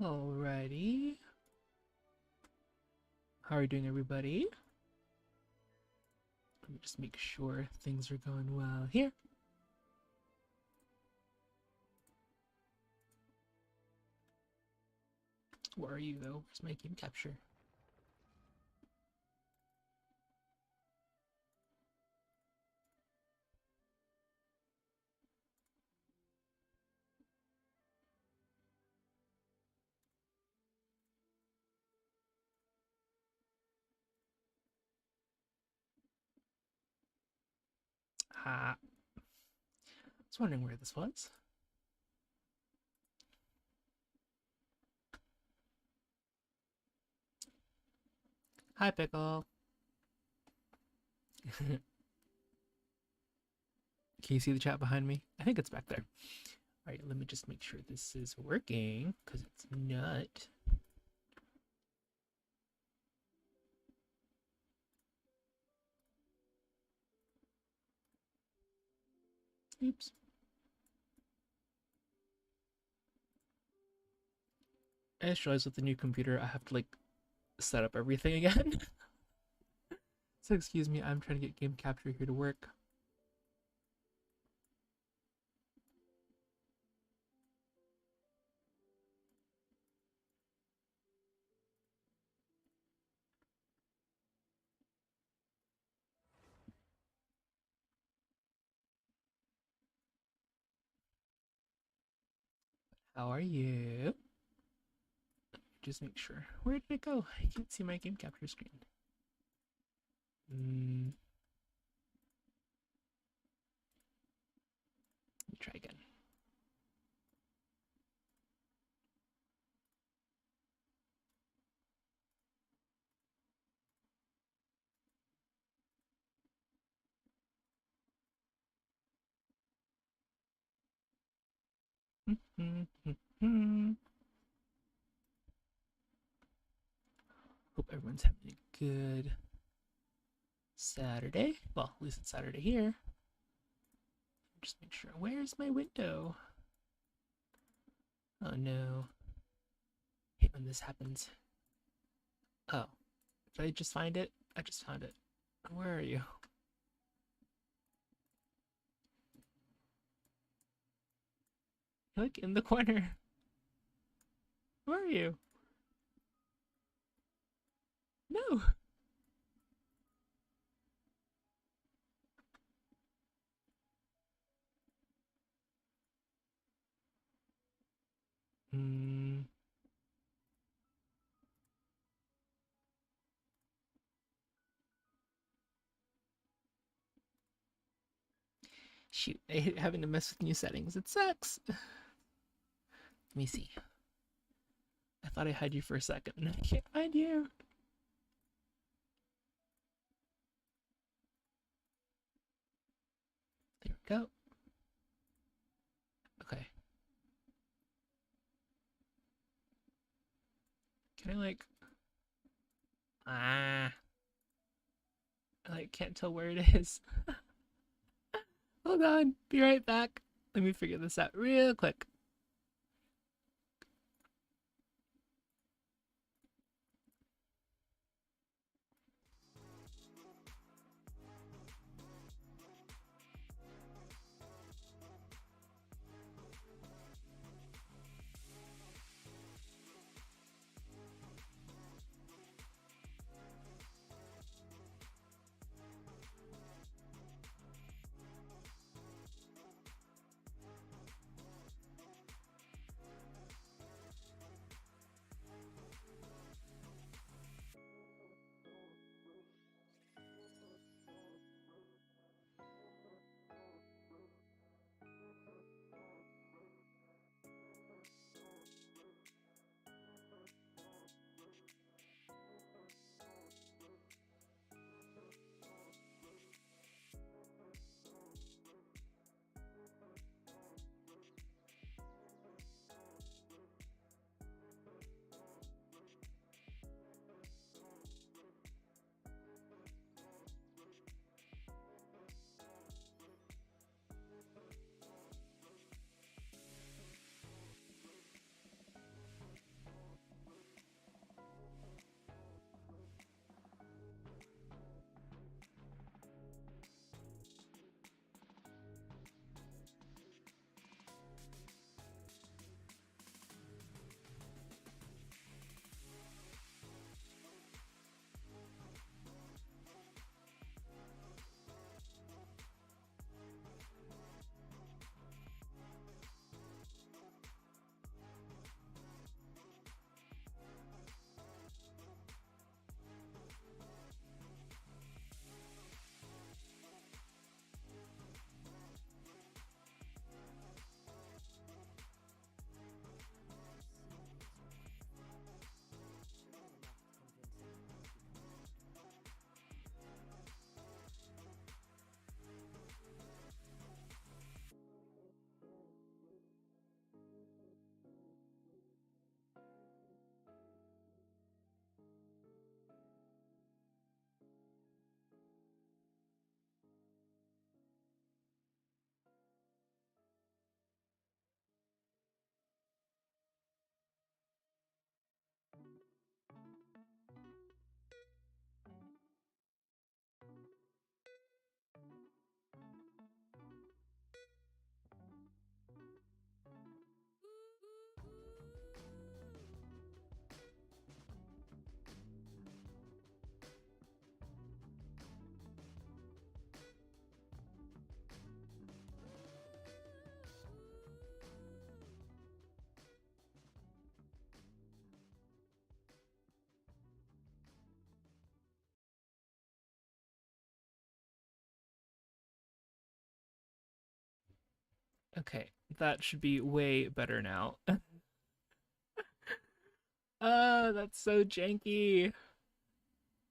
Alrighty. How are you doing, everybody? Let me just make sure things are going well here. Where are you, though? Where's my game capture? Ah. I was wondering where this was. Hi, Pickle. Can you see the chat behind me? I think it's back there. All right, let me just make sure this is working, because it's not. Oops. I just realized with the new computer, I have to, like, set up everything again. So excuse me, I'm trying to get game capture here to work. How are you? Just make sure. Where did it go? I can't see my game capture screen. Let me try again. Hope everyone's having a good Saturday. Well, at least it's Saturday here. Just make sure. Where's my window? Oh no. I hate when this happens. Oh. Did I just find it? I just found it. Where are you? You're like in the corner. Where are you? No. Shoot, I hate having to mess with new settings. It sucks. Let me see. I thought I had you for a second and I can't find you. There we go. Okay. Can I like... I like can't tell where it is. Hold on. Be right back. Let me figure this out real quick. Okay, that should be way better now. That's so janky.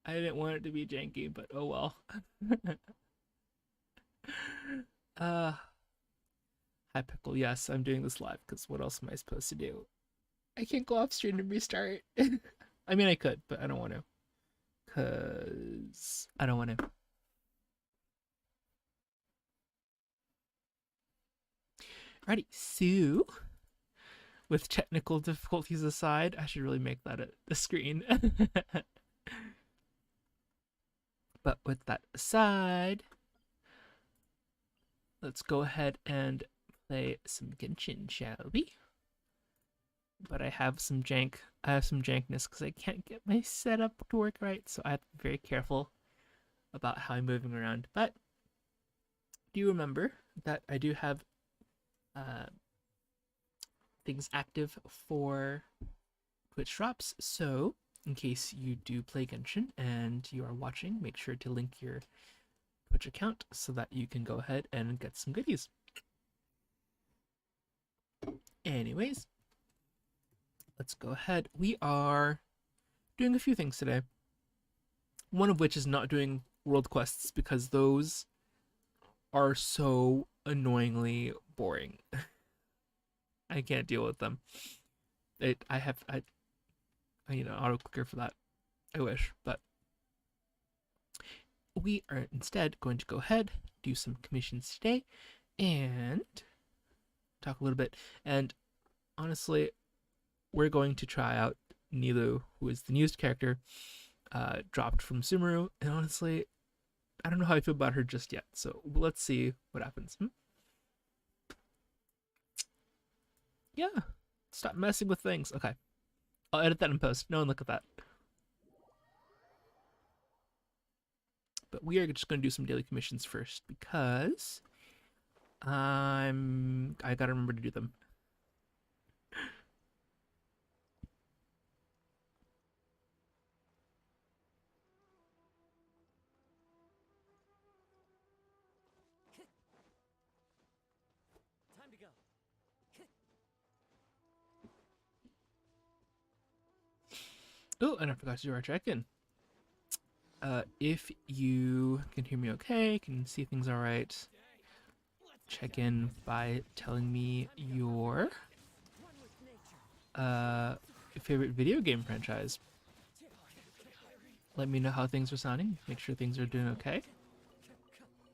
I didn't want it to be janky, but oh well. uh, Hi Pickle, yes, I'm doing this live because what else am I supposed to do? I can't go off stream and restart. I mean, I could, but I don't want to. Because I don't want to. Alrighty, so with technical difficulties aside, I should really make that a screen. But with that aside, let's go ahead and play some Genshin, shall we? But I have some jankness because I can't get my setup to work right, so I have to be very careful about how I'm moving around. But do you remember that I do have things active for Twitch drops? So in case you do play Genshin and you are watching, make sure to link your Twitch account so that you can go ahead and get some goodies. Anyways, let's go ahead. We are doing a few things today. One of which is not doing world quests because those are so annoyingly boring. I can't deal with them. I need an auto clicker for that. I wish, but we are instead going to go ahead, do some commissions today, and talk a little bit. And honestly, we're going to try out Nilou, who is the newest character, dropped from Sumeru. And honestly, I don't know how I feel about her just yet. So let's see what happens. Yeah, stop messing with things. Okay, I'll edit that in post. No one look at that. But we are just going to do some daily commissions first because I gotta remember to do them. Time to go. Oh, and I forgot to do our check-in. If you can hear me okay, can see things all right, check in by telling me your favorite video game franchise. Let me know how things are sounding. Make sure things are doing okay.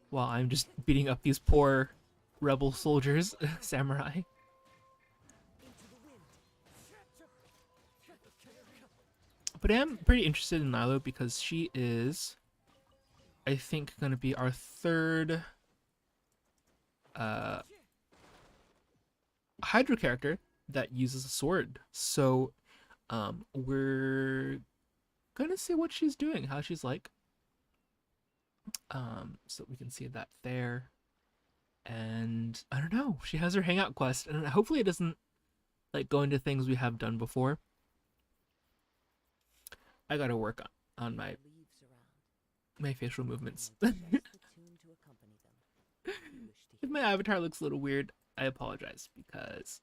While I'm just beating up these poor rebel soldiers, samurai. But I am pretty interested in Nilou because she is, I think, going to be our third Hydra character that uses a sword. So we're going to see what she's doing, how she's like. So we can see that there. And I don't know, she has her Hangout quest, and hopefully it doesn't like go into things we have done before. I gotta work on my facial movements. If my avatar looks a little weird, I apologize because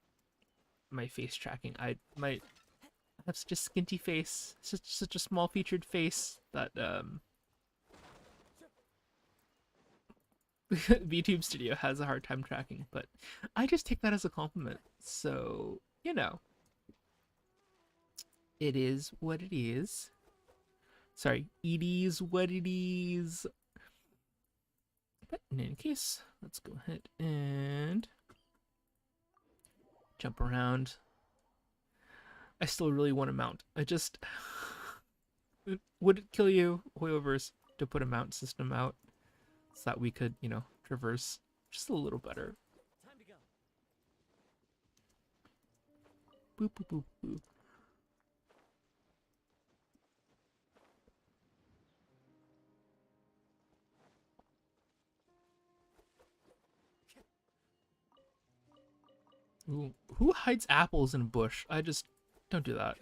my face tracking. I have such a skinty face, such a small featured face that VTube Studio has a hard time tracking, but I just take that as a compliment. So, you know, it is what it is. Sorry, it is what it is. But in any case, let's go ahead and jump around. I still really want to mount. I just... Would it kill you, Hoyoverse, to put a mount system out so that we could, you know, traverse just a little better? Time to go. Boop, boop, boop, boop. Ooh, who hides apples in a bush? I just don't do that.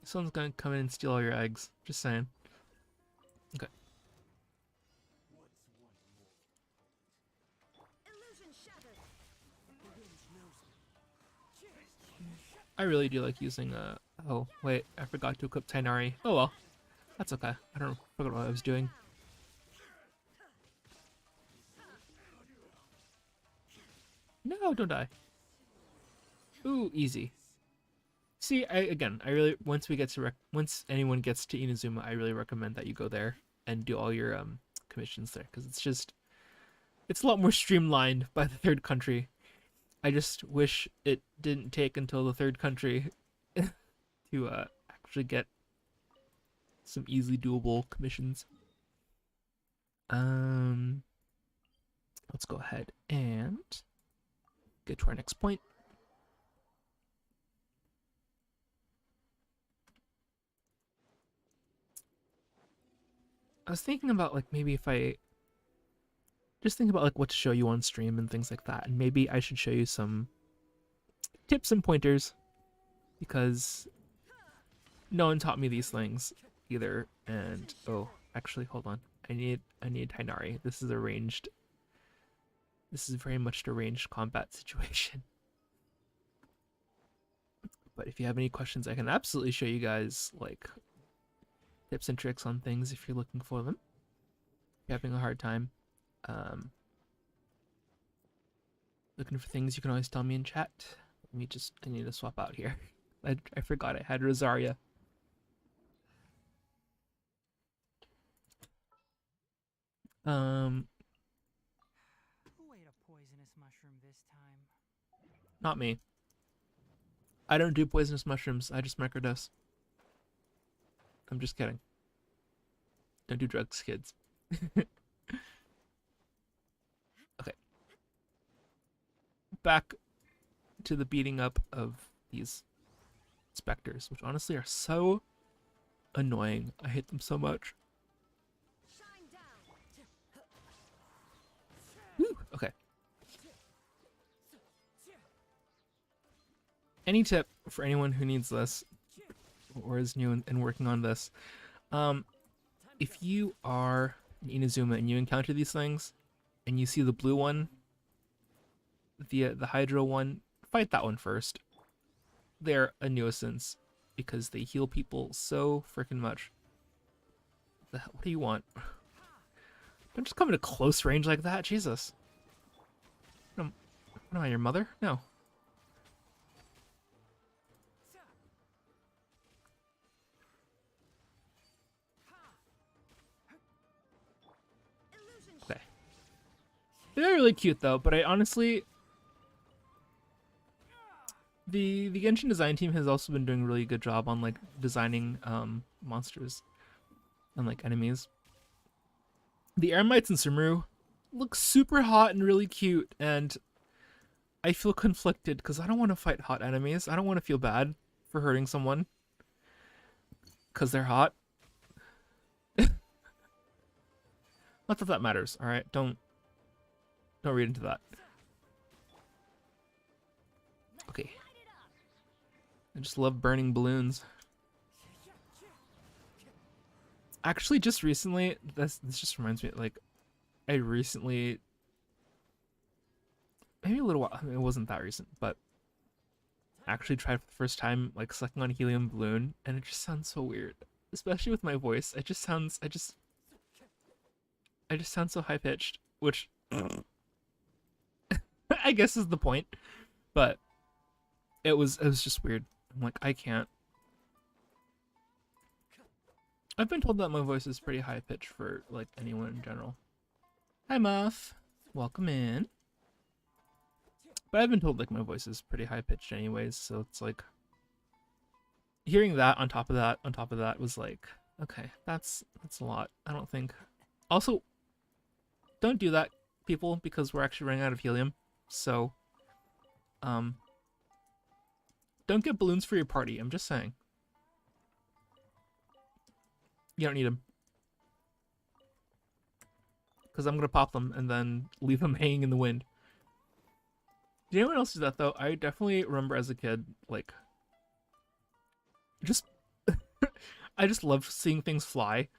Someone's gonna come in and steal all your eggs. Just saying. Okay. I really do like using oh wait, I forgot to equip Tainari. Oh well, that's okay. I don't forget what I was doing. No, don't die. Ooh, easy. See, I really once we get to once anyone gets to Inazuma, I really recommend that you go there and do all your commissions there because it's a lot more streamlined by the third country. I just wish it didn't take until the third country to actually get some easily doable commissions. Um, let's go ahead and get to our next point. I was thinking about like maybe if I just think about like what to show you on stream and things like that, and maybe I should show you some tips and pointers because no one taught me these things either. And oh, actually, hold on, I need Tainari. This is a ranged. This is very much a ranged combat situation. But if you have any questions, I can absolutely show you guys like tips and tricks on things if you're looking for them. If you're having a hard time looking for things, you can always tell me in chat. Let me just, I need to swap out here. I forgot I had Rosaria. Who ate a poisonous mushroom this time? Not me. I don't do poisonous mushrooms. I just microdose. I'm just kidding. Don't do drugs, kids. Okay. Back to the beating up of these specters, which honestly are so annoying. I hate them so much. Woo, okay. Any tip for anyone who needs this or is new and working on this? If you are in Inazuma and you encounter these things and you see the blue one, the Hydro one, fight that one first. They're a nuisance because they heal people so freaking much. What do you want? Don't just come into close range like that, Jesus. What am I, your mother? No. Okay. They're really cute though, but I honestly, the Genshin design team has also been doing a really good job on like designing monsters and like enemies. The Eremites and Sumuru look super hot and really cute, and I feel conflicted because I don't want to fight hot enemies. I don't want to feel bad for hurting someone because they're hot. Not that that matters. All right, don't read into that. Okay. I just love burning balloons. Actually, just recently, this just reminds me, like, I recently, maybe a little while, I mean, it wasn't that recent, but actually tried for the first time, like, sucking on a helium balloon, and it just sounds so weird. Especially with my voice, it just sounds, I just sound so high-pitched, which I guess is the point, but it was just weird. I'm like, I can't. I've been told that my voice is pretty high pitched for like anyone in general. Hi Muff, welcome in. But I've been told like my voice is pretty high pitched anyways, so it's like hearing that on top of that was like, okay, that's a lot. I don't think. Also, don't do that, people, because we're actually running out of helium. So, don't get balloons for your party. I'm just saying. You don't need them. Because I'm going to pop them and then leave them hanging in the wind. Did anyone else do that, though? I definitely remember as a kid, like, just, I just loved seeing things fly.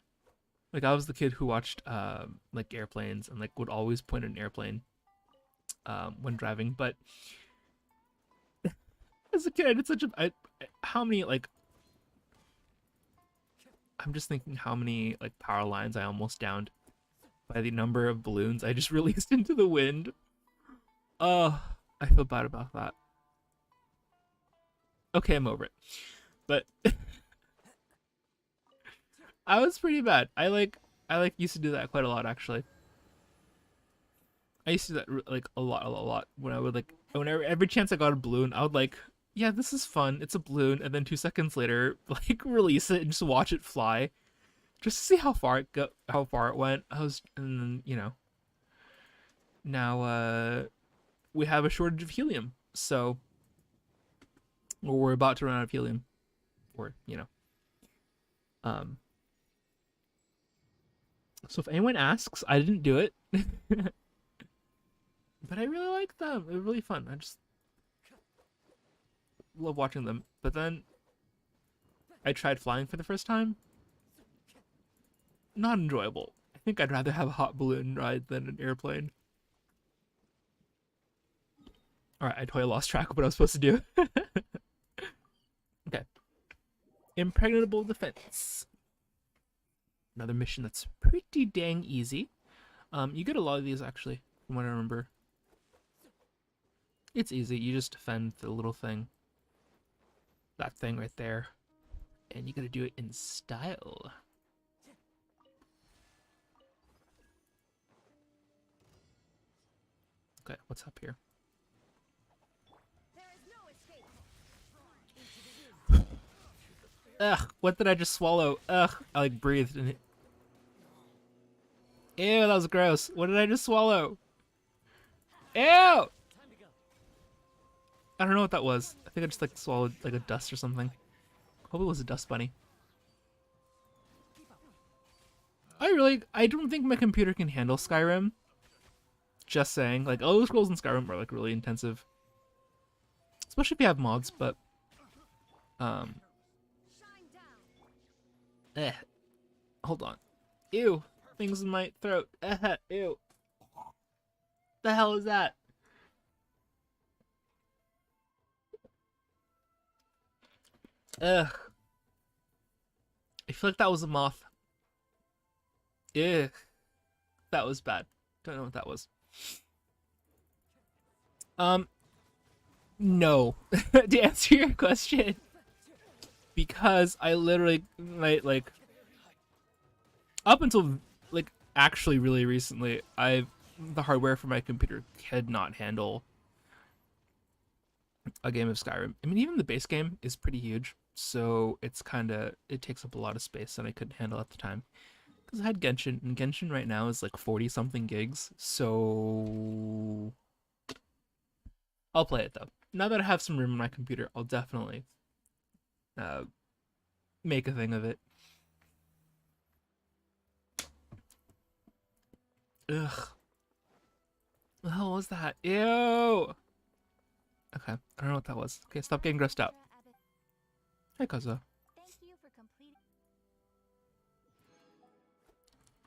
Like, I was the kid who watched, like, airplanes and, like, would always point at an airplane when driving. But As a kid, I did such a how many like I'm just thinking how many like power lines I almost downed by the number of balloons I just released into the wind. Oh, I feel bad about that. Okay, I'm over it. But I was pretty bad. I used to do that quite a lot actually. I used to do that like a lot when I would like whenever every chance I got a balloon, I would like, yeah, this is fun. It's a balloon, and then 2 seconds later, like release it and just watch it fly, just to see how far it went. And then now we have a shortage of helium, so or we're about to run out of helium, or um. So if anyone asks, I didn't do it, but I really like them. They're really fun. I just love watching them. But then I tried flying for the first time. Not enjoyable. I think I'd rather have a hot balloon ride than an airplane. Alright, I totally lost track of what I was supposed to do. Okay. Impregnable defense. Another mission that's pretty dang easy. You get a lot of these actually, from what I remember. It's easy. You just defend the little thing. That thing right there. And you gotta do it in style. Okay, what's up here? Ugh, what did I just swallow? Ugh, I like breathed in it. Ew, that was gross. What did I just swallow? Ew! I don't know what that was. I think I just like swallowed like a dust or something. Hope it was a dust bunny. I don't think my computer can handle Skyrim. Just saying. Like, Elder Scrolls in Skyrim are like really intensive. Especially if you have mods, but hold on. Ew. Things in my throat. Ew. The hell is that? Ugh. I feel like that was a moth. Ugh. That was bad. Don't know what that was. No. To answer your question. Because I literally, like up until, like, actually really recently, the hardware for my computer could not handle a game of Skyrim. I mean, even the base game is pretty huge, so it takes up a lot of space that I couldn't handle at the time. Because I had Genshin, and Genshin right now is like 40 something gigs, so I'll play it though. Now that I have some room on my computer, I'll definitely make a thing of it. Ugh. What the hell was that? Ew! Okay, I don't know what that was. Okay, stop getting grossed out. Hey, Kazuo.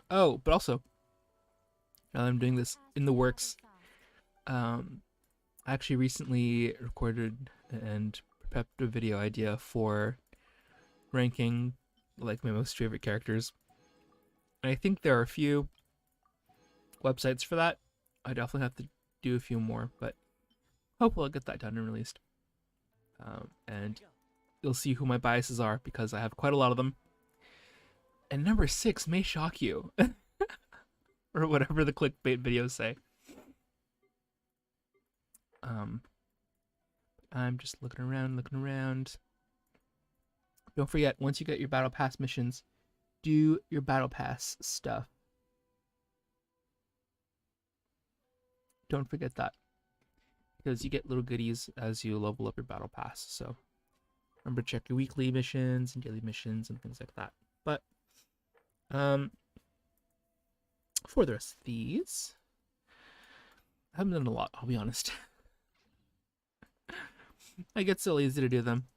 Oh, but also, now that I'm doing this in the works, I actually recently recorded and prepped a video idea for ranking like my most favorite characters. And I think there are a few websites for that. I definitely have to do a few more, but hopefully I'll get that done and released. And you'll see who my biases are because I have quite a lot of them. And number 6 may shock you. Or whatever the clickbait videos say. I'm just looking around. Don't forget, once you get your battle pass missions, do your battle pass stuff. Don't forget that. Because you get little goodies as you level up your battle pass. So remember to check your weekly missions and daily missions and things like that. But for the rest of these, I haven't done a lot, I'll be honest. I get so lazy to do them.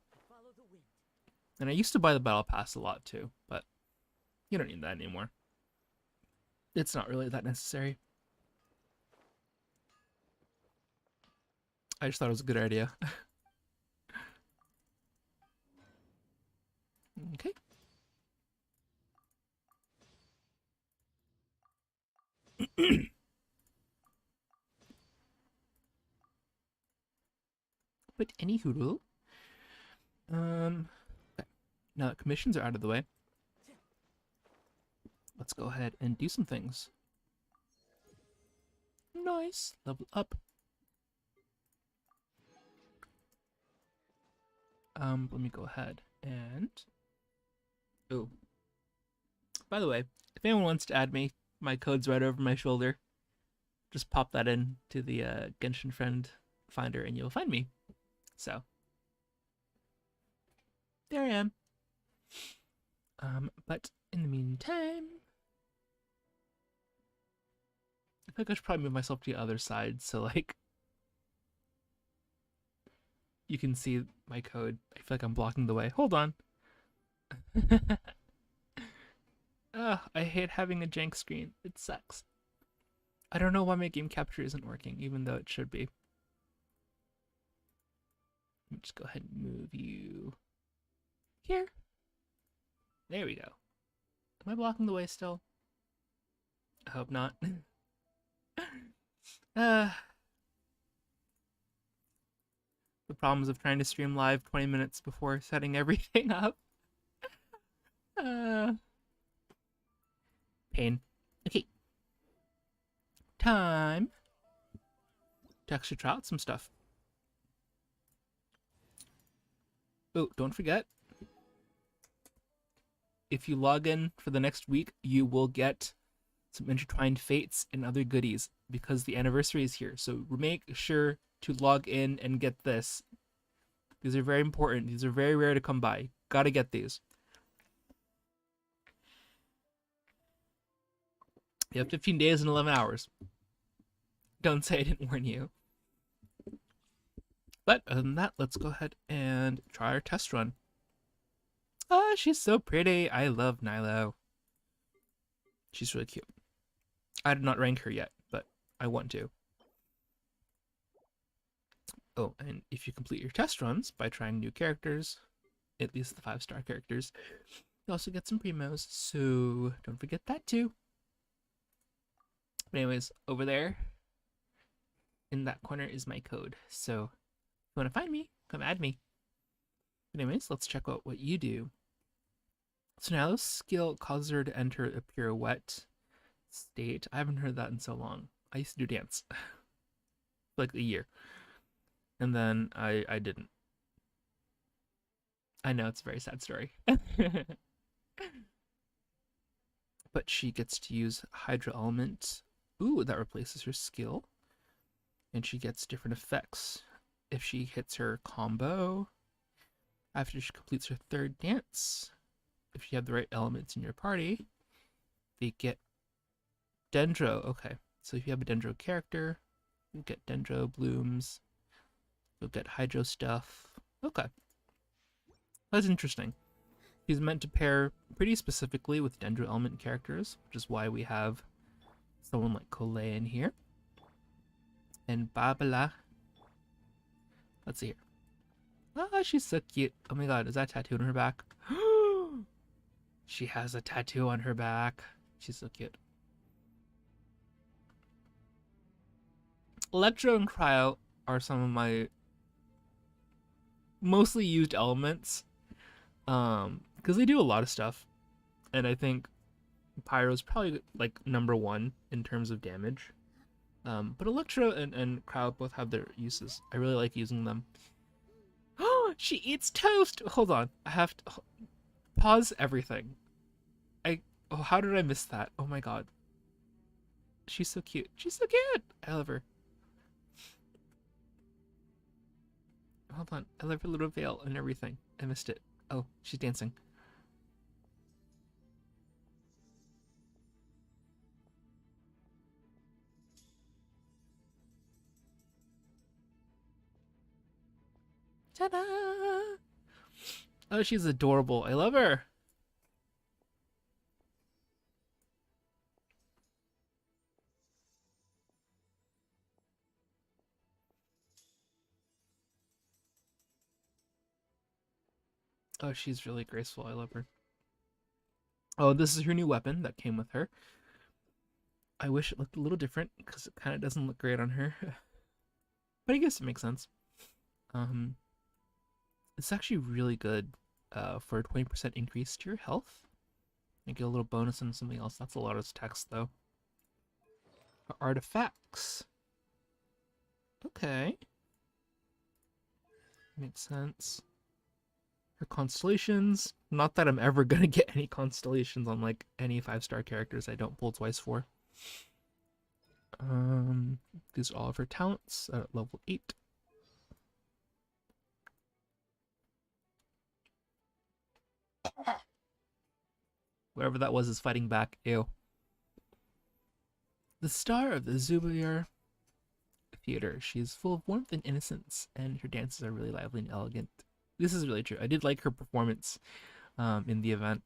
And I used to buy the battle pass a lot too, but you don't need that anymore. It's not really that necessary. I just thought it was a good idea. Okay. But anywho, okay. Now that commissions are out of the way, let's go ahead and do some things. Nice. Level up. Let me go ahead and... Oh. By the way, if anyone wants to add me, my code's right over my shoulder. Just pop that in to the Genshin friend finder and you'll find me. So, there I am. But in the meantime, I think I should probably move myself to the other side so, like, you can see my code. I feel like I'm blocking the way. Hold on. I hate having a jank screen. It sucks. I don't know why my game capture isn't working, even though it should be. Let me just go ahead and move you here. There we go. Am I blocking the way still? I hope not. The problems of trying to stream live 20 minutes before setting everything up. Pain. Okay. Time to actually try out some stuff. Oh, don't forget, if you log in for the next week, you will get some intertwined fates and other goodies because the anniversary is here. So make sure to log in and get this. These are very important. These are very rare to come by. Gotta get these. You have 15 days and 11 hours. Don't say I didn't warn you. But other than that, let's go ahead and try our test run. Oh, she's so pretty. I love Nilou. She's really cute. I did not rank her yet, but I want to. Oh, and if you complete your test runs by trying new characters, at least the 5-star characters, you also get some primos, so don't forget that too. But anyways, over there in that corner is my code, so if you want to find me, come add me. But anyways, let's check out what you do. So now this skill causes her to enter a pirouette state. I haven't heard that in so long. I used to do dance for like a year, and then I didn't. I know, it's a very sad story. But she gets to use Hydra Element. Ooh, that replaces her skill. And she gets different effects. If she hits her combo, after she completes her 3rd dance, if you have the right elements in your party, they get Dendro. Okay, so if you have a Dendro character, you'll get Dendro blooms. You'll get Hydro stuff. Okay. That's interesting. He's meant to pair pretty specifically with Dendro element characters, which is why we have someone like Colette in here. And Babala. Let's see here. Oh, she's so cute. Oh my god, is that a tattoo on her back? She has a tattoo on her back. She's so cute. Electro and Cryo are some of my mostly used elements. Because they do a lot of stuff. And I think Pyro's probably like #1 in terms of damage. But Electro and Cryo both have their uses. I really like using them. Oh, she eats toast! Hold on. I have to pause everything. Oh, how did I miss that? Oh my god. She's so cute. She's so cute! I love her. Hold on. I love her little veil and everything. I missed it. Oh, she's dancing. Ta-da! Oh, she's adorable. I love her. Oh, she's really graceful. I love her. Oh, this is her new weapon that came with her. I wish it looked a little different because it kind of doesn't look great on her. But I guess it makes sense. Um, it's actually really good for a 20% increase to your health. You get a little bonus and something else. That's a lot of text though. Artifacts. Okay. Makes sense. Her constellations. Not that I'm ever gonna get any constellations on like any 5-star characters I don't pull twice for. These are all of her talents at level 8. Whoever that was is fighting back. Ew. The star of the Zubayar Theater. She is full of warmth and innocence, and her dances are really lively and elegant. This is really true. I did like her performance in the event.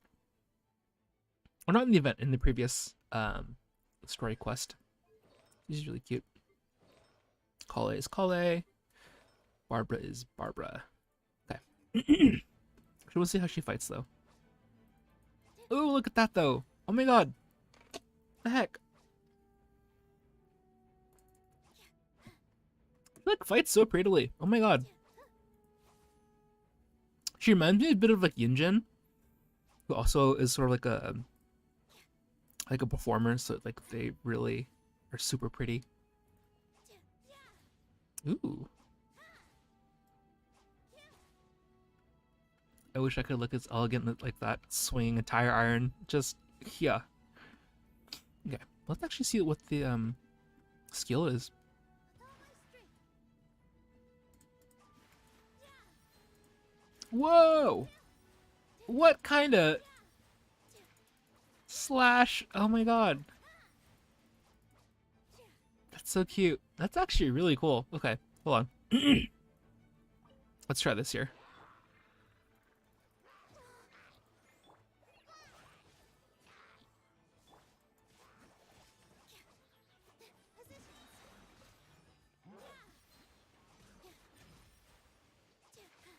Or not in the event, in the previous story quest. She's really cute. Kale is Kale. Barbara is Barbara. Okay. We'll see how she fights, though. Oh, look at that, though. Oh my god. What the heck? Like fights so prettily. Oh my god. She reminds me a bit of like Yinjin, who also is sort of like a performer, so like they really are super pretty. Ooh. I wish I could look as elegant like that, swinging a tire iron. Just yeah. Okay, let's actually see what the skill is. Whoa! What kind of slash? Oh my god. That's so cute. That's actually really cool. Okay, hold on. Let's try this here.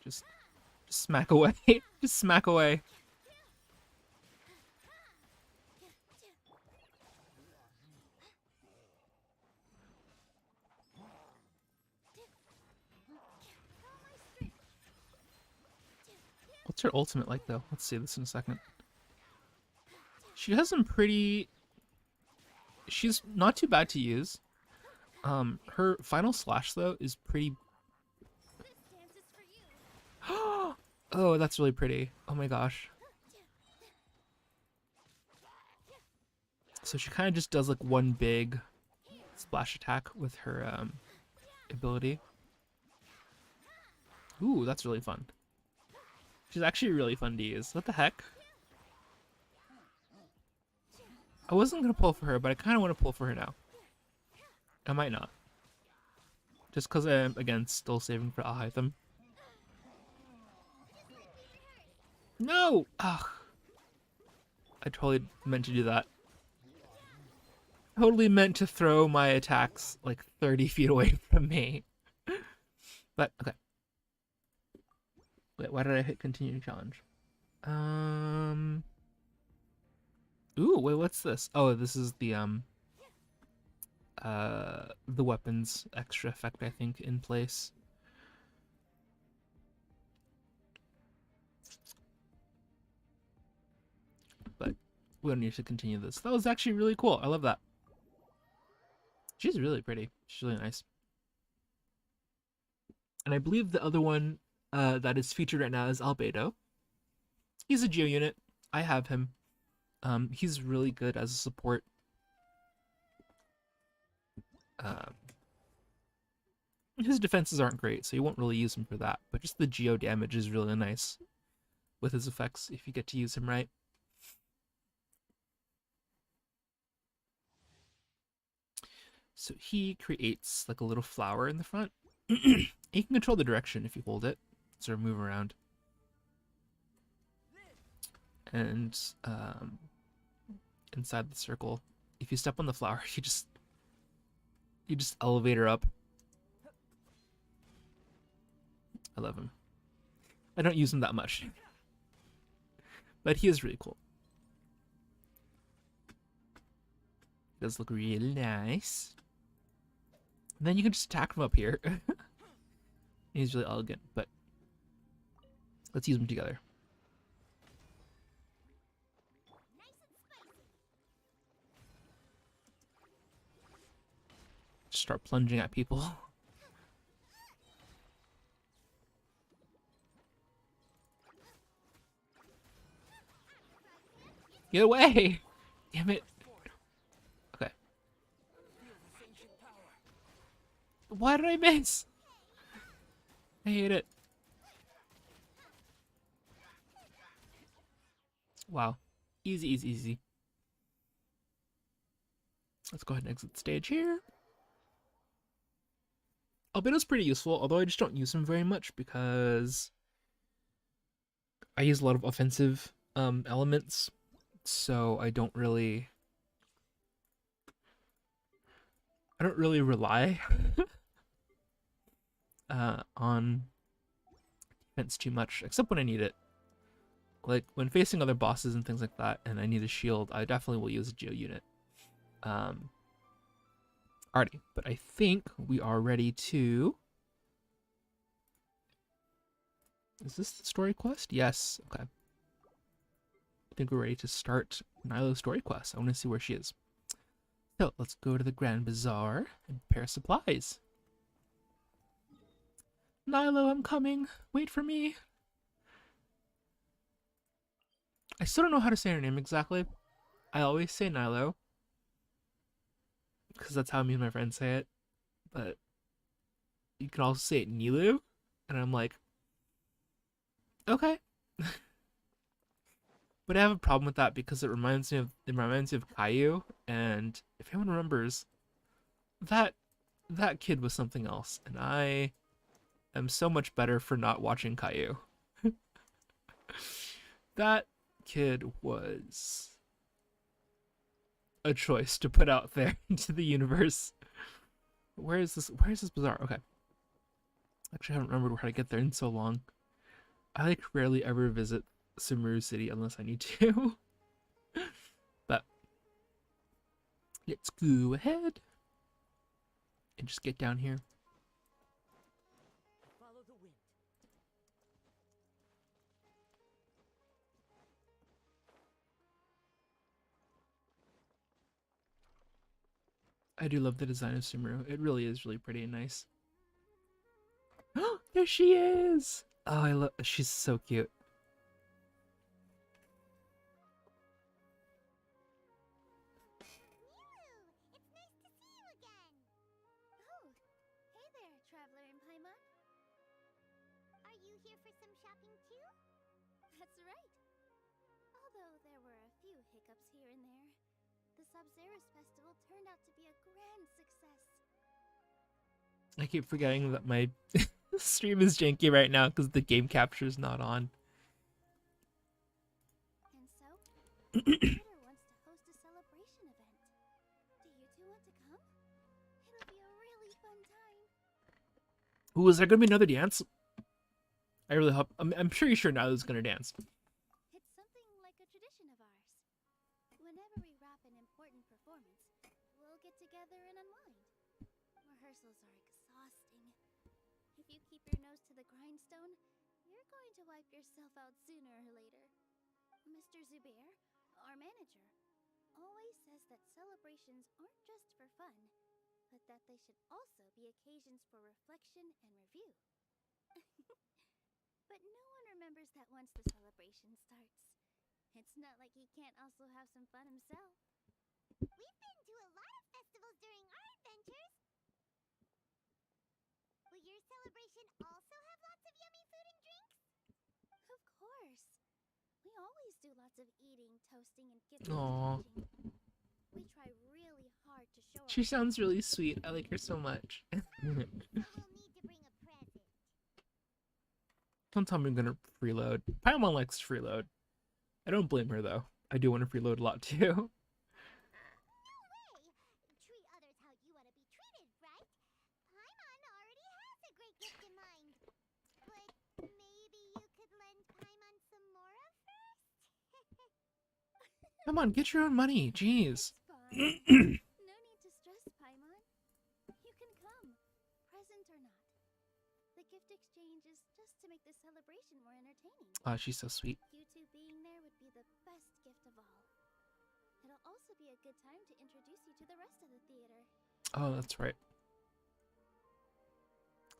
Just smack away. Just smack away. What's her ultimate like, though? Let's see this in a second. She has some pretty... She's not too bad to use. Her final slash, though, is pretty... Oh, that's really pretty. Oh my gosh. So she kind of just does like one big splash attack with her ability. Ooh, that's really fun. She's actually really fun to use. What the heck? I wasn't going to pull for her, but I kind of want to pull for her now. I might not. Just because I'm, again, still saving for Alhaitham. No! Ugh. I totally meant to do that. Totally meant to throw my attacks like 30 feet away from me. But, okay. Wait, why did I hit continue challenge? Ooh, wait, what's this? Oh, this is the weapons extra effect, I think, in place. But we don't need to continue this. That was actually really cool. I love that. She's really pretty. She's really nice. And I believe the other one that is featured right now is Albedo. He's a Geo unit. I have him. He's really good as a support. His defenses aren't great, so you won't really use him for that. But just the Geo damage is really nice with his effects if you get to use him right. So he creates like a little flower in the front. You can control the direction if you hold it, sort of move around. And inside the circle, if you step on the flower, you just elevate her up. I love him. I don't use him that much. But he is really cool. He does look really nice. And then you can just attack him up here. He's really elegant, but let's use them together. Just start plunging at people. Get away! Damn it. Okay. Why did I miss? I hate it. Wow. Easy, easy, easy. Let's go ahead and exit the stage here. Albedo's pretty useful, although I just don't use him very much because I use a lot of offensive elements, so I don't really rely on defense too much, except when I need it. Like when facing other bosses and things like that, and I need a shield, I definitely will use a geo unit. Alrighty, but I think we are ready to. Is this the story quest? Yes. Okay. I think we're ready to start Nilou's story quest. I want to see where she is. So let's go to the Grand Bazaar and prepare supplies. Nilou, I'm coming. Wait for me. I still don't know how to say her name exactly. I always say Nilou, because that's how me and my friends say it. But you can also say it Nilou, and I'm like, okay. But I have a problem with that because it reminds me of Caillou, and if anyone remembers, that kid was something else, and I am so much better for not watching Caillou. That kid was a choice to put out there into the universe. Where is this bazaar? Okay. Actually, I haven't remembered how to get there in so long. I like rarely ever visit Sumeru City unless I need to. But let's go ahead and just get down here. Follow the wind. I do love the design of Sumeru. It really is really pretty and nice. There she is! Oh, she's so cute. It's nice to see you again. Oh, hey there, traveler in Paimon. Are you here for some shopping too? That's right. Although there were a few hiccups here and there, the Sub-Zerus festival turned out to be a grand success. I keep forgetting that my stream is janky right now because the game capture is not on. And so, my brother wants to host a celebration event. Do you two want to come? It'll be a really fun time. Ooh, is there gonna be another dance? I really hope. I'm pretty sure Nilou's gonna dance. It's something like a tradition of ours. Whenever we wrap an important performance, we'll get together and unwind. Rehearsals are exhausting. If you keep your nose to the grindstone, you're going to wipe yourself out sooner or later. Mr. Zubair, our manager, always says that celebrations aren't just for fun, but that they should also be occasions for reflection and review. But no one remembers that once the celebration starts. It's not like he can't also have some fun himself. We've been to a lot of festivals during our adventures. Will your celebration also have lots of yummy food and drinks? Of course. We always do lots of eating, toasting, and gift Aww. exchanging. We try really hard to show She our sounds really sweet. I like her so much. So we'll need to bring a present. Don't tell me I'm gonna freeload. Paimon likes to freeload. I don't blame her though. I do want to freeload a lot too. No way! Treat others how you want to be treated, right? Paimon already has a great gift in mind. But maybe you could lend Paimon some more of hers? Come on, get your own money. Jeez. It's fine. No need to stress, Paimon. You can come, present or not. The gift exchange is just to make the celebration more entertaining. Oh, she's so sweet. You two being there would be the best gift of all. It'll also be a good time to introduce you to the rest of the theater. Oh, that's right.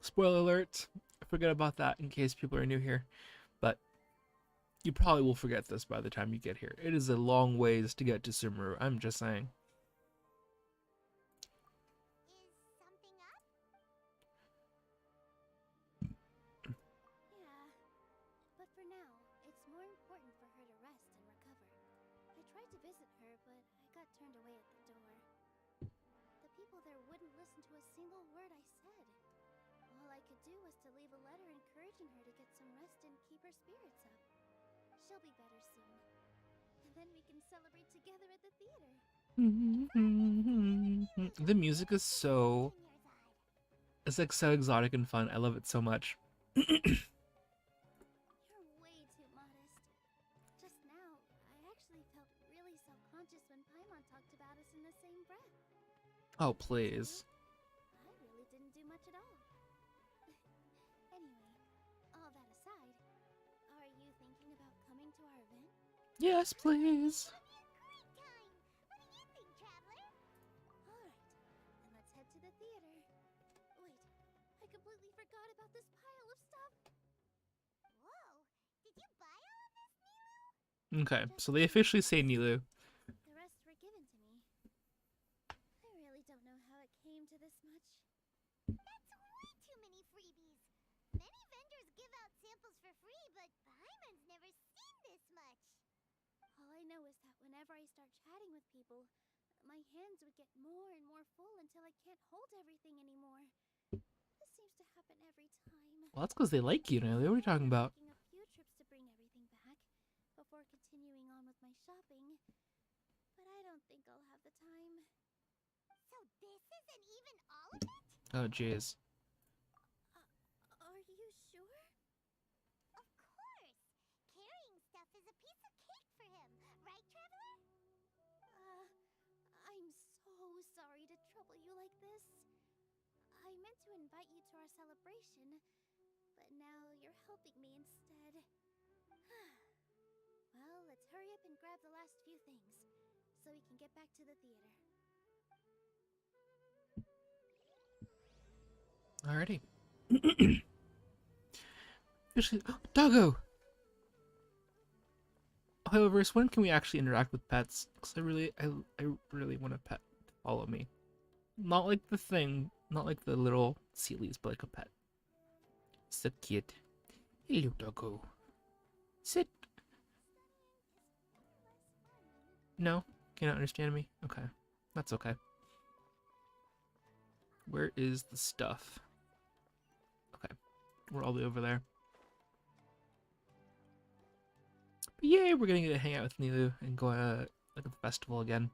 Spoiler alert. Forget about that in case people are new here. But you probably will forget this by the time you get here. It is a long ways to get to Sumeru. I'm just saying. Is something up? Yeah. But for now, it's more important for her to rest and recover. I tried to visit her, but I got turned away at the door. The people there wouldn't listen to a single word I said. All I could do was to leave a letter encouraging her to get some rest and keep her spirits up. She'll be better soon. And then we can celebrate together at the theater. The music is so... It's like so exotic and fun. I love it so much. You're way too modest. Just now, I actually felt really self-conscious when Paimon talked about us in the same breath. Oh, please. I really didn't do much at all. Anyway, all that aside, are you thinking about coming to our event? Yes, please. That'd be a great time! What do you think, Traveler? Alright, then let's head to the theater. Wait, I completely forgot about this pile of stuff! Whoa! Did you buy all of this, Nilou? Okay, so they officially say Nilou. The rest were given to me. I really don't know how it came to this much. That's way too many freebies. Many vendors give out samples for free, but Paimon's never seen this much. All I know is that whenever I start chatting with people, my hands would get more and more full until I can't hold everything anymore. This seems to happen every time. Well, that's because they like you, Nilou. What are you talking about? Taking a few trips to bring everything back before continuing on with my shopping, but I don't think I'll have the time. So this isn't even all of it? Oh, jeez. Are you sure? Of course! Carrying stuff is a piece of cake for him, right, Traveler? I'm so sorry to trouble you like this. I meant to invite you to our celebration, but now you're helping me instead. Well, let's hurry up and grab the last few things, so we can get back to the theater. Alrighty. Actually, Doggo! However, when can we actually interact with pets? Because I really want a pet to follow me. Not like the thing, not like the little Sealies, but like a pet. So cute. Hello, Doggo. Sit. No? Cannot understand me? Okay. That's okay. Where is the stuff? Okay. We're all the way over there. But yay, we're gonna get to hang out with Nilou and go look at the festival again.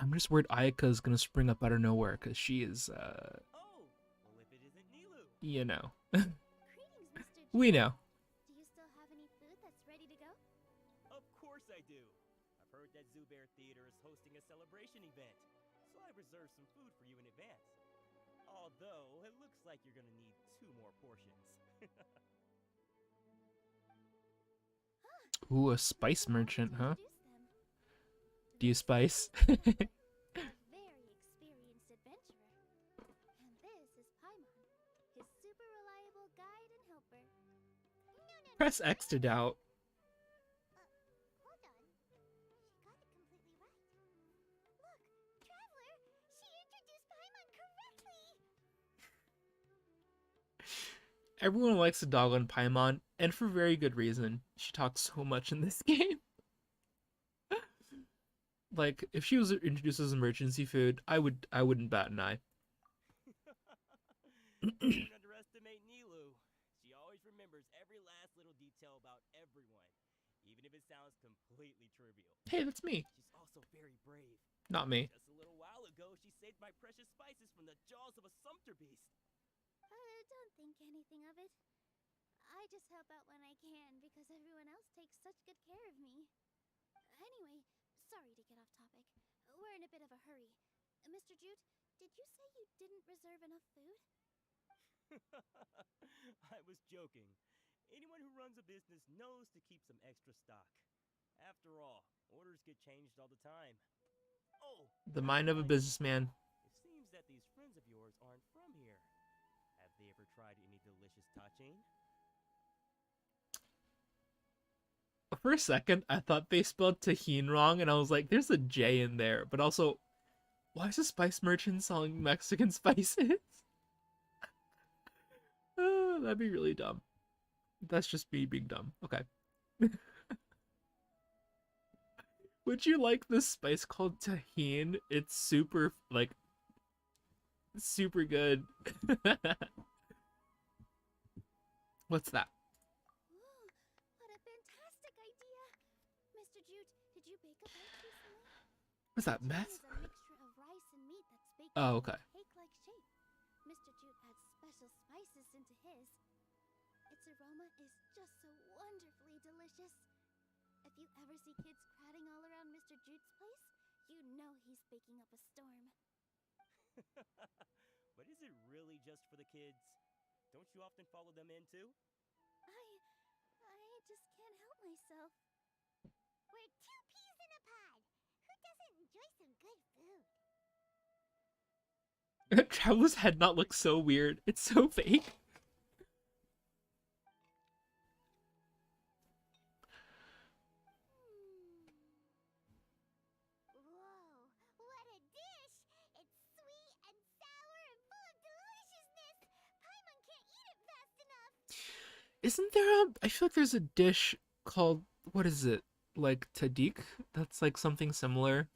I'm just worried Ayaka's gonna spring up out of nowhere because she is, Oh, well if it isn't Nilou. you know. Greetings, Mr. We J. know. Do you still have any food that's ready to go? Of course I do. I've heard that Zubair Theater is hosting a celebration event, so I reserved some food for you in advance. Although, it looks like you're gonna need 2 more portions. Ooh, a spice merchant, huh? Introduce them. Do you spice? A very experienced adventurer. And this is Paimon, his super reliable guide and helper. No, Press X to doubt. hold on. She got it completely right. Look, Traveler, she introduced Paimon correctly. Everyone likes the dog on Paimon, and for very good reason. She talks so much in this game. Like, if she was introduced as emergency food, I wouldn't bat an eye. Don't underestimate Nilou. She always remembers every last little detail about everyone, even if it sounds completely trivial. Hey, that's me. She's also very brave. Not me. Just a little while ago, she saved my precious spices from the jaws of a sumpter beast. Don't think anything of it. I just help out when I can because everyone else takes such good care of me. Anyway, sorry to get off topic. We're in a bit of a hurry. Mr. Jute, did you say you didn't reserve enough food? I was joking. Anyone who runs a business knows to keep some extra stock. After all, orders get changed all the time. Oh, The mind of a businessman. it seems that these friends of yours aren't from here. Have they ever tried any delicious tachin? For a second, I thought they spelled tahine wrong, and I was like, there's a J in there. But also, why is a spice merchant selling Mexican spices? That'd be really dumb. That's just me being dumb. Okay. Would you like this spice called tahine? It's super, like, super good. What's that? Ooh, what a fantastic idea! Mr. Jute, did you bake a bite recently? What's that, Tahine meth? is a mixture of rice and meat that's baked Oh, into okay. a cake-like shape. Mr. Jute adds special spices into his. Its aroma is just so wonderfully delicious. If you ever see kids crowding all around Mr. Jute's place, you know he's baking up a storm. But is it really just for the kids? Don't you often follow them in too? I just can't help myself. We're two peas in a pod. Who doesn't enjoy some good food? Traveler's head not look so weird. It's so fake. Whoa, what a dish! It's sweet and sour and full of deliciousness. Paimon can't eat it fast enough. Isn't there a... I feel like there's a dish called... What is it? Like tadik? That's like something similar.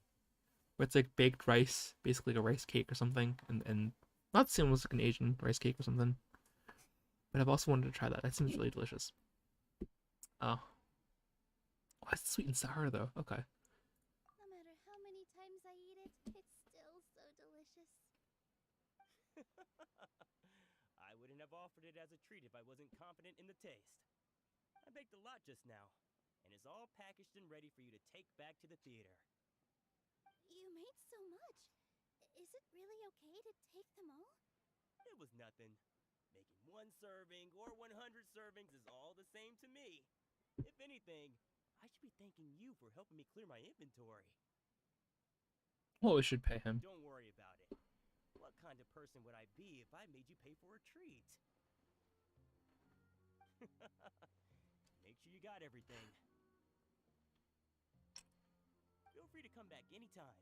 Where it's like baked rice. Basically like a rice cake or something. And not the same as like an Asian rice cake or something. But I've also wanted to try that. That seems really delicious. Oh. Oh, it's sweet and sour though. Okay. No matter how many times I eat it, it's still so delicious. I wouldn't have offered it as a treat if I wasn't confident in the taste. I baked a lot just now, and it's all packaged and ready for you to take back to the theater. You made so much. Is it really okay to take them all? It was nothing. Making one serving or 100 servings is all the same to me. If anything, I should be thanking you for helping me clear my inventory. Well, we should pay him. Don't worry about it. What kind of person would I be if I made you pay for a treat? Make sure you got everything. Feel free to come back anytime.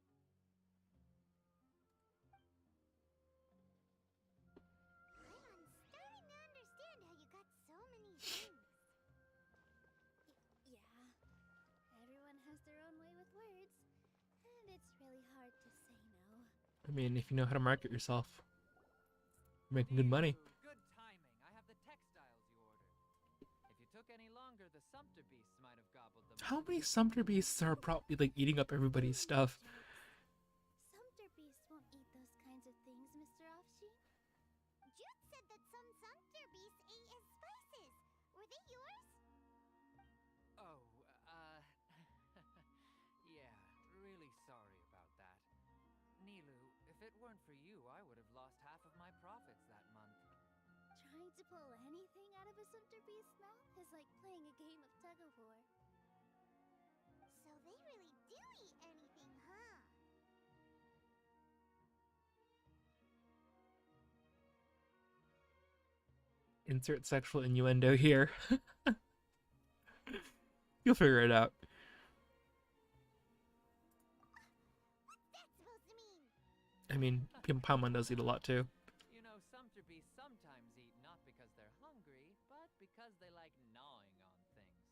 Paimon's starting to understand how you got so many things. Yeah. Everyone has their own way with words. And it's really hard to say no. I mean, if you know how to market yourself. You're making good money. Nilou, good timing. I have the textiles you ordered. If you took any longer, the Sumpter beasts might have gobbled them. How many Sumpter beasts are probably like eating up everybody's stuff? Sumpter beasts won't eat those kinds of things, Mr. Offsheet. Jute said that some Sumpter beasts ate his spices. Were they yours? Oh, yeah, really sorry about that. Nilou, if it weren't for you, I would have lost half of my profits that month. Trying to pull anything out of a Sumpter beast's mouth is like playing a game of tug-of-war. So they really do eat anything, huh? Insert sexual innuendo here. You'll figure it out. What's that supposed to mean? I mean, Paimon does eat a lot too. You know, Sumpter beasts sometimes eat not because they're hungry, but because they like gnawing on things.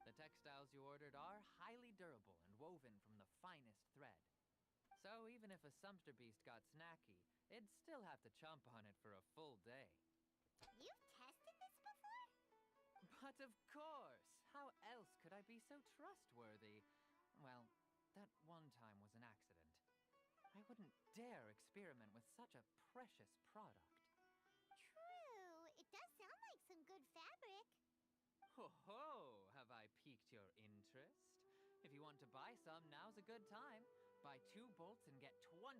The textiles you ordered are highly durable and woven from the finest thread. So even if a Sumpter beast got snacky, it'd still have to chomp on it for a full day. You've tested this before? But of course! How else could I be so trustworthy? Well, that one time was an accident. I wouldn't dare experiment with such a precious product. True. It does sound like some good fabric. interest. If you want to buy some, now's a good time. Buy 2 bolts and get 20%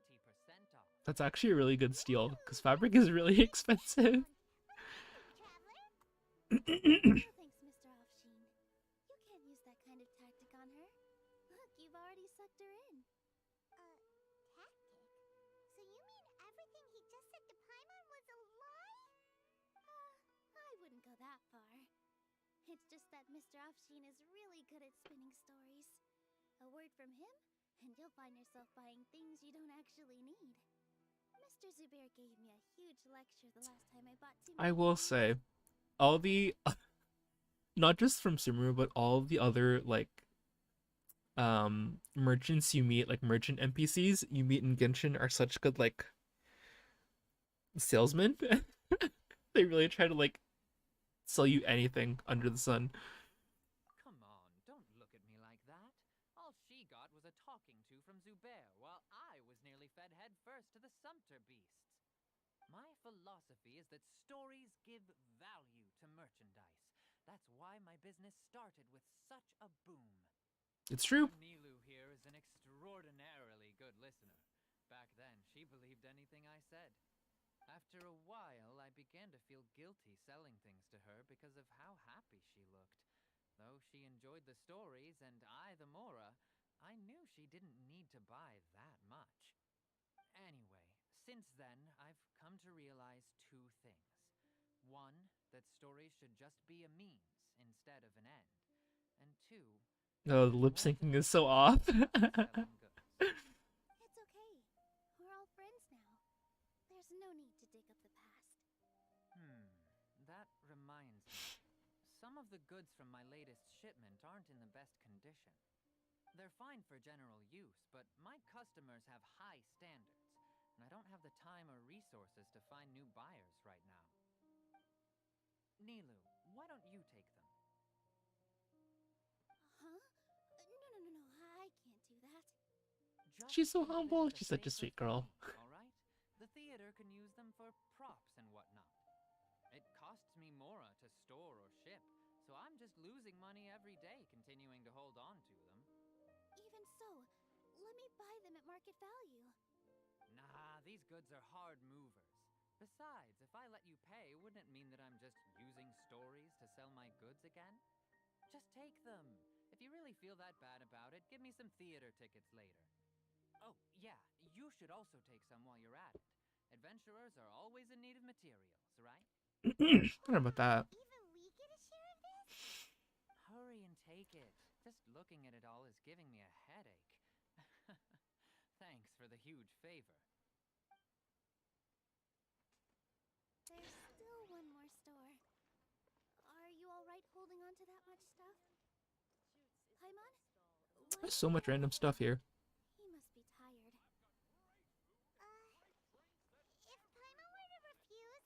off. That's actually a really good steal, because fabric is really expensive. Traveler? No thanks, Mr. Offsheen. You can't use that kind of tactic on her. Look, you've already sucked her in. Tactic? So you mean everything he just said to Paimon was a lie? I wouldn't go that far. It's just that Mr. Offsheen is really good at spinning stories. A word from him, and you'll find yourself buying things you don't actually need. Mr. Zubair gave me a huge lecture the last time I bought too I many will things. say, all the, not just from Sumeru, but all the other, like, merchants you meet, like merchant NPCs you meet in Genshin are such good, like, salesmen. They really try to, like, sell you anything under the sun. Come on, don't look at me like that. All she got was a talking to from Zubair, while I was nearly fed head first to the sumpter beasts. My philosophy is that stories give value to merchandise. That's why my business started with such a boom. It's true. Nilou here is an extraordinarily good listener. Back then, she believed anything I said. After a while, I began to feel guilty selling things to her because of how happy she looked. Though she enjoyed the stories and I the Mora, I knew she didn't need to buy that much. Anyway, since then, I've come to realize 2 things. 1, that stories should just be a means instead of an end. And 2, Oh, the lip syncing is so off. It's okay. We're all friends now. There's no need to dig up the past. That reminds me. Some of the goods from my latest shipment aren't in the best condition. They're fine for general use, but my customers have high standards, and I don't have the time or resources to find new buyers right now. Nilou, why don't you take them? Huh? No, I can't do that. Just She's so keep it humble. as a She's such a favor sweet for girl. me, all right? The theater can use them for props and whatnot. It costs me Mora to store or ship, so I'm just losing money every day continuing to hold on to them. Even so, let me buy them at market value. Nah, these goods are hard movers. Besides, if I let you pay, wouldn't it mean that I'm just using stories to sell my goods again? Just take them. If you really feel that bad about it, give me some theater tickets later. Oh, yeah, you should also take some while you're at it. Adventurers are always in need of materials, right? I don't know about that. Even we get a share of this? Hurry and take it. Just looking at it all is giving me a headache. Thanks for the huge favor. There's still one more store. Are you alright holding on to that much stuff? Paimon? There's so much random stuff here. He must be tired. If Paimon were to refuse,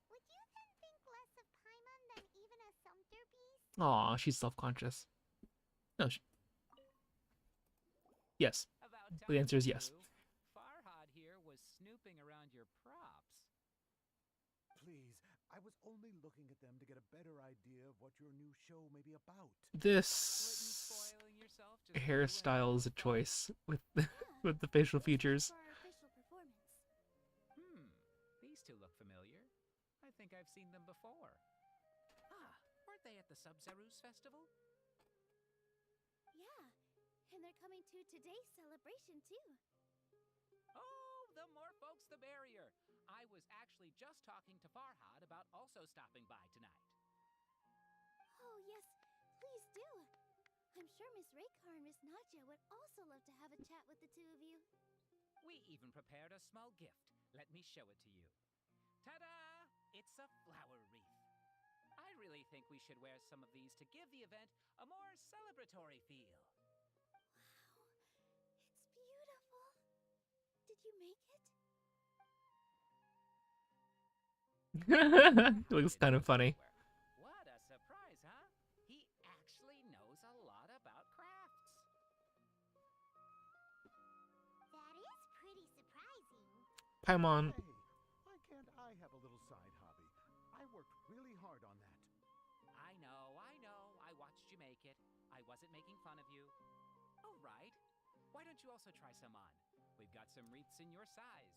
would you then think less of Paimon than even a sumpter beast? Aw, she's self-conscious. No, yes. About The answer is yes. Nilou. Farhad here was snooping around your props. Please, I was only looking at them to get a better idea of what your new show may be about. This Spoiling yourself just to hairstyle is a choice with with the facial features. For our official performance. These two look familiar. I think I've seen them before. Ah, weren't they at the Sub-Zerus festival? Yeah, and they're coming to today's celebration too. Oh, the more folks the merrier. I was actually just talking to Farhad about also stopping by tonight. Oh yes, please do. I'm sure Miss Raykar and Miss Nadja would also love to have a chat with the two of you. We even prepared a small gift. Let me show it to you. Ta-da! It's a flower wreath. I really think we should wear some of these to give the event a more celebratory feel. Wow, it's beautiful. Did you make it? It looks kind of funny. What a surprise, huh? He actually knows a lot about crafts. That is pretty surprising. Paimon, Hey, why can't I have a little side hobby? I worked really hard on that. I know. I watched you make it. I I wasn't making fun of you. Oh, right. Why don't you also try some on? We've got some wreaths in your size.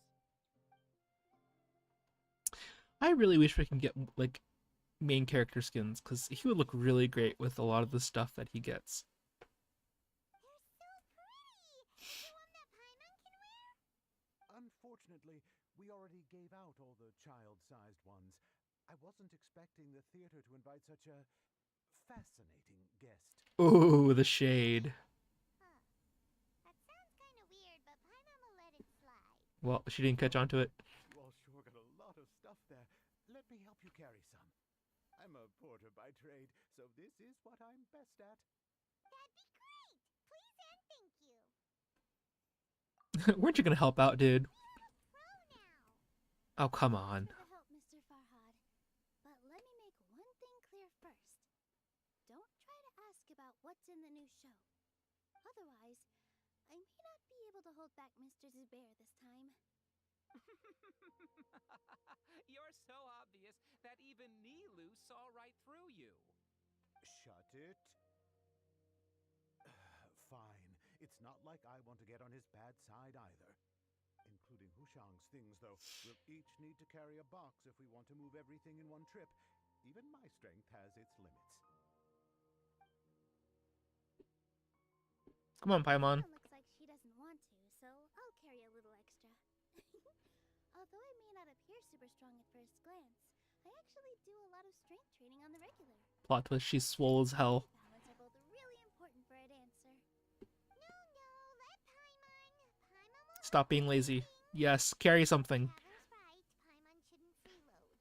I really wish we can get like main character skins, because he would look really great with a lot of the stuff that he gets. They're so pretty! Is there one that Paimon can wear? Unfortunately, we already gave out all the child-sized ones. I wasn't expecting the theater to invite such a fascinating guest. Oh, the shade. Huh. That sounds kind of weird, but Paimon will let it slide. Well, she didn't catch on to it. You all sure got a lot of stuff there. Let me help you carry some. I'm a porter by trade, so this is what I'm best at. That'd be great! Please and thank you. Weren't you gonna help out, dude? We have a pro now. Oh, come on. For the help, Mr. Farhad. But let me make one thing clear first. Don't try to ask about what's in the new show. Otherwise, I may not be able to hold back Mr. Zubair this time. You're so obvious that even Nilou saw right through you. Shut it. Fine. It's not like I want to get on his bad side either. Including Hushang's things, though. We'll each need to carry a box if we want to move everything in one trip. Even my strength has its limits. Come on, Paimon. Looks like she doesn't want to, so I'll carry a little extra. Although I may not appear super strong at first glance, I actually do a lot of strength training on the regular. Plot twist, she's swole as hell. Balance are both really important for a dancer. No, let Paimon. Paimon will Stop being lazy. Yes, carry something. Satter's right. Paimon shouldn't freeload.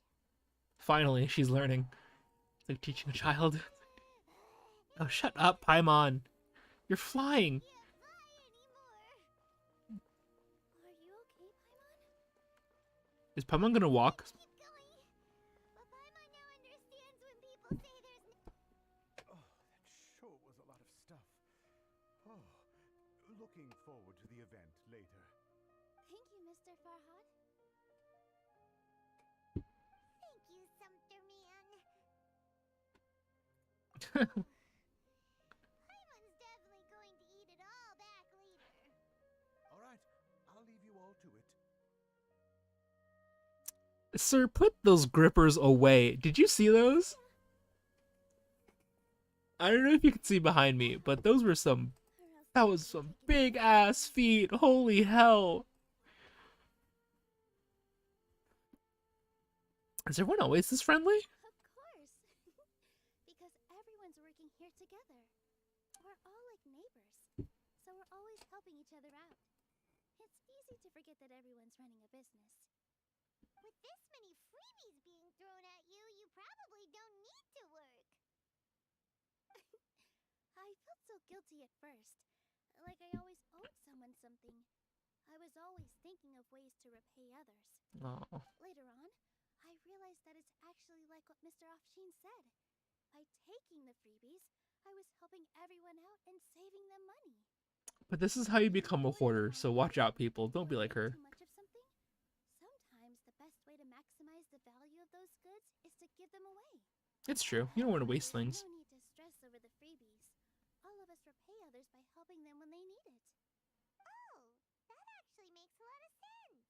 Finally, she's learning. It's like teaching a child. Oh, shut up, Paimon. You're flying. Can't fly anymore. Are you okay, Paimon? Is Paimon gonna walk? Keep going. But Paimon now understands when people say there's Oh, that sure was a lot of stuff. Oh, looking forward to the event later. Thank you, Mr. Farhad. Thank you, Sumpter Man. Paimon's definitely going to eat it all back later. All right, I'll leave you all to it. Sir, put those grippers away. Did you see those? I don't know if you can see behind me, but those were some... That was some big ass feet. Holy hell. Is everyone always this friendly? Of course. Because everyone's working here together. We're all like neighbors, so we're always helping each other out. It's easy to forget that everyone's running a business. With this many freebies being thrown at you, you probably don't need to work. I felt so guilty at first, like I always owed someone something. I was always thinking of ways to repay others. Oh. Later on, I realized that it's actually like what Mr. Afshin said. By taking the freebies, I was helping everyone out and saving them money. But this is how you become a hoarder, so watch out, people. Don't be like her. Too much of something? Sometimes the best way to maximize the value of those goods is to give them away. It's true. You don't want to waste things. No need to stress over the freebies. All of us repay others by helping them when they need it. Oh, that actually makes a lot of sense.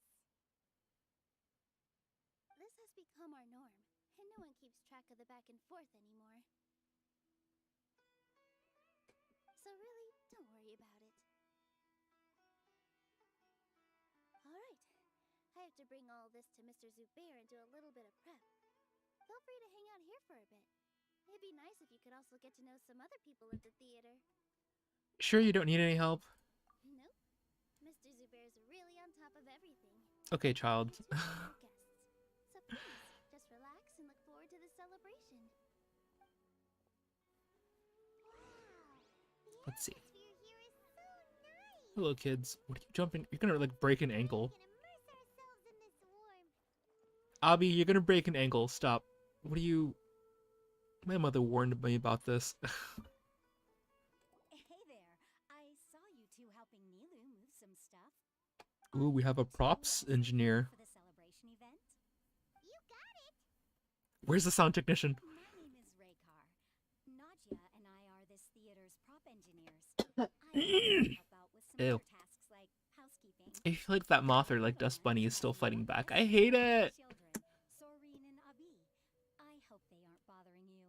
This has become our norm, and no one keeps track of the back and forth anymore. So really, don't worry about it. Alright, I have to bring all this to Mr. Zubair and do a little bit of prep. Feel free to hang out here for a bit. It'd be nice if you could also get to know some other people at the theater. Sure you don't need any help? Nope. Mr. Zubair's really on top of everything. Okay, child. It's your guests. So please, just relax and look forward to the celebration. Wow, the Let's see. atmosphere here is so nice. Hello, kids. What are you jumping? You're gonna, like, break an ankle. We can immerse ourselves in this warmth. Abby, you're gonna break an ankle. Stop. What are you... My mother warned me about this. Hey there. I saw you two helping Nilou move some stuff. Ooh, we have a props engineer. For the celebration event? You got it. Where's the sound technician? My name is Raykar. Nadia and I are this theater's mother's prop engineers. I help out with some Ew. other tasks like housekeeping. I feel like that moth or like Dust Bunny is still fighting back. I hate it. Children, Soreen and Abi. I hope they aren't bothering you.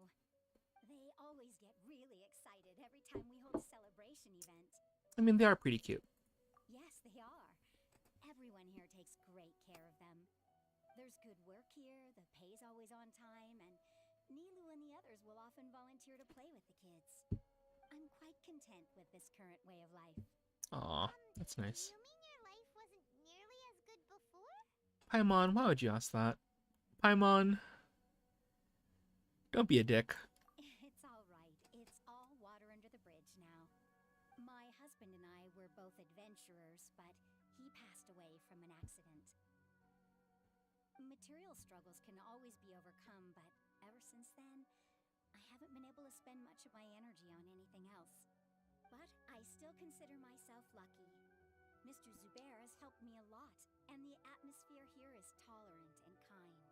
They always get really excited every time we hold a celebration event. I mean, they are pretty cute. Yes, they are. Everyone here takes great care of them. There's good work here, the pay's always on time, and Nilou and the others will often volunteer to play with the kids. I'm quite content with this current way of life. Aw, that's nice. You mean your life wasn't nearly as good before? Paimon, why would you ask that? Paimon, don't be a dick. It's all right. It's all water under the bridge now. My husband and I were both adventurers, but he passed away from an accident. Material struggles can always be overcome, but ever since then, I haven't been able to spend much of my energy on anything else. But I still consider myself lucky. Mr. Zubair has helped me a lot, and the atmosphere here is tolerant and kind.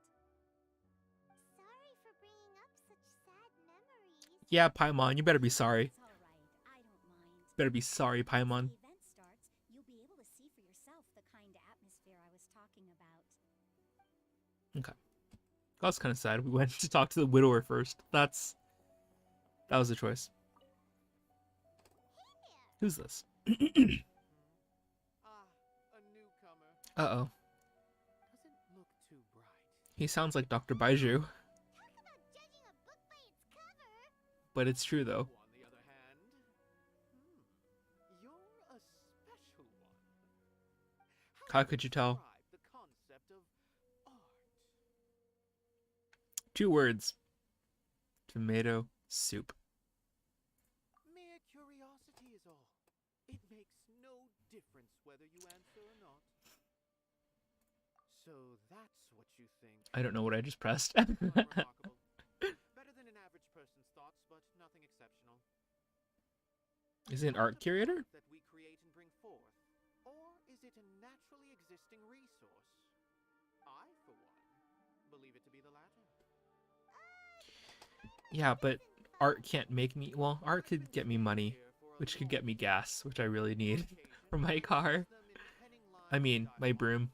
Sorry for bringing up such sad memories. Yeah, Paimon, you better be sorry. It's all right. I don't mind. Better be sorry, Paimon. Once the event starts, you'll be able to see for yourself the kind of atmosphere I was talking about. Okay. That was kind of sad. We went to talk to the widower first. That was a choice. Who's this? A newcomer. Uh-oh. Doesn't look too bright. He sounds like Dr. Baiju. Talk about judging a book by its cover. But it's true, though. On the other hand, you're a special one. How could you tell? Describe the concept of art. 2 words. Tomato soup. Mere curiosity is all. It makes no difference whether you answer or not. So that's what you think. I don't know what I just pressed. Unremarkable. Better than an average person's thoughts, but nothing exceptional. Is he an art curator? That we create and bring forth, or is it a naturally existing resource? I, for one, believe it to be the latter. Yeah, but art can't make me... Well, art could get me money, which could get me gas, which I really need for my car. I mean, my broom.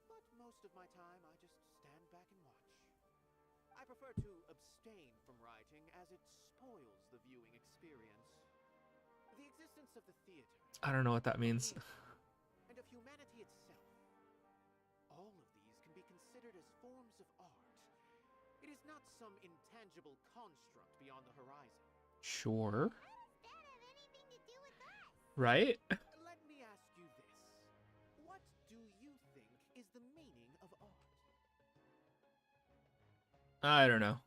But most of my time, I just stand back and watch. I prefer to abstain from writing, as it spoils the viewing experience. The existence of the theater. I don't know what that means. And of humanity itself. All of these can be considered as forms of art. It is not some intangible construct beyond the horizon. Sure. How does that have anything to do with us? Right? Let me ask you this. What do you think is the meaning of art? I don't know.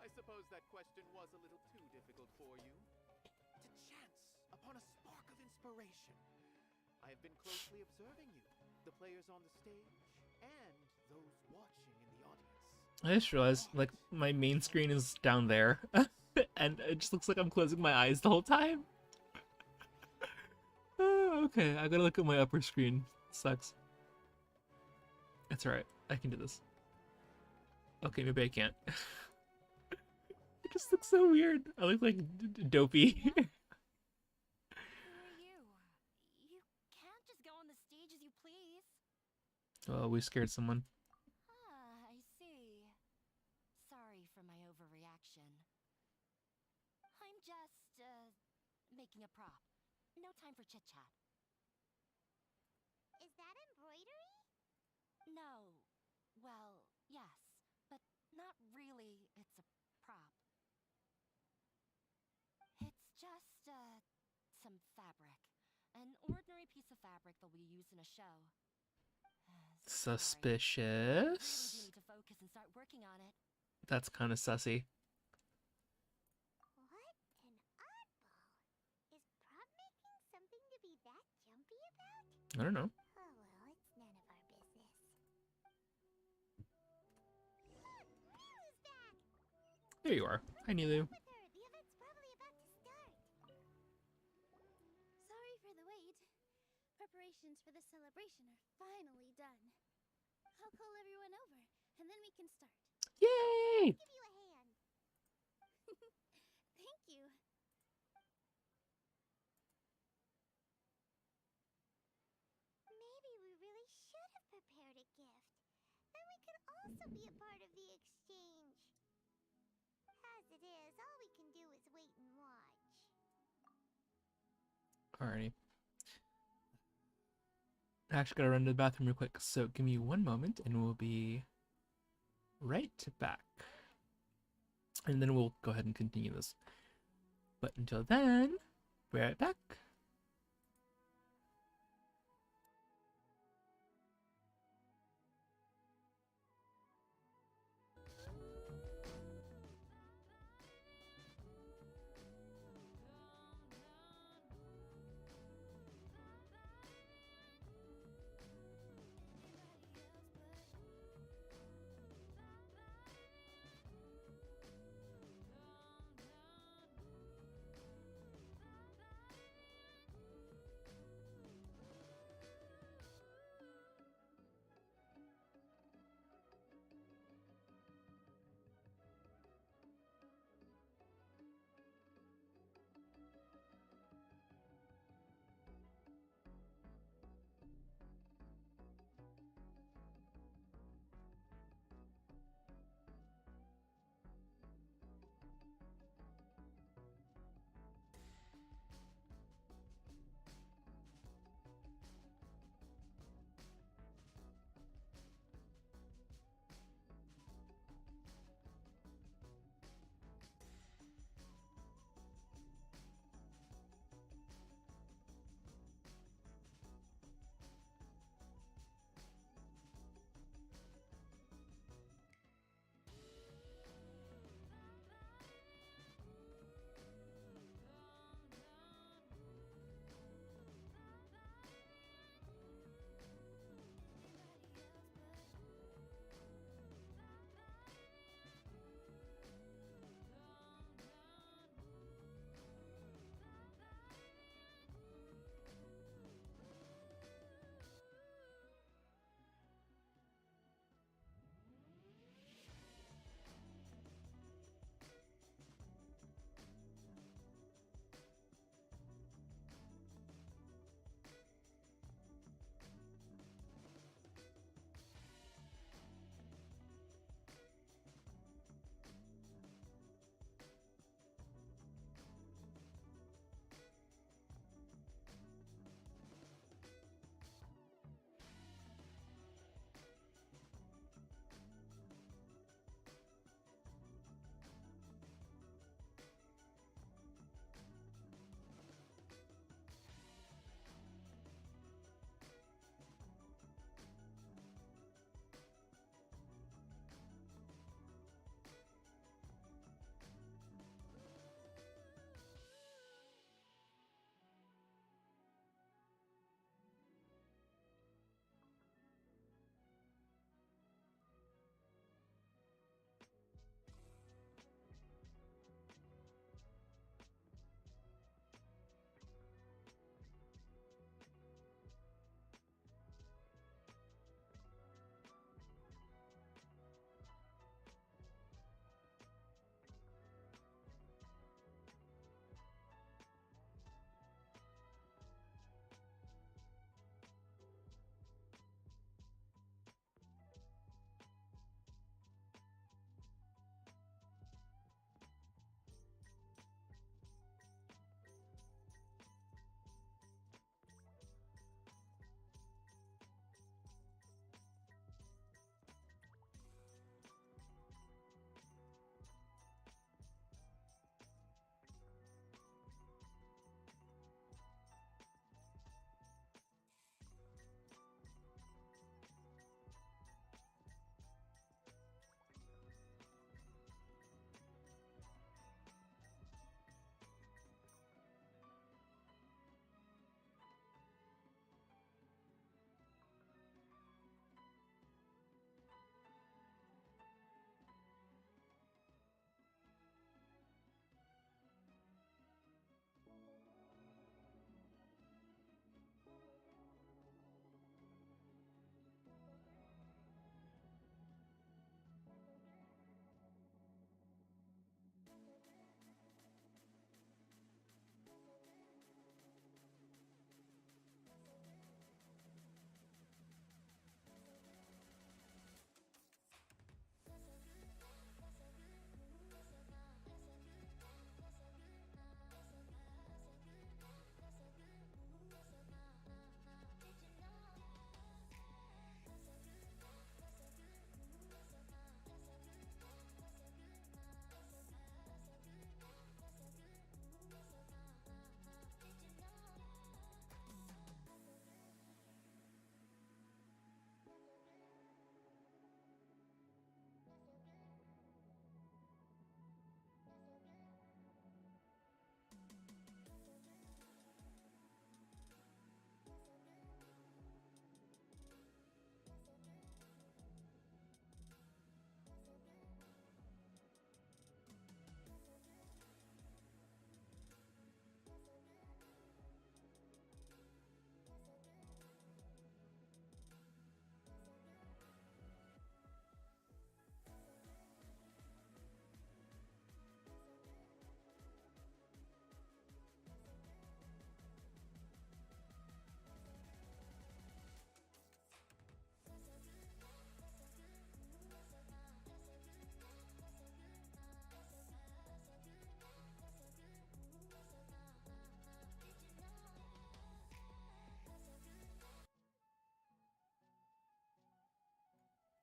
I suppose that question was a little too difficult for you. To chance upon a spark of inspiration. I have been closely observing you, the players on the stage, and those watching in the audience. I just realized, like, my main screen is down there. And it just looks like I'm closing my eyes the whole time. Oh, okay, I gotta look at my upper screen. Sucks. It's alright. I can do this. Okay, maybe I can't. It just looks so weird. I look like dopey. Who are you? You can't just go on the stage as you please. Oh, we scared someone. Ah, I see. Sorry for my overreaction. I'm just, making a prop. No time for chit-chat. Is that embroidery? No. Well, yes, but not really. It's a prop. It's just, some fabric. An ordinary piece of fabric that we use in a show. Sorry. Suspicious? Really do need to focus and start working on it. That's kind of sussy. What an oddball. Is prop making something to be that jumpy about? I don't know. Oh well, it's none of our business. Look, Nilou's back! There you are. Hi, Nilou. With her, the event's probably about to start. Sorry for the wait. Preparations for the celebration are finally done. I'll call everyone over, and then we can start. Yay! Give you a hand. Thank you. also be a part of the exchange. As it is, all we can do is wait and watch. Alrighty. I actually gotta run to the bathroom real quick, so give me one moment and we'll be right back. And then we'll go ahead and continue this. But until then, be right back.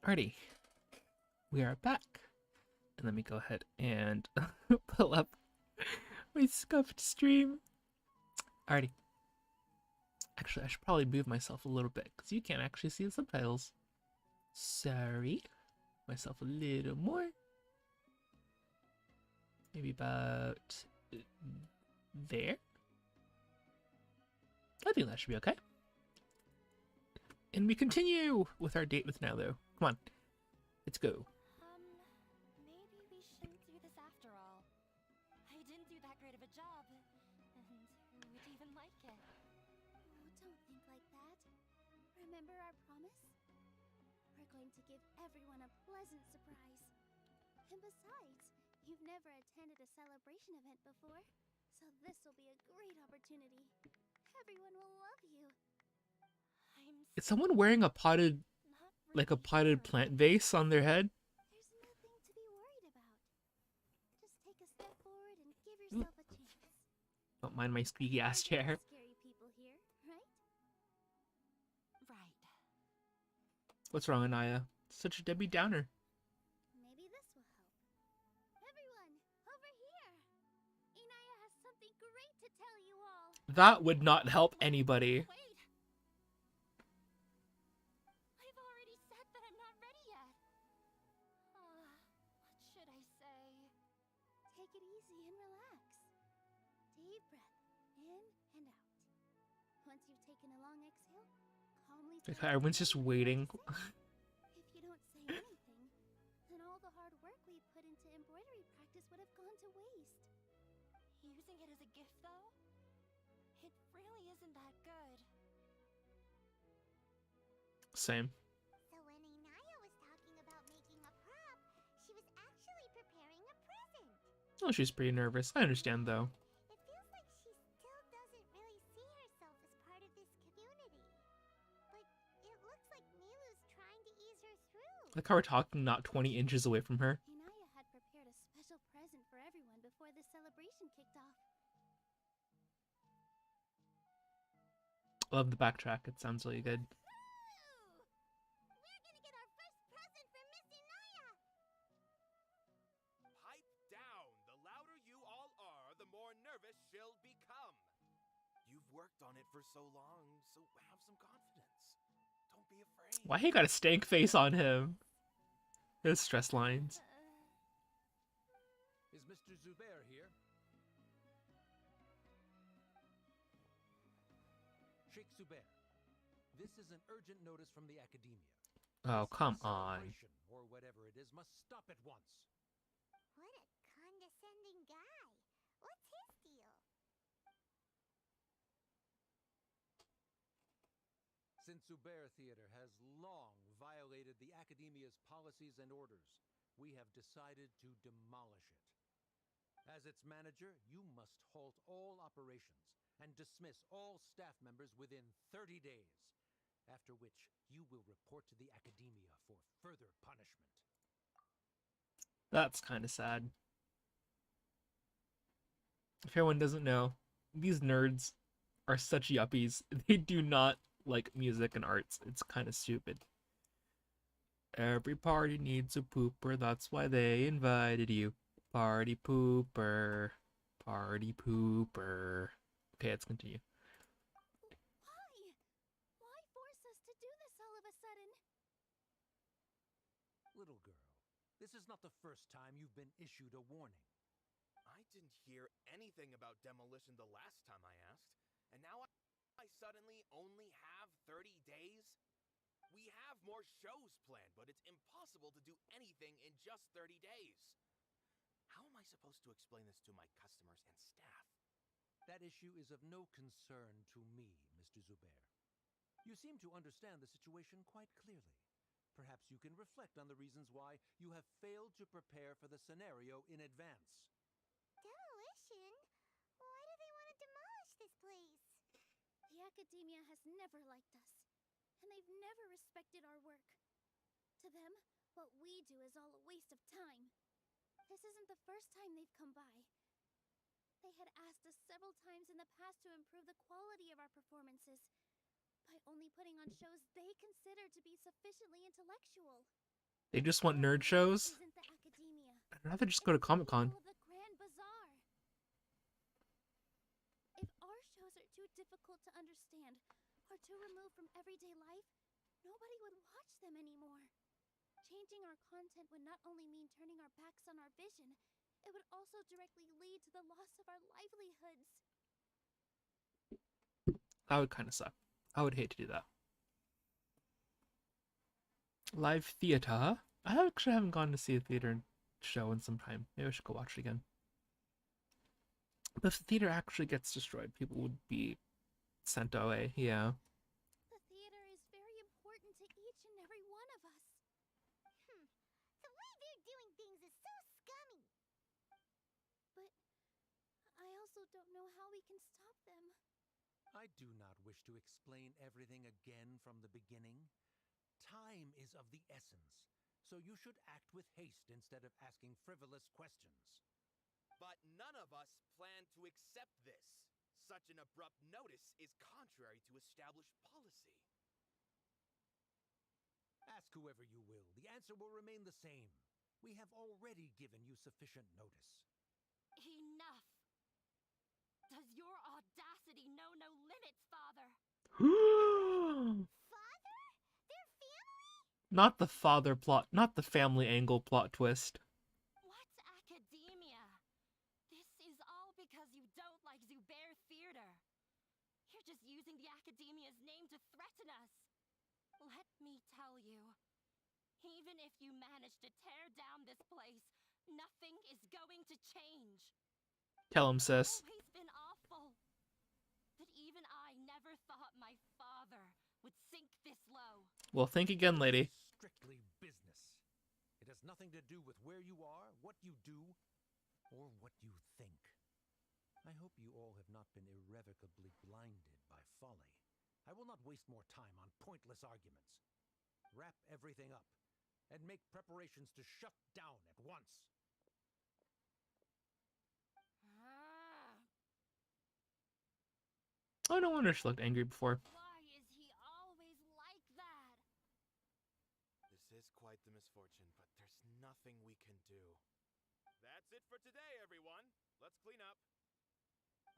Alrighty, we are back. And let me go ahead and pull up my scuffed stream. Alrighty. Actually, I should probably move myself a little bit because you can't actually see the subtitles. Sorry. Myself a little more. Maybe about there. I think that should be okay. And we continue with our date with Nilou. Come on. Let's go. Maybe we shouldn't do this after all. I didn't do that great of a job. And who would even like it? Oh, don't think like that. Remember our promise? We're going to give everyone a pleasant surprise. And besides, you've never attended a celebration event before, so this will be a great opportunity. Everyone will love you. Is someone wearing a potted, like a potted plant vase on their head? There's nothing to be worried about. Just take a step forward and give yourself a chance. Don't mind my squeaky ass There chair. are no scary people here, right? Right. What's wrong, Anaya? Such a Debbie Downer. Maybe this will help. Everyone, over here! Inaya has something great to tell you all. That would not help anybody. Wait. I've already said that I'm not ready yet. What should I say? Take it easy and relax. Deep breath in and out. Once you've taken a long exhale, calmly say Okay, everyone's just waiting. If you don't say anything, then all the hard work we put into embroidery practice would have gone to waste. Using it as a gift, though? It really isn't that good. Same. So when Inaya was talking about making a prop, she was actually preparing a present. Oh, she's pretty nervous. I understand, though. It feels like she still doesn't really see herself as part of this community. But it looks like Nilou's trying to ease her through. Like how we're talking not 20 inches away from her. Inaya had prepared a special present for everyone before this celebration kicked off. Love the backtrack. It sounds really good. Ooh! We're gonna get our first present from Miss Inaya! Pipe down! The louder you all are, the more nervous she'll become. You've worked on it for so long, so have some confidence. Don't be afraid. Why he got a stank face on him? His stress lines. Is Mr. Zubair here? Sheikh Zubair, this is an urgent notice from the Academia. Oh, This come on. celebration, or whatever it is, must stop at once. What a condescending guy. What's his deal? Since Zubair Theater has long violated the Academia's policies and orders, we have decided to demolish it. As its manager, you must halt all operations and dismiss all staff members within 30 days, after which you will report to the Academia for further punishment. That's kind of sad. If everyone doesn't know, these nerds are such yuppies. They do not like music and arts. It's kind of stupid. Every party needs a pooper, that's why they invited you. Party pooper. Party pooper. Okay, let's continue. Why? Why force us to do this all of a sudden? Little girl, this is not the first time you've been issued a warning. I didn't hear anything about demolition the last time I asked, and now I suddenly only have 30 days? We have more shows planned, but it's impossible to do anything in just 30 days. How am I supposed to explain this to my customers and staff? That issue is of no concern to me, Mr. Zubair. You seem to understand the situation quite clearly. Perhaps you can reflect on the reasons why you have failed to prepare for the scenario in advance. Demolition? Why do they want to demolish this place? The Academia has never liked us, and they've never respected our work. To them, what we do is all a waste of time. This isn't the first time they've come by. They had asked us several times in the past to improve the quality of our performances by only putting on shows they consider to be sufficiently intellectual. They just want nerd shows? Isn't the academia. I'd rather just go to It's the Comic-Con. people of the Grand Bazaar. If our shows are too difficult to understand or too removed from everyday life, nobody would watch them anymore. Changing our content would not only mean turning our backs on our vision, it would also directly lead to the loss of our livelihoods. That would kind of suck. I would hate to do that. Live theater? I actually haven't gone to see a theater show in some time. Maybe I should go watch it again. But if the theater actually gets destroyed, people would be sent away. Yeah. The theater is very important to each and every one of us. The way they're doing things is so scummy. But I also don't know how we can stop them. I do not wish to explain everything again from the beginning. Time is of the essence, so you should act with haste instead of asking frivolous questions. But none of us plan to accept this. Such an abrupt notice is contrary to established policy. Ask whoever you will, the answer will remain the same. We have already given you sufficient notice. Enough. Does your audacity know no limits, Father? Father? Their family? Not the father plot, not the family angle plot twist. What academia? This is all because you don't like Zubair Theater. You're just using the academia's name to threaten us. Let me tell you, even if you manage to tear down this place, nothing is going to change. Tell him, sis. It's always been awful. But even I never thought my father would sink this low. Well, think again, lady. Strictly business. It has nothing to do with where you are, what you do, or what you think. I hope you all have not been irrevocably blinded by folly. I will not waste more time on pointless arguments. Wrap everything up and make preparations to shut down at once. Oh, no wonder she looked angry before. Why is he always like that? This is quite the misfortune, but there's nothing we can do. That's it for today, everyone. Let's clean up.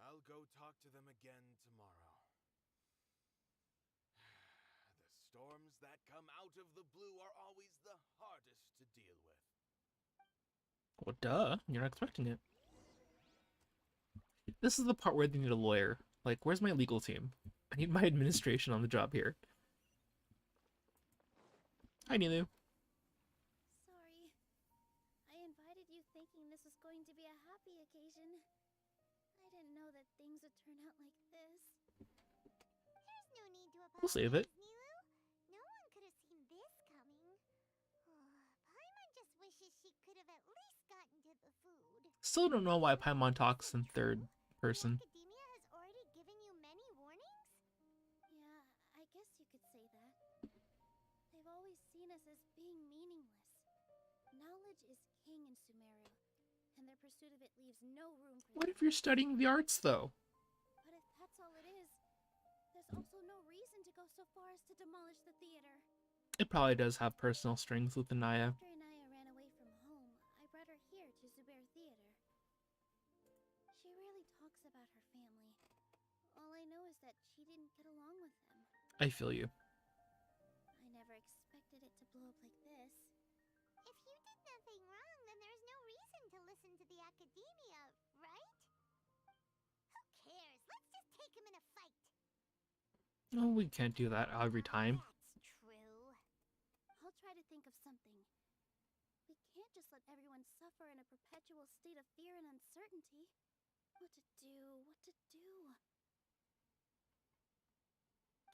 I'll go talk to them again tomorrow. The storms that come out of the blue are always the hardest to deal with. Well, duh. You're not expecting it. This is the part where they need a lawyer. Like, where's my legal team? I need my administration on the job here. Hi, Nilou. Sorry. I invited you thinking this was going to be a happy occasion. I didn't know that things would turn out like this. There's no need to apologize, We'll save it. Nilou. No one could have seen this coming. Paimon just wishes she could have at least gotten to the food. Still don't know why Paimon talks in third person. The academia has already given you many warnings? Yeah, I guess you could say that. They've always seen us as being meaningless. Knowledge is king in Sumeru, and their pursuit of it leaves no room for What if you're studying the arts, though? But if that's all it is, there's also no reason to go so far as to demolish the theater. It probably does have personal strings with Anaya. After Anaya ran away from home, I brought her here to Zubair Theater. She rarely talks about her family. All I know is that she didn't get along with them. I feel you. I never expected it to blow up like this. If you did nothing wrong, then there's no reason to listen to the academia, right? Who cares? Let's just take him in a fight. Oh, we can't do that every time. That's true. I'll try to think of something. We can't just let everyone suffer in a perpetual state of fear and uncertainty. What to do? What to do?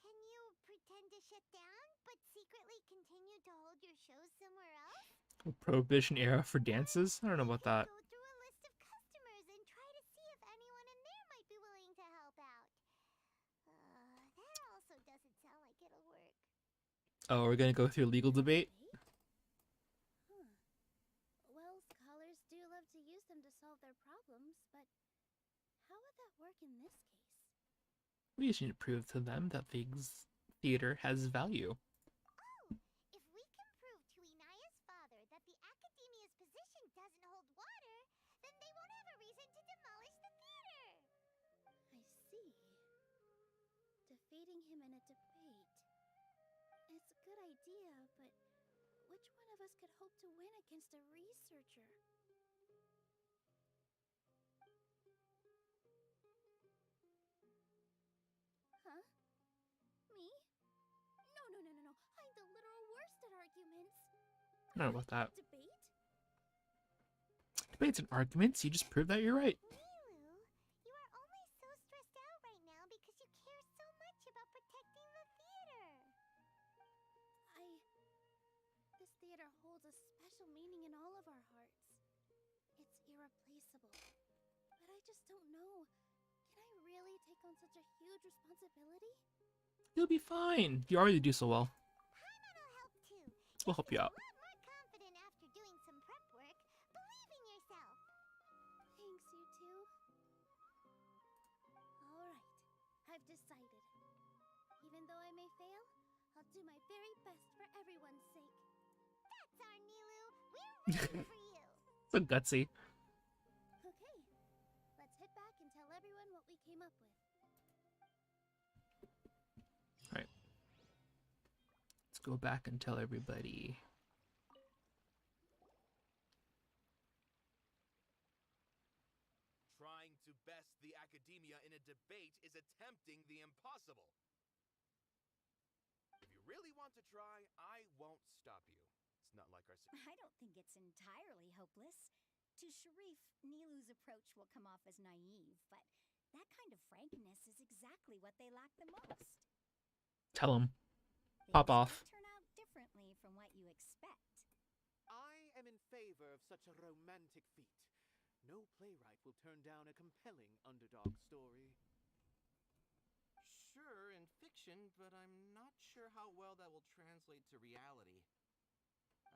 Can you pretend to shut down, but secretly continue to hold your shows somewhere else? Prohibition era for dances? I don't know about that. Go through a list of customers and try to see if anyone in there might be willing to help out. That also doesn't sound like it'll work. Oh, we're gonna go through a legal debate? Huh. Well, scholars do love to use them to solve their problems, but how would that work in this case? We just need to prove to them that the theater has value. Oh, if we can prove to Inaya's debating him in a debate. It's a good idea, but which one of us could hope to win against a researcher? Huh? Me? No. I'm the literal worst at arguments. I don't know about that. Debate? Debates and arguments, you just prove that you're right. Nilou, you are only so stressed out right now because you care so much about protecting the theater. This theater holds a special meaning in all of our hearts. It's irreplaceable. But I just don't know. Can I really take on such a huge responsibility? You'll be fine. You already do so well. Paimon'll help too. We'll help you out. A lot more confident after doing some prep work. Believe in yourself. Thanks, you two. Alright, I've decided. Even though I may fail, I'll do my very best for everyone's sake. That's our Nilou. We're rooting for you. So gutsy. Okay, let's head back and tell everyone what we came up with. Alright. Let's go back and tell everybody. Trying to best the academia in a debate is attempting the impossible. If you really want to try, I won't stop you. It's not like our... I don't think it's entirely hopeless. To Sharif, Nilou's approach will come off as naive, but that kind of frankness is exactly what they lack the most. Tell him. Things Pop off. might turn out differently from what you expect. I am in favor of such a romantic feat. No playwright will turn down a compelling underdog story. Sure, in fiction, but I'm not sure how well that will translate to reality.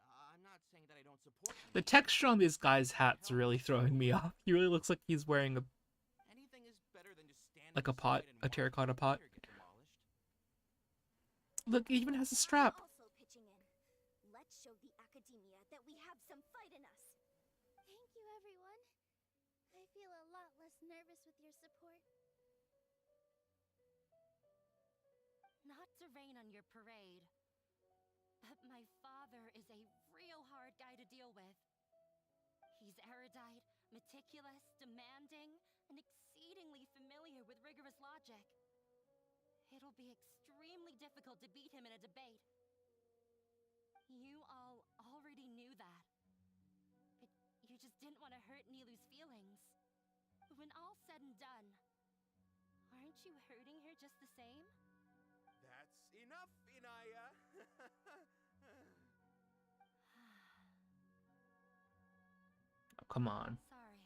I'm not saying that I don't support The texture on this guy's hat's really throwing me off. He really looks like he's wearing a anything is better than just standing like a pot, aside and a terracotta watching pot. the theater get demolished. Look, it even has a strap. I'm also pitching in. Let's show the academia that we have some fight in us. Thank you, everyone. I feel a lot less nervous with your support. Not to rain on your parade, but my father is a real hard guy to deal with. He's erudite, meticulous, demanding, and exceedingly familiar with rigorous logic. It'll be extremely difficult to beat him in a debate. You all already knew that. But you just didn't want to hurt Nilou's feelings. When all's said and done, aren't you hurting her just the same? That's enough, Inaya. Oh, come on. Sorry,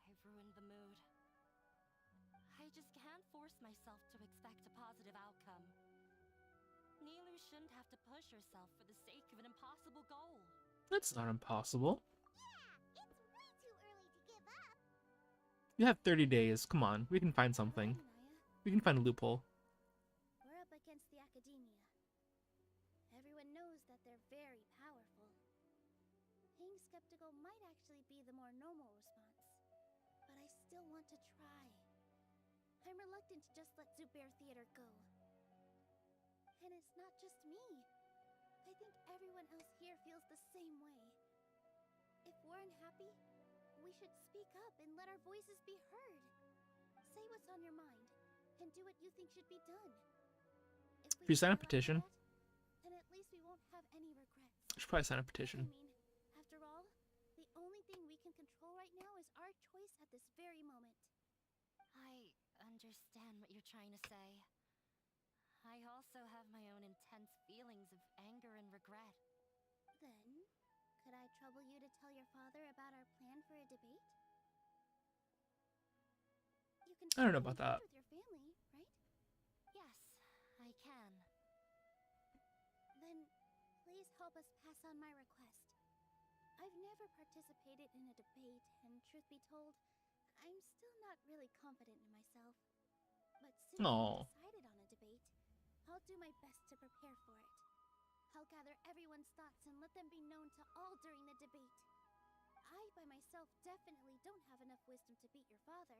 I ruined the mood. I just can't force myself to expect a positive outcome. Nilou shouldn't have to push herself for the sake of an impossible goal. That's not impossible. Yeah, it's way too early to give up. You have 30 days. Come on, we can find something. Naya, We can find a loophole. we're up against the academia. Everyone knows that they're very powerful. Being skeptical might actually be the more normal response, but I still want to try. I'm reluctant to just let Zubair Theater go. And it's not just me. I think everyone else here feels the same way. If we're unhappy, we should speak up and let our voices be heard. Say what's on your mind, and do what you think should be done. If you sign a feel like petition. that, then at least we won't have any regrets. I should probably sign a I petition. mean, after all, the only thing we can control right now is our choice at this very moment. I understand what you're trying to say. I also have my own intense feelings of anger and regret. Then, could I trouble you to tell your father about our plan for a debate? You can I don't know certainly about that. meet with your family, right? Yes, I can. Then, please help us pass on my request. I've never participated in a debate, and truth be told, I'm still not really confident in myself. But since Aw. I've decided on a debate, I'll do my best to prepare for it. I'll gather everyone's thoughts and let them be known to all during the debate. I, by myself, definitely don't have enough wisdom to beat your father,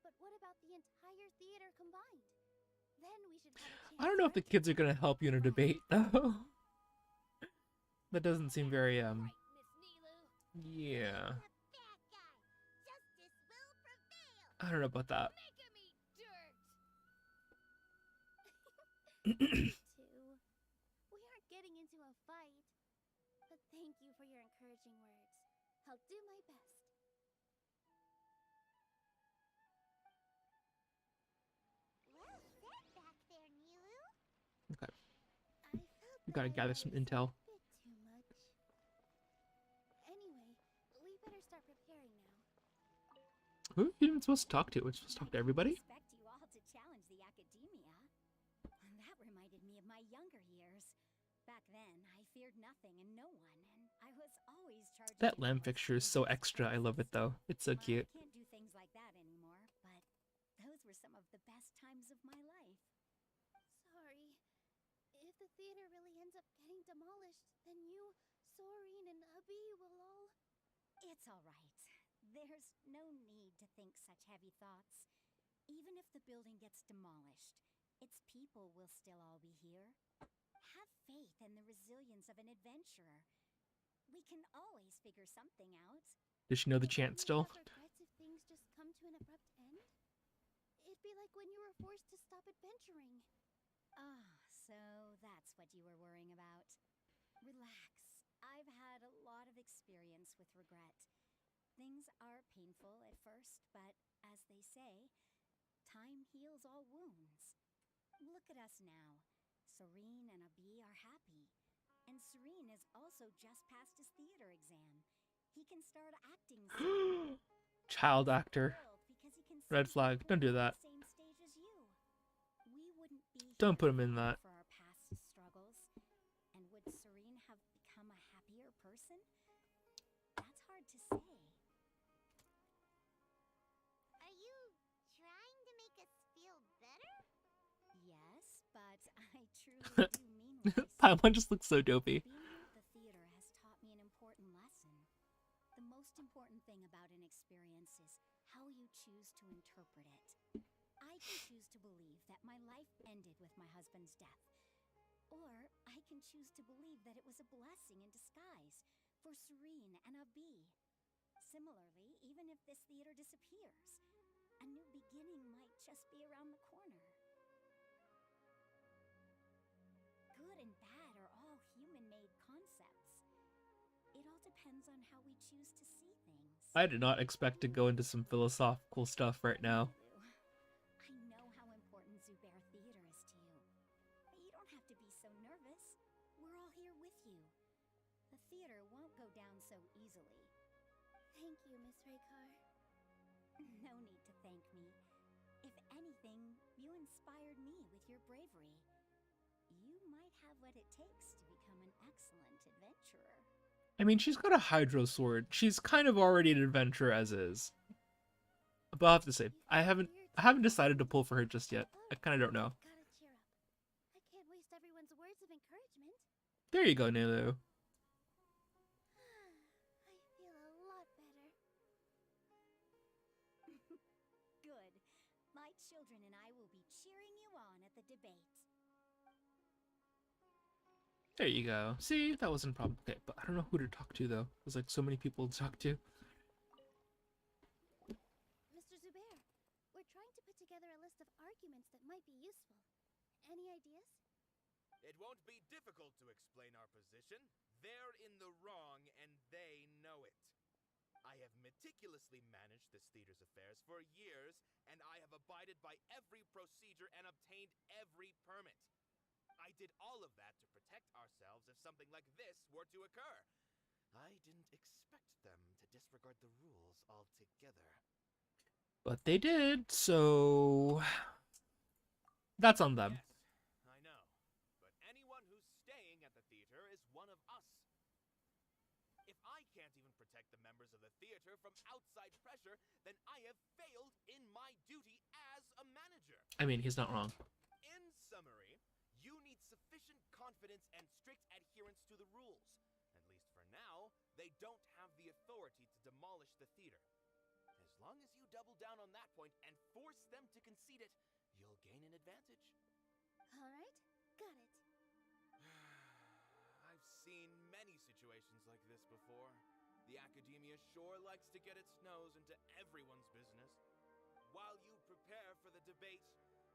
but what about the entire theater combined? Then we should have a chance. I don't know if the kids are gonna help you in a debate though. That doesn't seem very Right, Miss Nilou. yeah. The bad guy. Justice will prevail. I don't know about that. Make him eat dirt. Too. We aren't getting into a fight. But thank you for your encouraging words. I'll do my best. Well said back there, Nilou. Okay. I felt We gotta that I gather some said intel. a bit too much. Anyway, we better start preparing now. Who are you even supposed to talk to? We're supposed to talk to everybody? I expect you all to challenge the academia. That reminded me of my younger years. Back then, I feared nothing and no one, and I was always charged. That lamp fixture is so extra. I love it though. It's so cute. I can't do things like that anymore, but those were some of the best times of my life. Sorry. If the theater really ends up getting demolished, then you, Soren, and Abby will all... It's all right. There's no need to think such heavy thoughts. Even if the building gets demolished, its people will still all be here. Have faith in the resilience of an adventurer. We can always figure something out. Does she know the But chant wouldn't you still? have regrets if things just come to an abrupt end? It'd be like when you were forced to stop adventuring. Ah, so that's what you were worrying about. Relax. I've had a lot of experience with regret. Things are painful at first, but as they say, time heals all wounds. Look at us now. Serene and Abi are happy. And Serene has also just passed his theater exam. He can start acting soon. Child actor. Because he can Red see flag. Don't do people that. on the same stage as you. We wouldn't be Don't here put him in that. for our past struggles. And would Serene have become a happier person? That's hard to say. Are you trying to make us feel better? Yes, but I truly do mean what I say. Paimon just looks so dopey. Being at the theater has taught me an important lesson. The most important thing about an experience is how you choose to interpret it. I can choose to believe that my life ended with my husband's death. Or I can choose to believe that it was a blessing in disguise for Serene and Abi. Similarly, even if this theater disappears, a new beginning might just be around the corner. Good and bad are all human-made concepts. It all depends on how we choose to see things. I did not expect to go into some philosophical stuff right now. I know how important Zubair Theater is to you. You don't have to be so nervous. We're all here with you. The theater won't go down so easily. Thank you, Miss Raykar. No need to thank me. If anything, you inspired me with your bravery. You might have what it takes to become an excellent adventurer. I mean, she's got a hydro sword. She's kind of already an adventurer as is. But I'll have to say, I haven't decided to pull for her just yet. I kind of don't know. Gotta cheer up. I can't waste everyone's words of encouragement. There you go, Nilou. I feel a lot better. Good. My children and I will be cheering you on at the debate. There you go. See, that wasn't a problem. Okay, but I don't know who to talk to though. There's like so many people to talk to. Mr. Zubair, we're trying to put together a list of arguments that might be useful. Any ideas? It won't be difficult to explain our position. They're in the wrong, and they know it. I have meticulously managed this theater's affairs for years, and I have abided by every procedure and obtained every permit. I did all of that to protect ourselves if something like this were to occur. I didn't expect them to disregard the rules altogether. But they did, so that's on them. Yes, I know. But anyone who's staying at the theater is one of us. If I can't even protect the members of the theater from outside pressure, then I have failed in my duty as a manager. I mean, he's not wrong. In summary, you need sufficient confidence and strict adherence to the rules. At least for now, they don't have the authority to demolish the theater. As long as you double down on that point and force them to concede it, you'll gain an advantage. Alright, got it. I've seen many situations like this before. The academia sure likes to get its nose into everyone's business. While you prepare for the debate,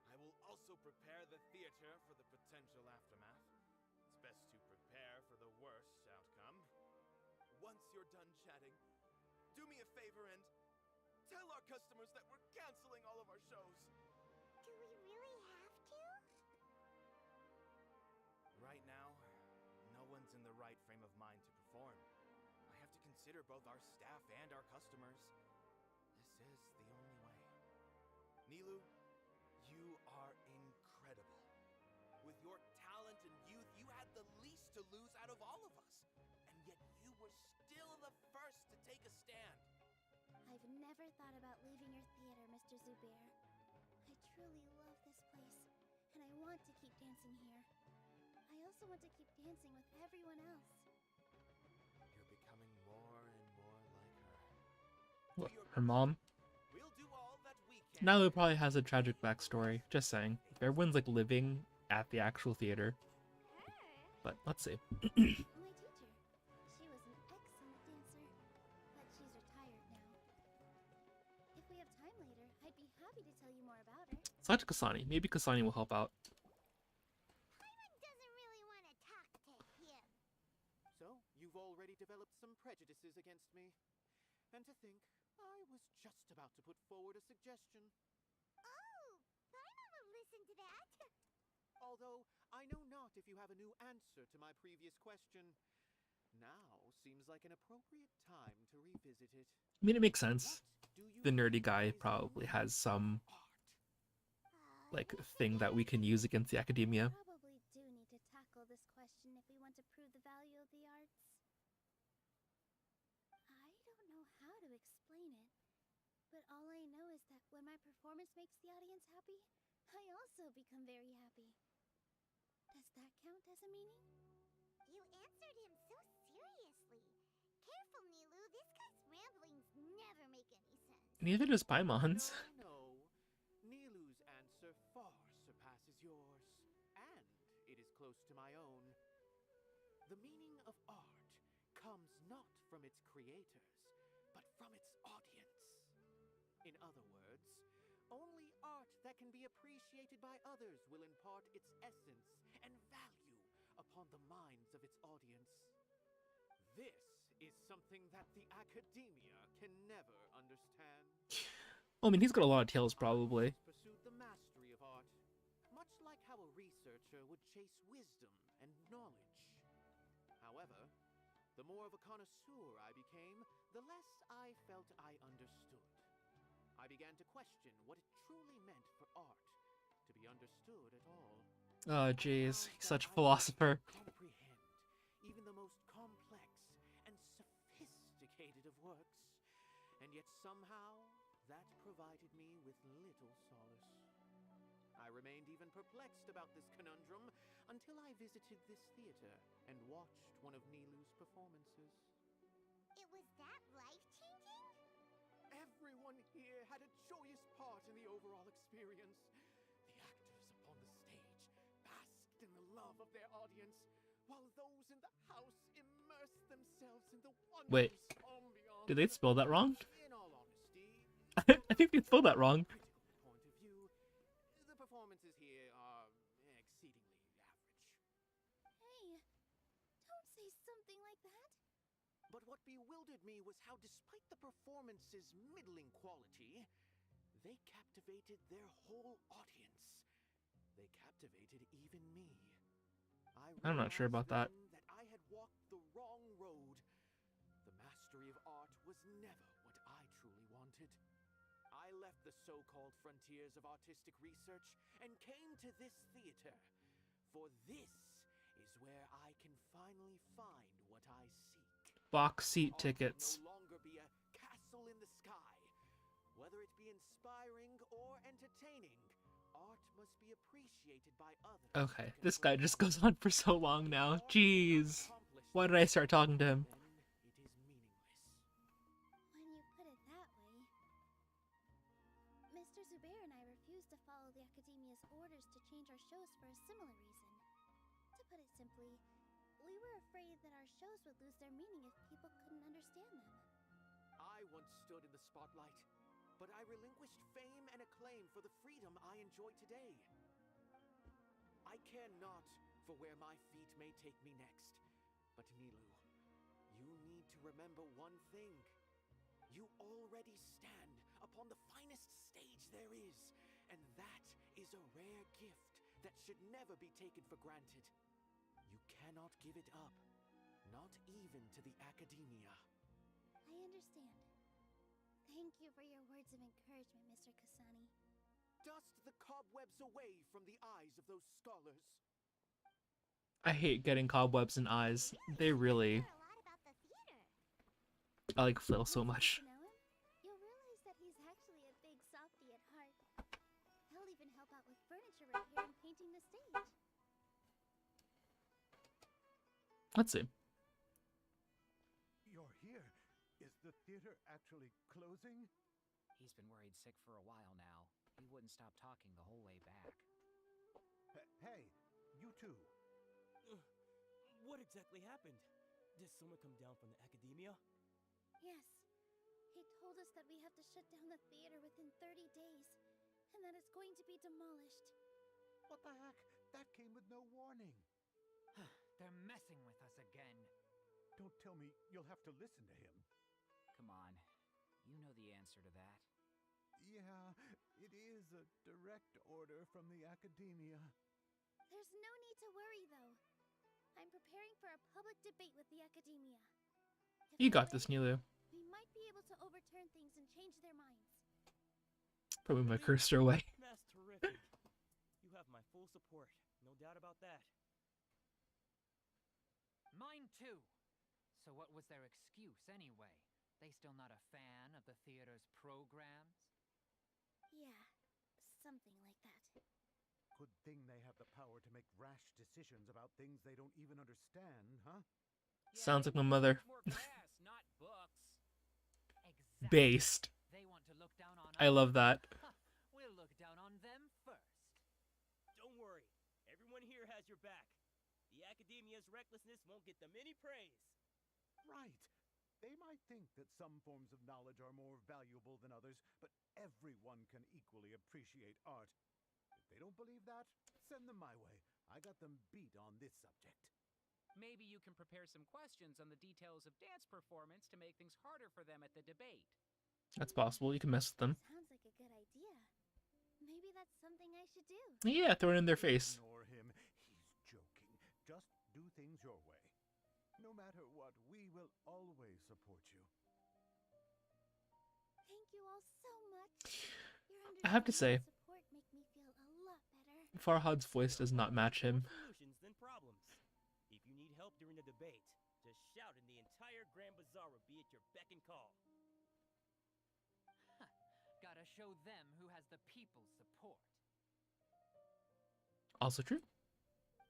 I will also prepare the theater for the potential aftermath. It's best to prepare for the worst outcome. Once you're done chatting, do me a favor and tell our customers that we're canceling all of our shows. Do we really have to? Right now, no one's in the right frame of mind to perform. I have to consider both our staff and our customers. This is the only way. Nilou, you are incredible. With your talent and youth, you had the least to lose out of all of us. And yet you were still the first to take a stand. I've never thought about leaving your theater, Mr. Zubair. I truly love this place, and I want to keep dancing here. I also want to keep dancing with everyone else. You're becoming more and more like her. What, her mom? We'll do all that we can. Nilou probably has a tragic backstory. Just saying. If everyone's like living at the actual theater. But let's see. My teacher. She was an excellent dancer, but she's retired now. If we have time later, I'd be happy to tell you more about her. Select Kasani. Maybe Kasani will help out. Paimon doesn't really want to talk to him. So, you've already developed some prejudices against me. And to think, I was just about to put forward a suggestion. Oh, Paimon will listen to that. Although, I know not if you have a new answer to my previous question. Now seems like an appropriate time to revisit it. I mean, it makes sense. What do you The nerdy think guy is probably the has some art? like thing that we can use against the academia. Probably do need to tackle this question if we want to prove the value of the arts. I don't know how to explain it, but all I know is that when my performance makes the audience happy, I also become very happy. Does that count as a meaning? You answered him so seriously. Careful, Nilou. This guy's ramblings never make any sense. Neither does Paimon's. No. Nilou's answer far surpasses yours, and it is close to my own. The meaning of art comes not from its creators, but from its audience. In other words, only art that can be appreciated by others will impart its essence and value upon the minds of its audience. This is something that the academia can never understand. I mean, he's got a lot of tales, probably. Pursued the mastery of art, much like how a researcher would chase wisdom and knowledge. However, the more of a connoisseur I became, the less I felt I understood. I began to question what it truly meant for art to be understood at all. Oh, jeez. He's such a philosopher. Comprehend even the most complex and sophisticated of works, and yet somehow that provided me with little solace. I remained even perplexed about this conundrum until I visited this theater and watched one of Nilou's performances. It was that life-changing? Everyone here had a joyous part in the overall experience. The actors upon the stage basked in the love of their audience, while those in the house immersed themselves in the Wait, wondrous ambiance. did they spell that wrong? In all honesty, I think they spelled that wrong. critical point of view, the performances here are exceedingly average. Hey, don't say something like that. But what bewildered me was how, despite the performance's middling quality, they captivated their whole audience. They captivated even me. I'm not sure about that. That I had walked the wrong road. The mastery of art was never what I truly wanted. I left the so-called frontiers of artistic research and came to this theater. For this is where I can finally find what I seek. Box seat Art tickets. can no longer be a castle in the sky. Whether it be inspiring or entertaining, art must be appreciated by others. Okay, this guy just goes on for so long now. Jeez. Why did I start talking to him? Then it is meaningless. When you put it that way, Mr. Mr. Zubair and I refused to follow the Academia's orders to change our shows for a similar reason. To put it simply, we were afraid that our shows would lose their meaning if people couldn't understand them. I once stood in the spotlight, but I relinquished fame and acclaim for the freedom I enjoy today. I care not for where my feet may take me next, but Nilou, you need to remember one thing. You already stand upon the finest stage there is, and that is a rare gift that should never be taken for granted. You cannot give it up, not even to the Academia. I understand. Thank you for your words of encouragement, Mr. Kasani. Dust the cobwebs away from the eyes of those scholars. I hate getting cobwebs in eyes. They really... A lot about the theater. I like flail so much. Know him? You'll realize that he's actually a big softie at heart. He'll even help out with furniture repair and painting the stage. Let's see. You're here. Is the theater actually closing? He's been worried sick for a while now. He wouldn't stop talking the whole way back. Hey, you two. What exactly happened? Did someone come down from the Academia? Yes. He told us that we have to shut down the theater within 30 days, and that it's going to be demolished. What the heck? That came with no warning. They're messing with us again. Don't tell me you'll have to listen to him. Come on. You know the answer to that. Yeah, it is a direct order from the Academia. There's no need to worry, though. I'm preparing for a public debate with the Academia. If You we got win, this, Nilou. we might be able to overturn things and change their minds. Put my cursor away. That's terrific. You have my full support, no doubt about that. Mine too. So what was their excuse anyway? They still not a fan of the theater's programs? Yeah, something like that. Good thing they have the power to make rash decisions about things they don't even understand, huh? Sounds like my mother. More grass, not books. Exactly. Based. They want to look down on I us. love that. We'll look down on them first. Don't worry, everyone here has your back. The Academia's recklessness won't get them any praise. Right. They might think that some forms of knowledge are more valuable than others, but everyone can equally appreciate art. If they don't believe that, send them my way. I got them beat on this subject. Maybe you can prepare some questions on the details of dance performance to make things harder for them at the debate. That's possible. You can mess with them. Sounds like a good idea. Maybe that's something I should do. Yeah, throw it in their face. Ignore him. He's joking. Just do things your way. No matter what, we will always support you. Thank you all so much. Your I have to say, understanding and support make me feel a lot better. Farhad's voice does not match him. More solutions than problems. If you need help during the debate, just shout and the entire Grand Bazaar will be at your beck and call. Gotta show them who has the people's support. Also true. I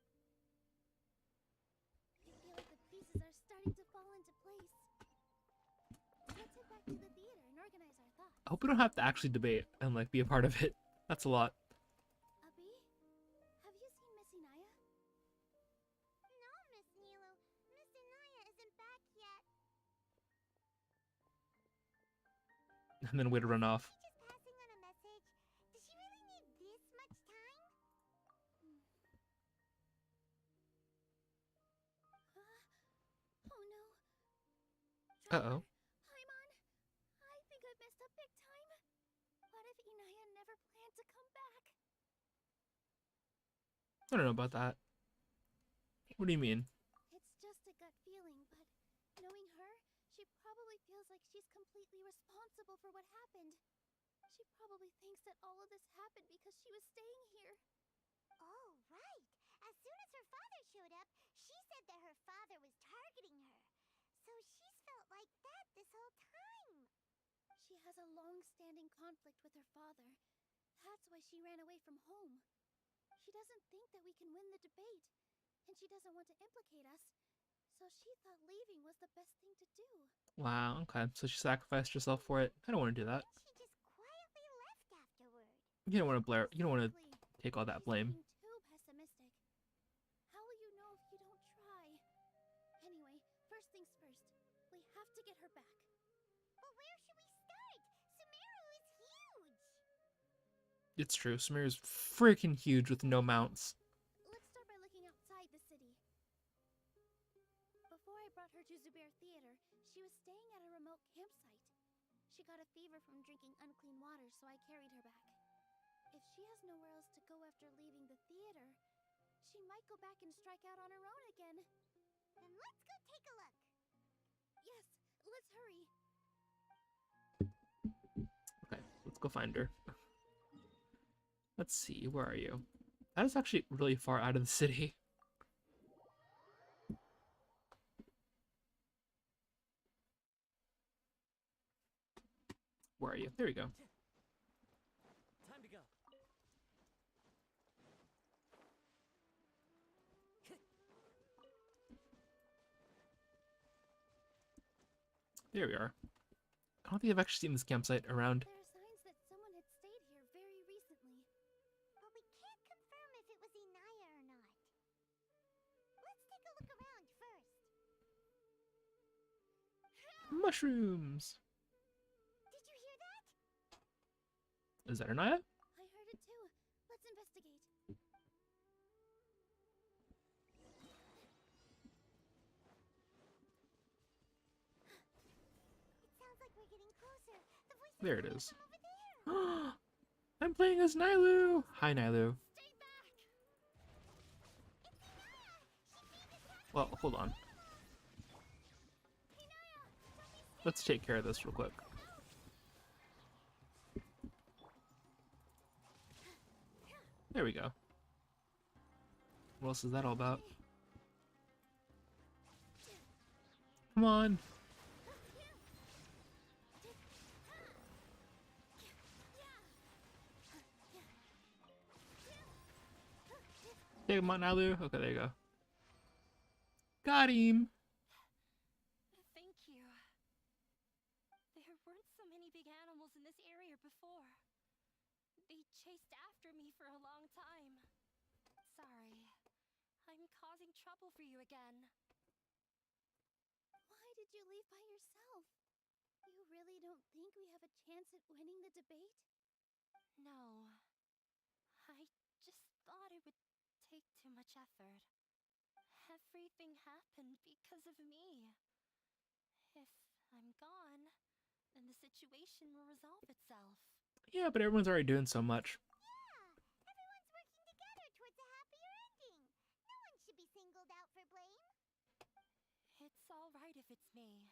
feel like the pieces are starting to fall into place. Let's head back to the theater and organize our thoughts. I hope we don't have to actually debate and like be a part of it. That's a lot. Abi, have you seen Miss Inaya? No, Miss Nilou. Miss Inaya isn't back yet. And then way to run off. Is she just passing on a message? Does she really need this much time? Oh no. Uh-oh. Paimon, I think I messed up big time. What if Inaya never planned to come back? I don't know about that. What do you mean? It's just a gut feeling, but knowing her, she probably feels like she's completely responsible for what happened. She probably thinks that all of this happened because she was staying here. Oh, right. As soon as her father showed up, she said that her father was targeting her. So she's felt like that this whole time. She has a long-standing conflict with her father. That's why she ran away from home. She doesn't think that we can win the debate, and she doesn't want to implicate us. So she thought leaving was the best thing to do. Wow, okay. So she sacrificed herself for it. I don't want to do that. She just quietly left afterwards. You don't want to blare. You don't want to Exactly. take all that She's blame. being too pessimistic. How will you know if you don't try? Anyway, first things first. We have to get her back. But where should we start? Sumeru is huge! It's true. Smear's freaking huge with no mounts. Let's start by looking outside the city. Before I brought her to Zubair Theater, she was staying at a remote campsite. She got a fever from drinking unclean water, so I carried her back. If she has nowhere else to go after leaving the theater, she might go back and strike out on her own again. Then let's go take a look. Yes, let's hurry. Okay, let's go find her. Let's see, where are you? That is actually really far out of the city. Where are you? There we go. Time to go. There we are. I don't think I've actually seen this campsite around. There are signs that someone had stayed here very recently. But we can't confirm if it was Inaya or not. Let's take a look around first. Mushrooms! Did you hear that? Is that Anaya? I heard it too. Let's investigate. It sounds like we're getting closer. The voice There it coming is. from over there. I'm playing as Nilou! Hi, Nilou. Stay back! It's Inaya! She beat the cat. Well, hold on. Let's take care of this real quick. There we go. What else is that all about? Come on! Hey, come on, Nilou. Okay, there you go. Got him! Thank you. There weren't so many big animals in this area before. They chased after me for a long time. Sorry. I'm causing trouble for you again. Why did you leave by yourself? You really don't think we have a chance at winning the debate? No. I just thought it would take too much effort. Everything happened because of me. If I'm gone, then the situation will resolve itself. Yeah, but everyone's already doing so much. Yeah! Everyone's working together towards a happier ending. No one should be singled out for blame. It's all right if it's me.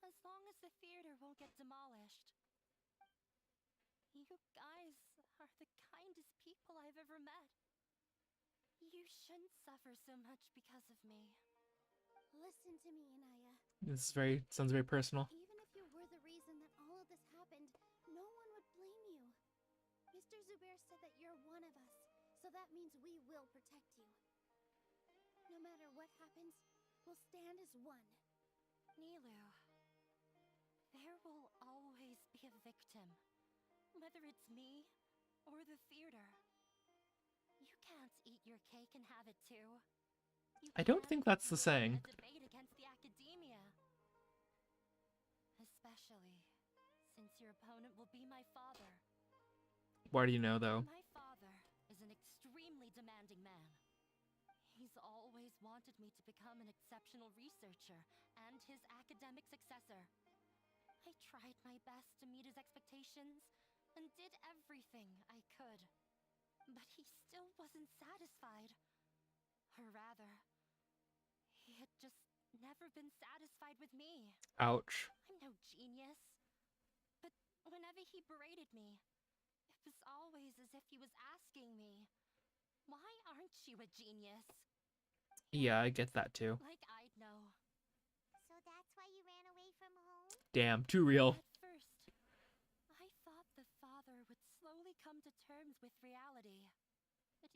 As long as the theater won't get demolished. You guys are the kindest people I've ever met. You shouldn't suffer so much because of me. Listen to me, Inaya. This is sounds very personal. Even if you were the reason that all of this happened, no one would blame you. Mr. Zubair said that you're one of us, so that means we will protect you. No matter what happens, we'll stand as one. Nilou, there will always be a victim. Whether it's me or the theater. You can't eat your cake and have it too. You I don't can't think that's the win saying. a debate against the academia. Especially since your opponent will be my father. Why do you know, though? My father is an extremely demanding man. He's always wanted me to become an exceptional researcher and his academic successor. I tried my best to meet his expectations and did everything I could. But he still wasn't satisfied. Or rather, he had just never been satisfied with me. Ouch. I'm no genius. But whenever he berated me, it was always as if he was asking me, why aren't you a genius? Yeah, I get that too. Like I'd know. So that's why you ran away from home? Damn, too real. At first, I thought the father would slowly come to terms with reality. But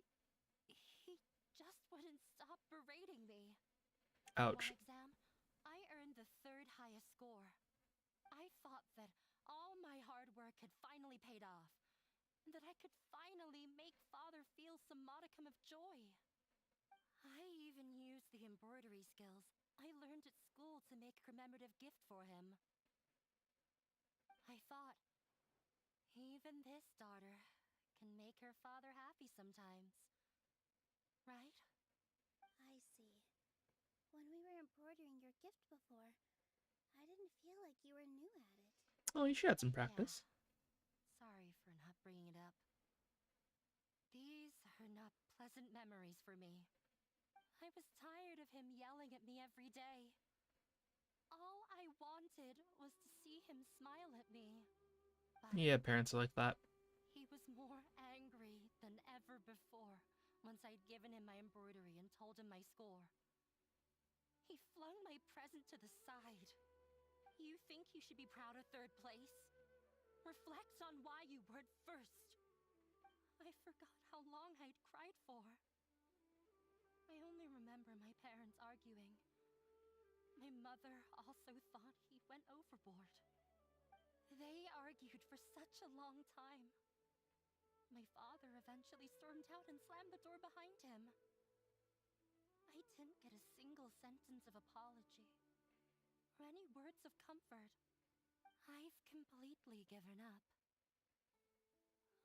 he just wouldn't stop berating me. Ouch. One exam, I earned the 3rd highest score. I thought that all my hard work had finally paid off. and that I could finally make Father feel some modicum of joy. I even used the embroidery skills I learned at school to make a commemorative gift for him. I thought, even this daughter can make her father happy sometimes. Right? I see. When we were embroidering your gift before, I didn't feel like you were new at it. Oh, you should have some practice. Yeah. Sorry for not bringing it up. These are not pleasant memories for me. I was tired of him yelling at me every day. All I wanted was to see him smile at me. But Yeah, parents are like that. he was more angry than ever before once I'd given him my embroidery and told him my score. He flung my present to the side. You think you should be proud of third place? Reflect on why you weren't first. I forgot how long I'd cried for. I only remember my parents arguing. My mother also thought he went overboard. They argued for such a long time. My father eventually stormed out and slammed the door behind him. I didn't get a single sentence of apology or any words of comfort. I've completely given up.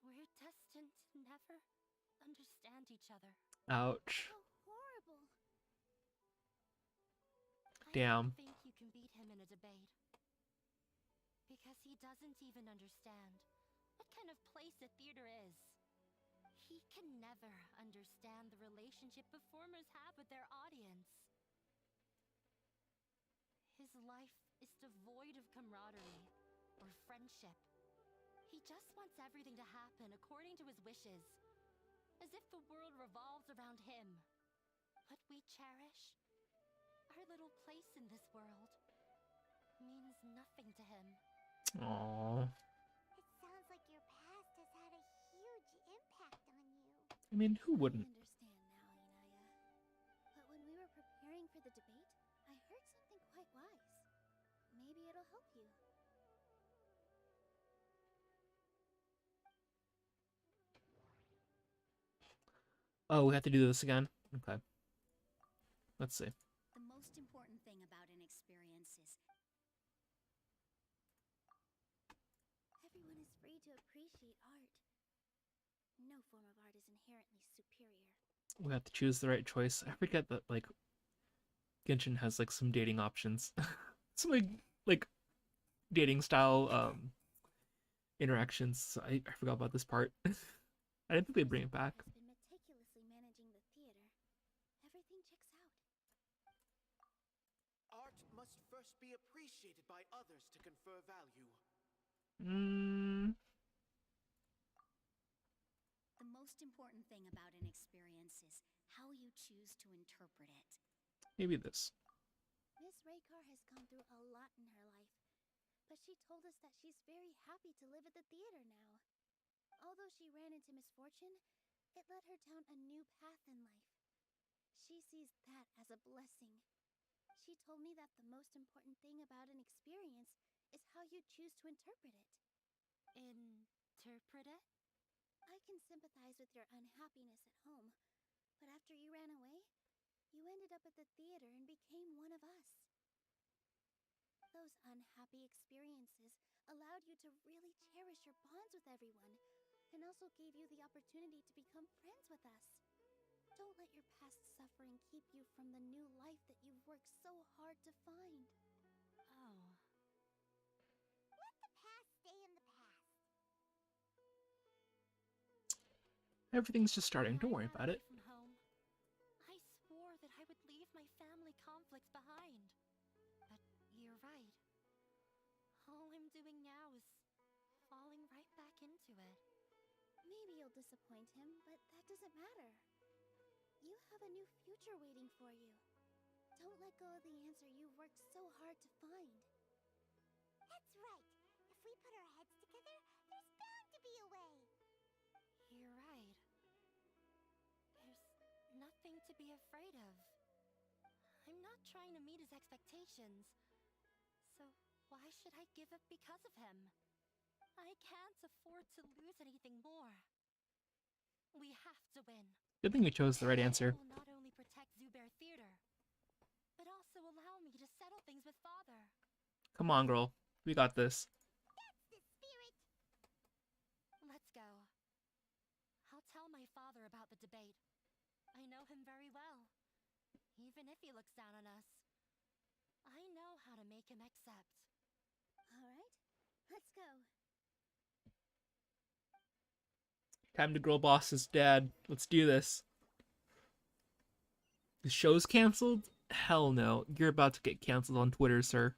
We're destined to never understand each other. Ouch. How horrible. Damn. I don't think you can beat him in a debate. Because he doesn't even understand what kind of place a theater is. He can never understand the relationship performers have with their audience. His life is devoid of camaraderie or friendship. He just wants everything to happen according to his wishes, as if the world revolves around him. What we cherish, our little place in this world, means nothing to him. Aww. It sounds like your past has had a huge impact on you. I mean, who wouldn't? I understand now, Inaya. But when we were preparing for the debate, I heard something quite wise. Maybe it'll help you. Oh, we have to do this again? Okay. Let's see. The most important thing about an experience is Everyone is free to appreciate art. No form of art is inherently superior. We have to choose the right choice. I forget that, like, Genshin has, like, some dating options. Some, like, dating style, interactions. So I forgot about this part. I didn't think they'd bring it back. Has been meticulously managing the theater. Everything checks out. Art must first be appreciated by others to confer value. the most important thing about an experience is how you choose to interpret it. Maybe this. Miss Raykar has gone through a lot in her life, but she told us that she's very happy to live at the theater now. Although she ran into misfortune, it led her down a new path in life. She sees that as a blessing. She told me that the most important thing about an experience is how you choose to interpret it. Interpret it? I can sympathize with your unhappiness at home, but after you ran away, you ended up at the theater and became one of us. Those unhappy experiences allowed you to really cherish your bonds with everyone, and also gave you the opportunity to become friends with us. Don't let your past suffering keep you from the new life that you've worked so hard to find. Oh. Let the past stay in the past. Everything's just starting. Don't worry When I about ran it. away from home, I swore that I would leave my family conflicts behind. But you're right. All I'm doing now is falling right back into it. Maybe you'll disappoint him, but that doesn't matter. You have a new future waiting for you. Don't let go of the answer you've worked so hard to find. That's right. If we put our heads together, there's bound to be a way. You're right. There's nothing to be afraid of. I'm not trying to meet his expectations. So why should I give up because of him? I can't afford to lose anything more. We have to win. Good thing we chose the right answer. It will not only protect Zubair Theater, but also allow me to settle things with Father. Come on, girl. We got this. That's the spirit. Let's go. I'll tell my father about the debate. I know him very well. Even if he looks down on us, I know how to make him accept. Alright, let's go. Time to girl boss his dad. Let's do this. The show's canceled? Hell no. You're about to get canceled on Twitter, sir.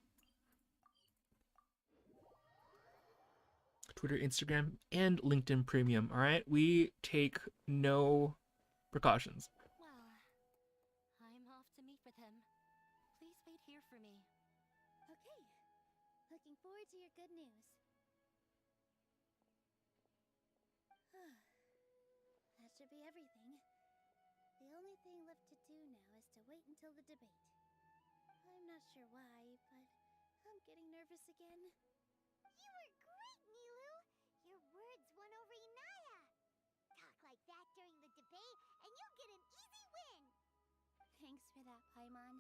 Twitter, Instagram, and LinkedIn Premium, alright? We take no precautions. Well, I'm off to meet with him. Please wait here for me. Okay, looking forward to your good news. That should be everything. The only thing left to do now is to wait until the debate. I'm not sure why, but I'm getting nervous again. You were great, Nilou! Your words won over Inaya! Talk like that during the debate, and you'll get an easy win! Thanks for that, Paimon.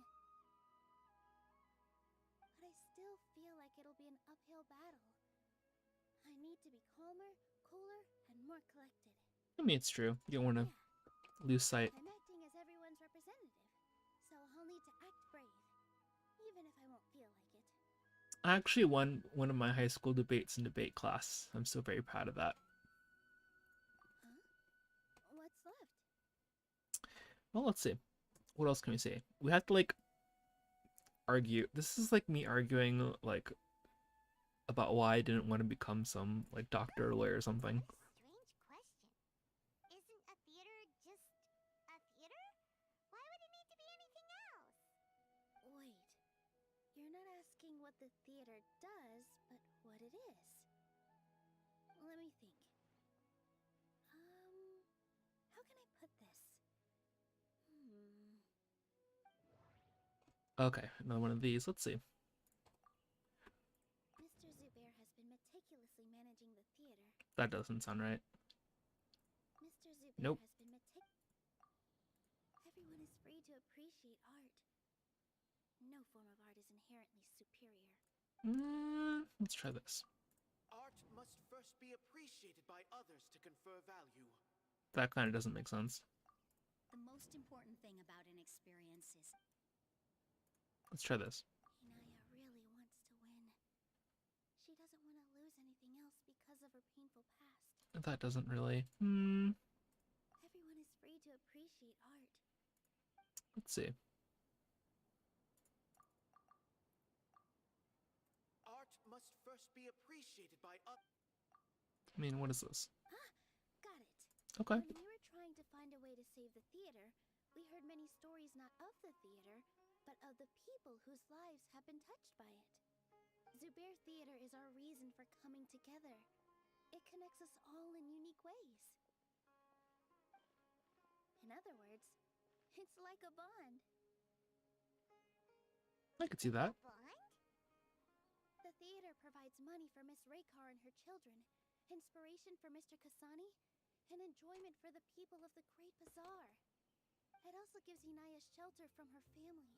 But I still feel like it'll be an uphill battle. I need to be calmer, cooler, and more collected. I mean, it's true. You don't want to lose sight. I'm acting as everyone's representative, so I'll need to act brave, even if I won't feel like it. I actually won one of my high school debates in debate class. I'm so very proud of that. Huh? What's left? Well, let's see. What else can we say? We have to, like, argue. This is like me arguing, like, about why I didn't want to become some, like, doctor or lawyer or something. Strange question. Isn't a theater just a theater? Why would it need to be anything else? Wait, you're not asking what the theater does, but what it is. Let me think. How can I put this? Okay, another one of these. Let's see. Mr. Zubair has been meticulously managing the theater. That doesn't sound right. Mr. Zubair Nope. has been Everyone is free to appreciate art. No form of art is inherently superior. Let's try this. Art must first be appreciated by others to confer value. That kind of doesn't make sense. The most important thing about an experience is Let's try this. Inaya really wants to win. She doesn't want to lose anything else because of her painful past. That doesn't really. Everyone is free to appreciate art. Let's see. Art must first be appreciated by others. I mean, what is this? Got it. Okay. When we were trying to find a way to save the theater, we heard many stories not of the theater, but of the people whose lives have been touched by it. Zubair Theater is our reason for coming together. It connects us all in unique ways. In other words, it's like a bond. I could see that. Bond? The theater provides money for Miss Raykar and her children, inspiration for Mr. Kasani, and enjoyment for the people of the Great Bazaar. It also gives Inaya shelter from her family.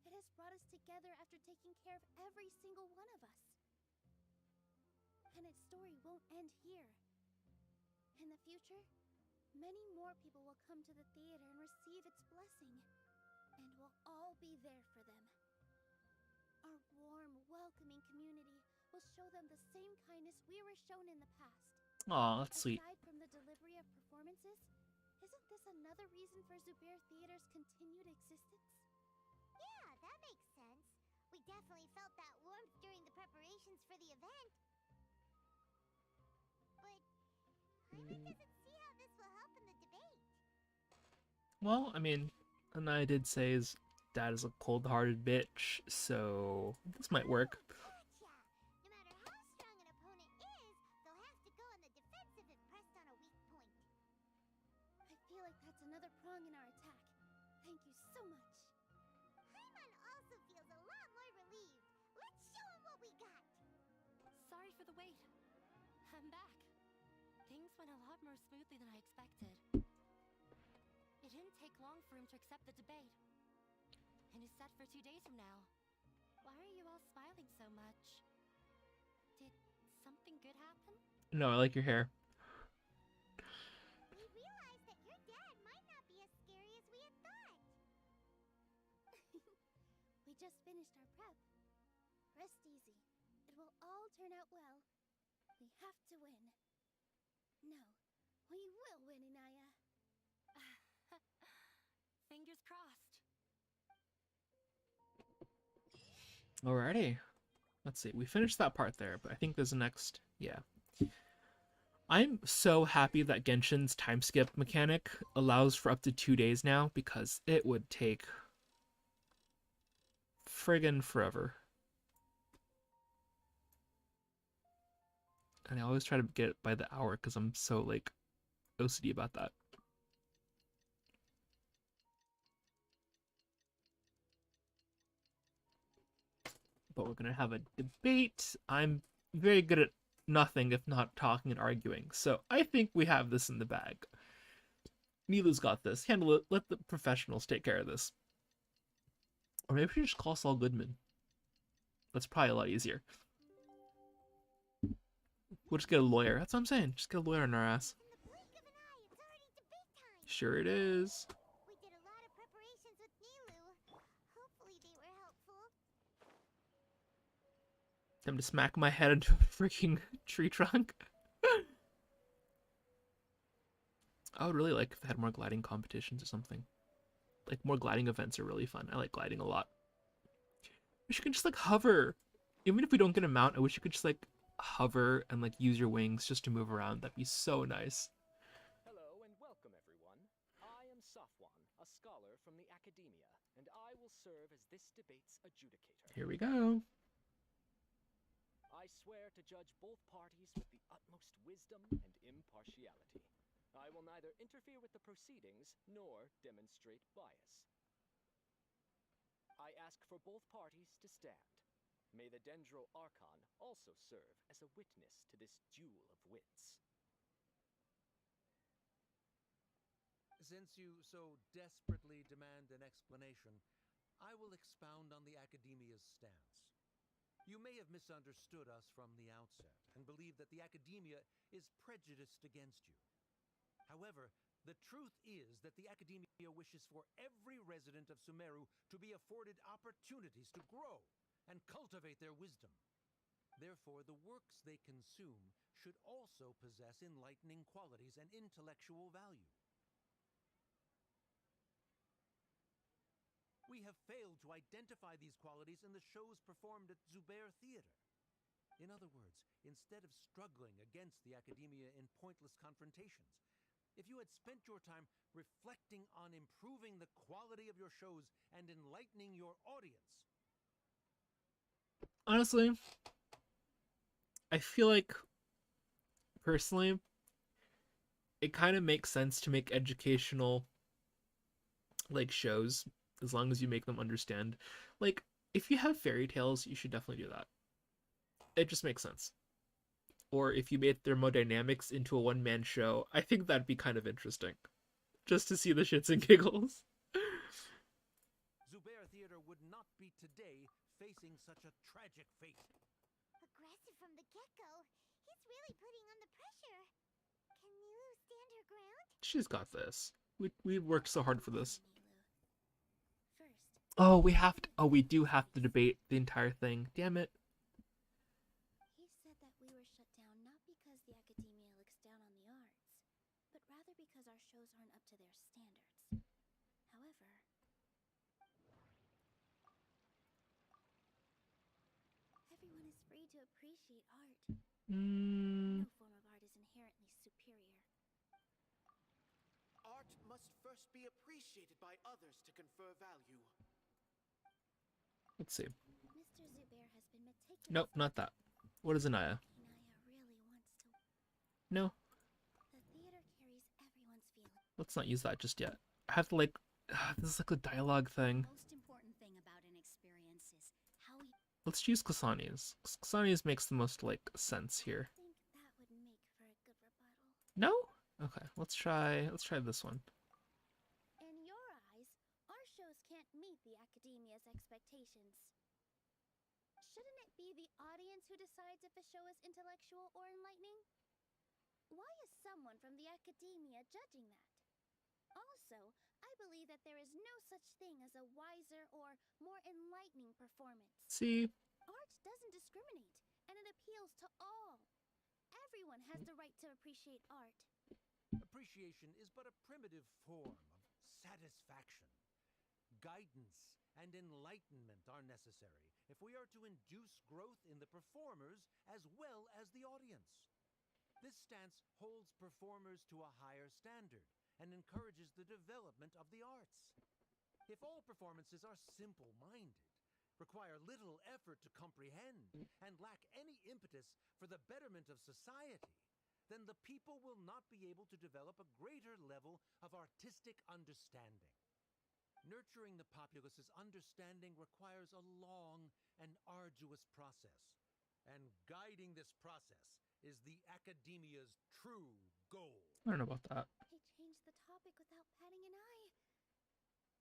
It has brought us together after taking care of every single one of us. And its story won't end here. In the future, many more people will come to the theater and receive its blessing. And we'll all be there for them. Our warm, welcoming community will show them the same kindness we were shown in the past. Aw, that's sweet. Aside from the delivery of performances, isn't this another reason for Zubair Theater's continued existence? Yeah, that makes sense. We definitely felt that warmth during the preparations for the event. But Hyman doesn't see how this will help in the debate. Well, I mean, and I did say his dad is a cold-hearted bitch, so this might work. Gotcha! No matter how strong an opponent is, they'll have to go on the defensive if pressed on a weak point. I feel like that's another prong in our attack. Thank you so much. Hyman also feels a lot more relieved. Let's show him what we got! Sorry for the wait. I'm back. Things went a lot more smoothly than I expected. It didn't take long for him to accept the debate. And it's set for 2 days from now. Why are you all smiling so much? Did something good happen? No, I like your hair. We realized that your dad might not be as scary as we had thought. We just finished our prep. Rest easy. It will all turn out well. We have to win. No, we will win, Inaya. Fingers crossed. Alrighty. Let's see. We finished that part there, but I think there's a next. Yeah. I'm so happy that Genshin's time skip mechanic allows for up to 2 days now, because it would take friggin' forever. And I always try to get it by the hour because I'm so, like, OCD about that. But we're going to have a debate. I'm very good at nothing if not talking and arguing. So I think we have this in the bag. Nilou's got this. Handle it. Let the professionals take care of this. Or maybe we should just call Saul Goodman. That's probably a lot easier. We'll just get a lawyer. That's what I'm saying. Just get a lawyer on our ass. In the blink of an eye, it's already debate time. Sure it is. We did a lot of preparations with Nilou. Hopefully they were helpful. Time to smack my head into a freaking tree trunk. I would really like if they had more gliding competitions or something. Like, more gliding events are really fun. I like gliding a lot. I wish you could just, like, hover. Even if we don't get a mount, I wish you could just, like, hover and, like, use your wings just to move around. That'd be so nice. Hello and welcome, everyone. I am Safwan, a scholar from the Academia, and I will serve as this debate's adjudicator. Here we go. I swear to judge both parties with the utmost wisdom and impartiality. I will neither interfere with the proceedings nor demonstrate bias. I ask for both parties to stand. May the Dendro Archon also serve as a witness to this duel of wits. Since you so desperately demand an explanation, I will expound on the Academia's stance. You may have misunderstood us from the outset and believe that the Academia is prejudiced against you. However, the truth is that the Academia wishes for every resident of Sumeru to be afforded opportunities to grow and cultivate their wisdom. Therefore, the works they consume should also possess enlightening qualities and intellectual value. We have failed to identify these qualities in the shows performed at Zubair Theater. In other words, instead of struggling against the Academia in pointless confrontations, if you had spent your time reflecting on improving the quality of your shows and enlightening your audience. Honestly, I feel like, personally, it kind of makes sense to make educational, like, shows, as long as you make them understand. Like, if you have fairy tales, you should definitely do that. It just makes sense. Or if you made thermodynamics into a one-man show, I think that'd be kind of interesting. Just to see the shits and giggles. Zubair Theater would not be today facing such a tragic fate. Aggressive from the get-go. He's really putting on the pressure. Can Nilou stand her ground? She's got this. We worked so hard for this. First, Oh, we have to. Oh, we do have to debate the entire thing. Damn it. he said that we were shut down not because the Academia looks down on the arts, but rather because our shows aren't up to their standards. However, everyone is free to appreciate art. No form of art is inherently superior. Art must first be appreciated by others to confer value. Let's see. Mr. Zubair has been meticulous. Nope, not that. What is Anaya? Inaya really wants to. No, The theater carries everyone's feelings. let's not use that just yet. I have to, like, this is like a dialogue thing. Most important thing about an experience is how we Let's use Kasani's. Kasani's makes the most, like, sense here. I think that would make No? Okay, let's try this one. In your eyes, our shows can't meet the academia's expectations. Shouldn't it be the audience who decides if a show is intellectual or enlightening? Why is someone from the academia judging that? Also, I believe that there is no such thing as a wiser or more enlightening performance. See? Art doesn't discriminate, and it appeals to all. Everyone has the right to appreciate art. Appreciation is but a primitive form of satisfaction. Guidance and enlightenment are necessary if we are to induce growth in the performers as well as the audience. This stance holds performers to a higher standard and encourages the development of the arts. If all performances are simple-minded, require little effort to comprehend, and lack any impetus for the betterment of society, then the people will not be able to develop a greater level of artistic understanding. Nurturing the populace's understanding requires a long and arduous process, and guiding this process is the academia's true goal. I don't know about that. He changed the topic without batting an eye.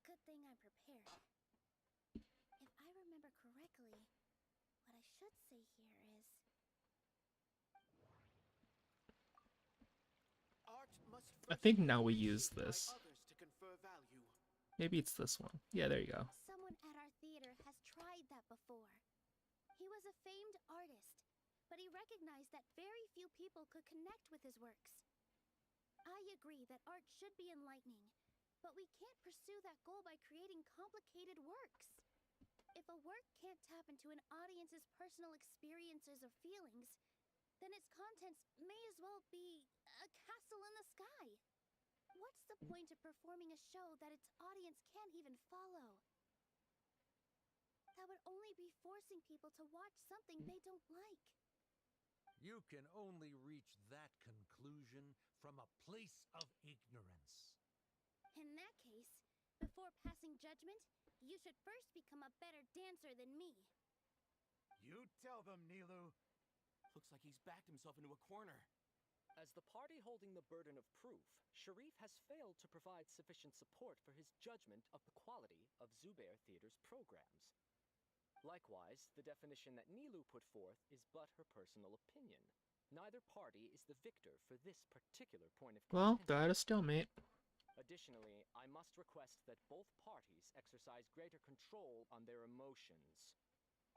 Good thing I'm prepared. If I remember correctly, what I should say here is... Art must I first think be now we use appreciated by this. others to confer value. Maybe it's this one. Yeah, there you go. Someone at our theater has tried that before. He was a famed artist, but he recognized that very few people could connect with his works. I agree that art should be enlightening, but we can't pursue that goal by creating complicated works. If a work can't tap into an audience's personal experiences or feelings, then its contents may as well be a castle in the sky. What's the point of performing a show that its audience can't even follow? That would only be forcing people to watch something they don't like. You can only reach that conclusion from a place of ignorance. In that case, before passing judgment, you should first become a better dancer than me. You tell them, Nilou. Looks like he's backed himself into a corner. As the party holding the burden of proof, Sharif has failed to provide sufficient support for his judgment of the quality of Zubair Theater's programs. Likewise, the definition that Nilou put forth is but her personal opinion. Neither party is the victor for this particular point of Well, contention. they're at a stalemate. Additionally, I must request that both parties exercise greater control on their emotions.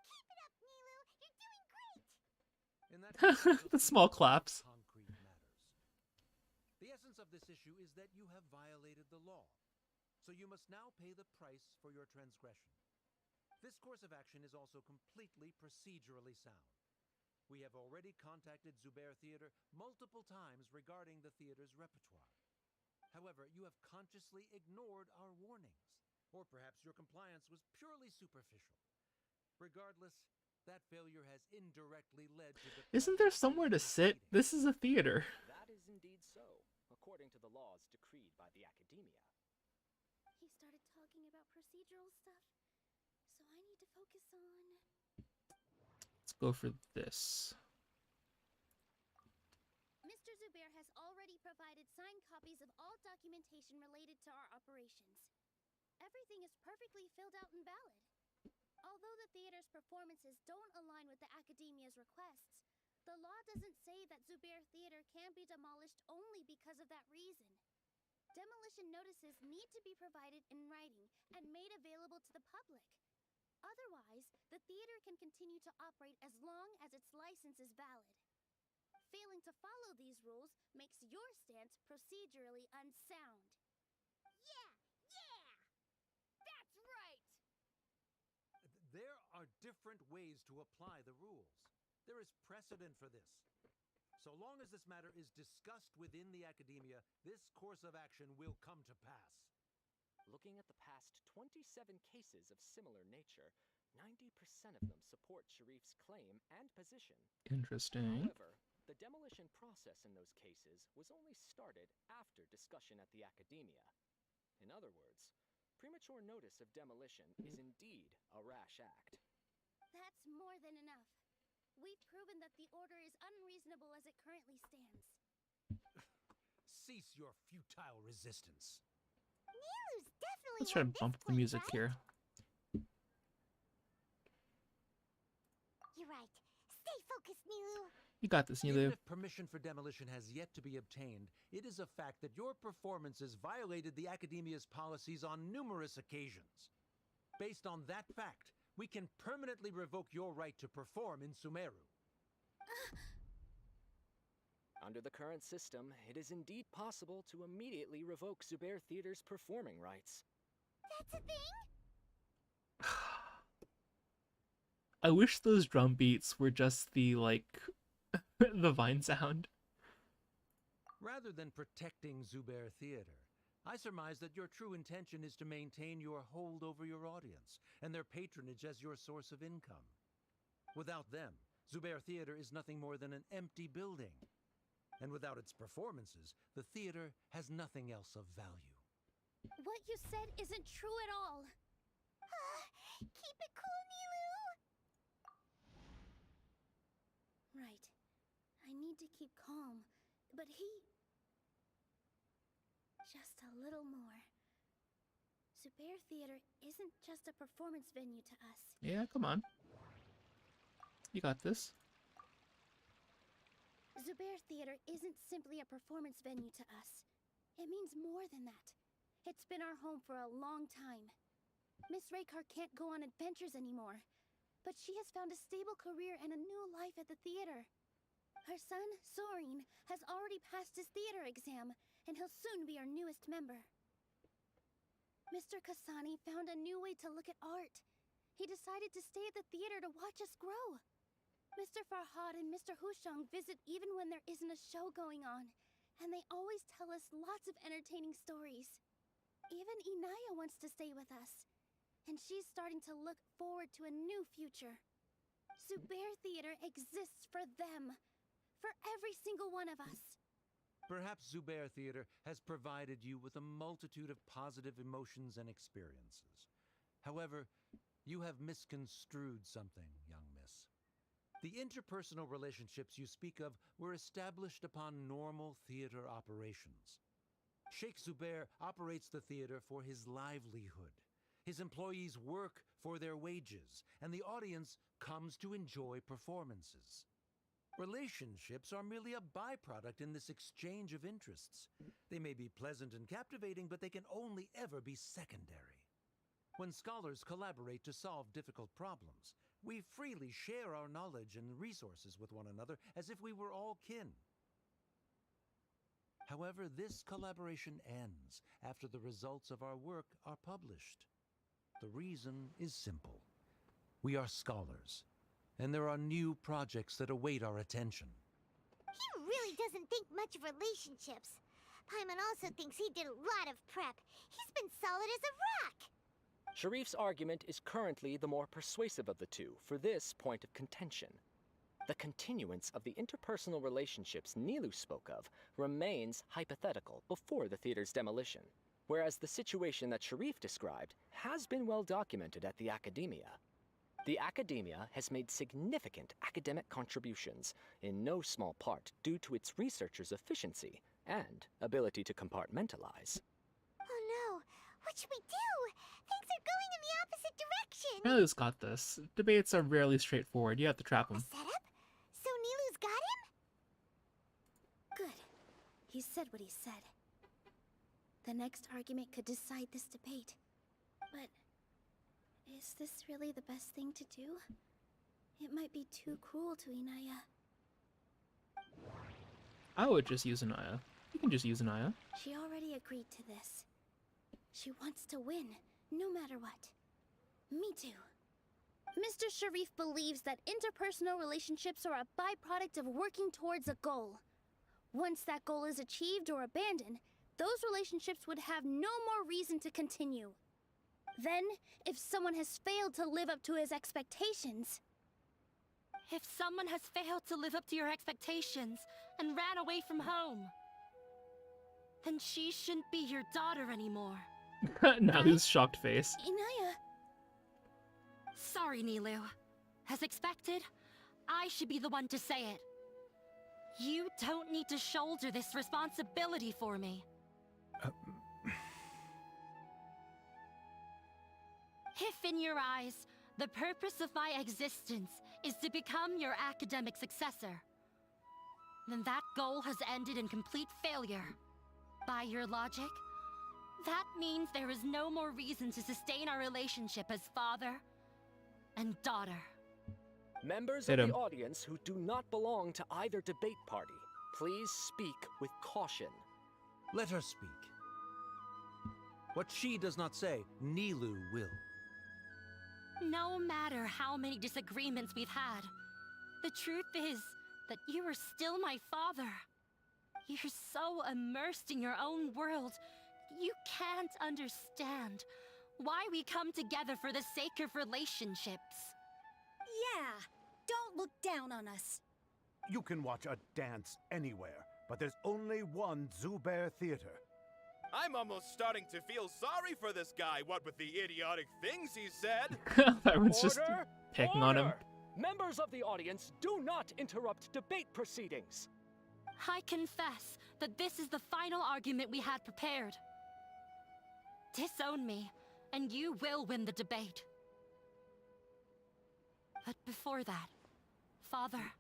Keep it up, Nilou! You're doing great! In that case, The small claps. concrete matters. The essence of this issue is that you have violated the law, so you must now pay the price for your transgression. This course of action is also completely procedurally sound. We have already contacted Zubair Theater multiple times regarding the theater's repertoire. However, you have consciously ignored our warnings, or perhaps your compliance was purely superficial. Regardless, that failure has indirectly led to the... Isn't there somewhere to sit? This is a theater. That is indeed so, according to the laws decreed by the Academia. He started talking about procedural stuff, so I need to focus on... Let's go for this. Mr. Zubair has already provided signed copies of all documentation related to our operations. Everything is perfectly filled out and valid. Although the theater's performances don't align with the Academia's requests, the law doesn't say that Zubair Theater can be demolished only because of that reason. Demolition notices need to be provided in writing and made available to the public. Otherwise, the theater can continue to operate as long as its license is valid. Failing to follow these rules makes your stance procedurally unsound. Yeah! That's right! There are different ways to apply the rules. There is precedent for this. So long as this matter is discussed within the Academia, this course of action will come to pass. Looking at the past 27 cases of similar nature, 90% of them support Sharif's claim and position. Interesting. However, the demolition process in those cases was only started after discussion at the Academia. In other words, premature notice of demolition is indeed a rash act. That's more than enough. We've proven that the order is unreasonable as it currently stands. Cease your futile resistance. Nilou's definitely Let's try to won this bump the place, music right? here. You're right. Stay focused, Nilou. You got this, Even Nilou. if permission for demolition has yet to be obtained, it is a fact that your performances violated the Academia's policies on numerous occasions. Based on that fact, we can permanently revoke your right to perform in Sumeru. Under the current system, it is indeed possible to immediately revoke Zubair Theater's performing rights. That's a thing? I wish those drum beats were just the, like, the Vine sound. Rather than protecting Zubair Theater, I surmise that your true intention is to maintain your hold over your audience and their patronage as your source of income. Without them, Zubair Theater is nothing more than an empty building. And without its performances, the theater has nothing else of value. What you said isn't true at all. Keep it cool, Nilou. Right. I need to keep calm, but he... Just a little more. Zubair Theater isn't just a performance venue to us. Yeah, come on. You got this. Zubair Theater isn't simply a performance venue to us. It means more than that. It's been our home for a long time. Miss Raykar can't go on adventures anymore, but she has found a stable career and a new life at the theater. Her son, Sorin, has already passed his theater exam, and he'll soon be our newest member. Mr. Kasani found a new way to look at art. He decided to stay at the theater to watch us grow. Mr. Farhad and Mr. Hushang visit even when there isn't a show going on, and they always tell us lots of entertaining stories. Even Inaya wants to stay with us, and she's starting to look forward to a new future. Zubair Theater exists for them, for every single one of us. Perhaps Zubair Theater has provided you with a multitude of positive emotions and experiences. However, you have misconstrued something, young miss. The interpersonal relationships you speak of were established upon normal theater operations. Sheikh Zubair operates the theater for his livelihood. His employees work for their wages, and the audience comes to enjoy performances. Relationships are merely a byproduct in this exchange of interests. They may be pleasant and captivating, but they can only ever be secondary. When scholars collaborate to solve difficult problems, we freely share our knowledge and resources with one another as if we were all kin. However, this collaboration ends after the results of our work are published. The reason is simple. We are scholars, and there are new projects that await our attention. He really doesn't think much of relationships. Paimon also thinks he did a lot of prep. He's been solid as a rock. Sharif's argument is currently the more persuasive of the two for this point of contention. The continuance of the interpersonal relationships Nilou spoke of remains hypothetical before the theater's demolition, whereas the situation that Sharif described has been well documented at the Academia. The Academia has made significant academic contributions, in no small part due to its researchers' efficiency and ability to compartmentalize. Oh no, what should we do? Things are going in the opposite direction. Nilou's got this. Debates are rarely straightforward. You have to trap A them. setup? So Nilou's got him? Good. He said what he said. The next argument could decide this debate. But is this really the best thing to do? It might be too cruel to Inaya. I would just use Anaya. You can just use Anaya. She already agreed to this. She wants to win, no matter what. Me too. Mr. Sharif believes that interpersonal relationships are a byproduct of working towards a goal. Once that goal is achieved or abandoned, those relationships would have no more reason to continue. Then, if someone has failed to live up to his expectations... If someone has failed to live up to your expectations and ran away from home, then she shouldn't be your daughter anymore. Nilou's shocked face. Inaya... Sorry, Nilou. As expected, I should be the one to say it. You don't need to shoulder this responsibility for me. If in your eyes, the purpose of my existence is to become your academic successor, then that goal has ended in complete failure. By your logic, that means there is no more reason to sustain our relationship as father and daughter. Members Hit of him. the audience who do not belong to either debate party, please speak with caution. Let her speak. What she does not say, Nilou will. No matter how many disagreements we've had, the truth is that you are still my father. You're so immersed in your own world, you can't understand why we come together for the sake of relationships. Yeah, don't look down on us. You can watch a dance anywhere, but there's only one Zubair Theater. I'm almost starting to feel sorry for this guy, what with the idiotic things he said. Everyone's just Order! picking on him. Order! Members of the audience, do not interrupt debate proceedings. I confess that this is the final argument we had prepared. Disown me, and you will win the debate. But before that, Father,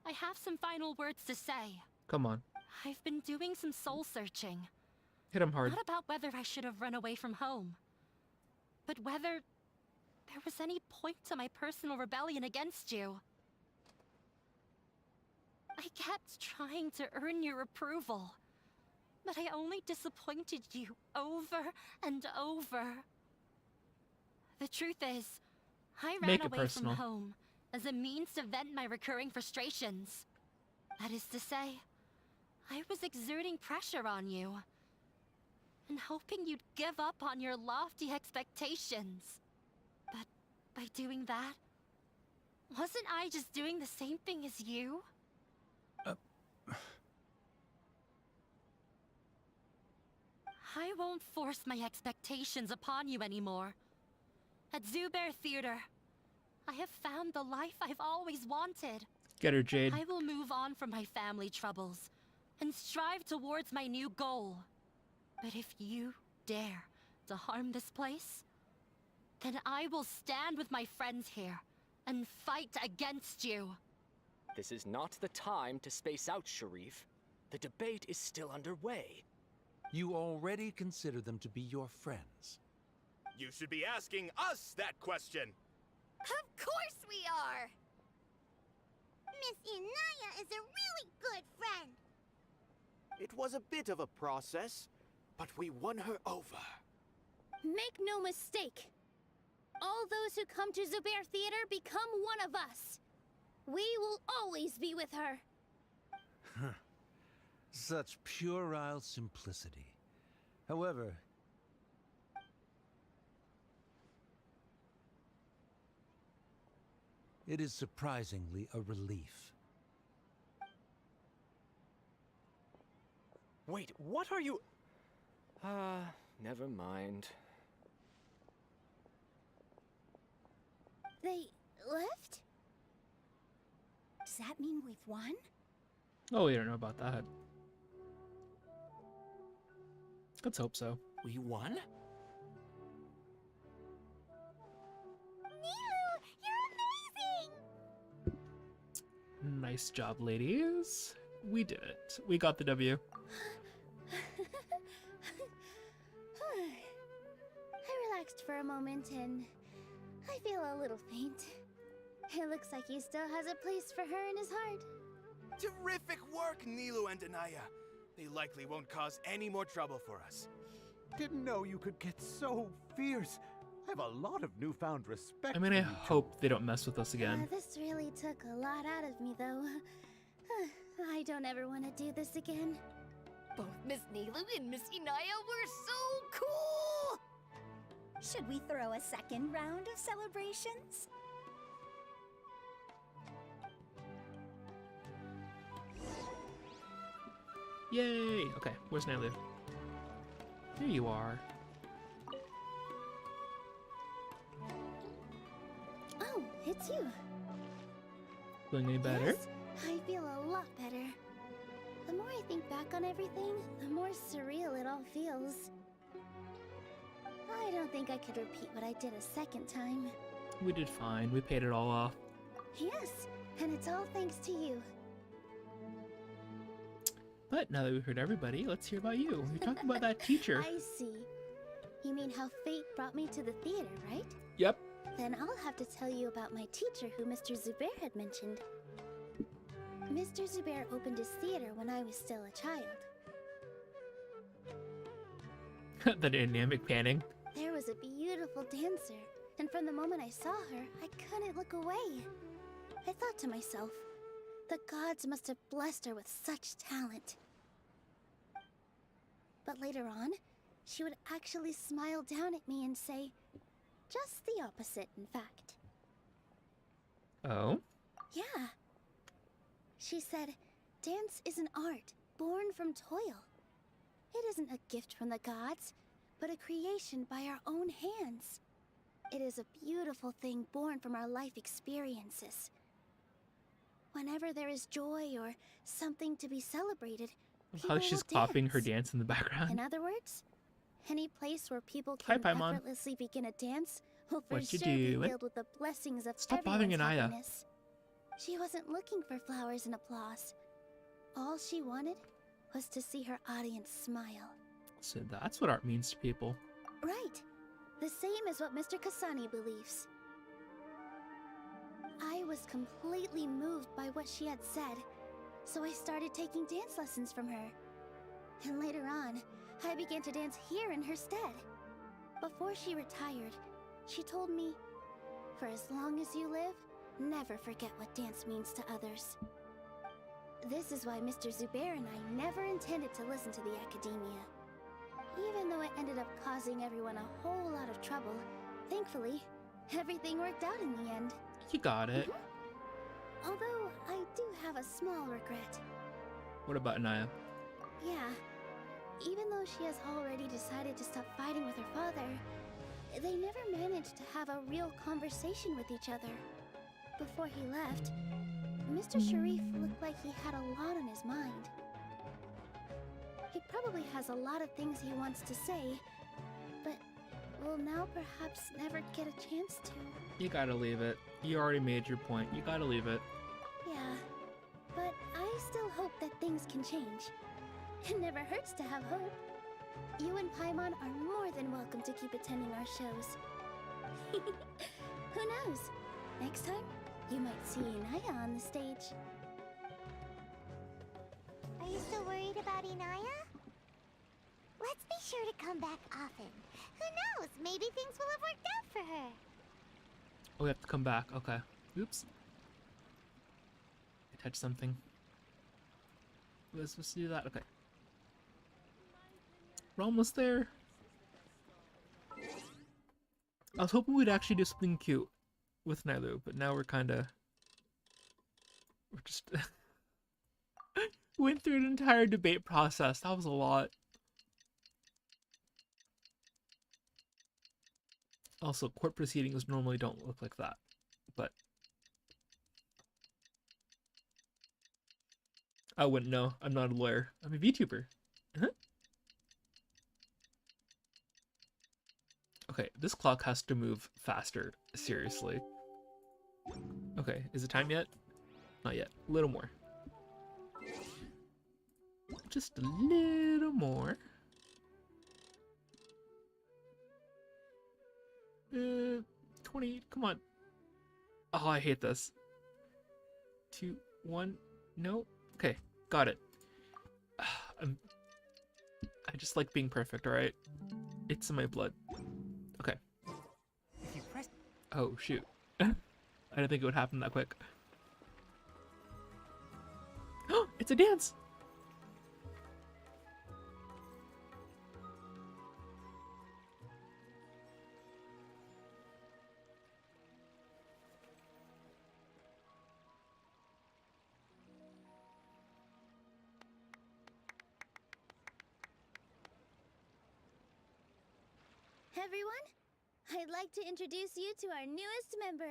I have some final words to say. Come on. I've been doing some soul searching. Hit him hard. Not about whether I should have run away from home, but whether there was any point to my personal rebellion against you. I kept trying to earn your approval, but I only disappointed you over and over. The truth is, I ran Make it away personal. from home as a means to vent my recurring frustrations. That is to say, I was exerting pressure on you and hoping you'd give up on your lofty expectations. But by doing that, wasn't I just doing the same thing as you? I won't force my expectations upon you anymore. At Zubair Theater, I have found the life I've always wanted. Get her, Jade. I will move on from my family troubles and strive towards my new goal. But if you dare to harm this place, then I will stand with my friends here and fight against you. This is not the time to space out, Sharif. The debate is still underway. You already consider them to be your friends. You should be asking us that question. Of course we are! Miss Inaya is a really good friend. It was a bit of a process, but we won her over. Make no mistake. All those who come to Zubair Theater become one of us. We will always be with her. Such puerile simplicity. However, it is surprisingly a relief. Wait, what are you... never mind. They left? Does that mean we've won? Oh, we don't know about that. Let's hope so. We won? Nilou, you're amazing! Nice job, ladies. We did it. We got the W. I relaxed for a moment and I feel a little faint. It looks like he still has a place for her in his heart. Terrific work, Nilou and Anaya. They likely won't cause any more trouble for us. Didn't know you could get so fierce. I have a lot of newfound respect. I mean, for I you. hope they don't mess with us again. This really took a lot out of me, though. I don't ever want to do this again. Both Miss Nilou and Miss Inaya were so cool! Should we throw a second round of celebrations? Yay! Okay, where's Nilou? Here you are. Oh, it's you. Feeling any better? Yes? I feel a lot better. The more I think back on everything, the more surreal it all feels. I don't think I could repeat what I did a second time. We did fine. We paid it all off. Yes, and it's all thanks to you. But now that we've heard everybody, let's hear about you. You're talking about that teacher. I see. You mean how fate brought me to the theater, right? Yep. Then I'll have to tell you about my teacher who Mr. Zubair had mentioned. Mr. Zubair opened his theater when I was still a child. The dynamic panning. There was a beautiful dancer, and from the moment I saw her, I couldn't look away. I thought to myself, the gods must have blessed her with such talent. But later on, she would actually smile down at me and say, just the opposite, in fact. Oh? Yeah. She said, dance is an art born from toil. It isn't a gift from the gods, but a creation by our own hands. It is a beautiful thing born from our life experiences. Whenever there is joy or something to be celebrated, How she's people will copying her dance. dance in the background. In other words, any place where people Hi, can Paimon. effortlessly begin a dance will for What you sure be doing? filled with the blessings of Stop bothering everyone's Anaya. happiness. She wasn't looking for flowers and applause. All she wanted was to see her audience smile. So that's what art means to people. Right. The same as what Mr. Kasani believes. I was completely moved by what she had said, so I started taking dance lessons from her. And later on, I began to dance here in her stead. Before she retired, she told me, for as long as you live, never forget what dance means to others. This is why Mr. Zubair and I never intended to listen to the academia. Even though it ended up causing everyone a whole lot of trouble, thankfully, everything worked out in the end. You got it. Although, I do have a small regret. What about Anaya? Yeah. Even though she has already decided to stop fighting with her father, they never managed to have a real conversation with each other. Before he left, Mr. Sharif looked like he had a lot on his mind. He probably has a lot of things he wants to say, but will now perhaps never get a chance to. You gotta leave it. You already made your point. You gotta leave it. Yeah, but I still hope that things can change. It never hurts to have hope. You and Paimon are more than welcome to keep attending our shows. Who knows? Next time, you might see Inaya on the stage. Are you still worried about Inaya? Let's be sure to come back often. Who knows? Maybe things will have worked out for her. Oh, we have to come back. Okay. Oops. I touched something. Was supposed to do that? Okay. We're almost there. I was hoping we'd actually do something cute with Nilou, but now we're just went through an entire debate process. That was a lot. Also, court proceedings normally don't look like that, but I wouldn't know. I'm not a lawyer. I'm a VTuber. Okay, this clock has to move faster. Seriously. Okay, is it time yet? Not yet. A little more. Just a little more. 20, come on. Oh, I hate this. 2, 1, no. Okay, got it. I just like being perfect, alright? It's in my blood. Okay. If you press Oh, shoot. I didn't think it would happen that quick. Oh, it's a dance! Everyone, I'd like to introduce you to our newest member,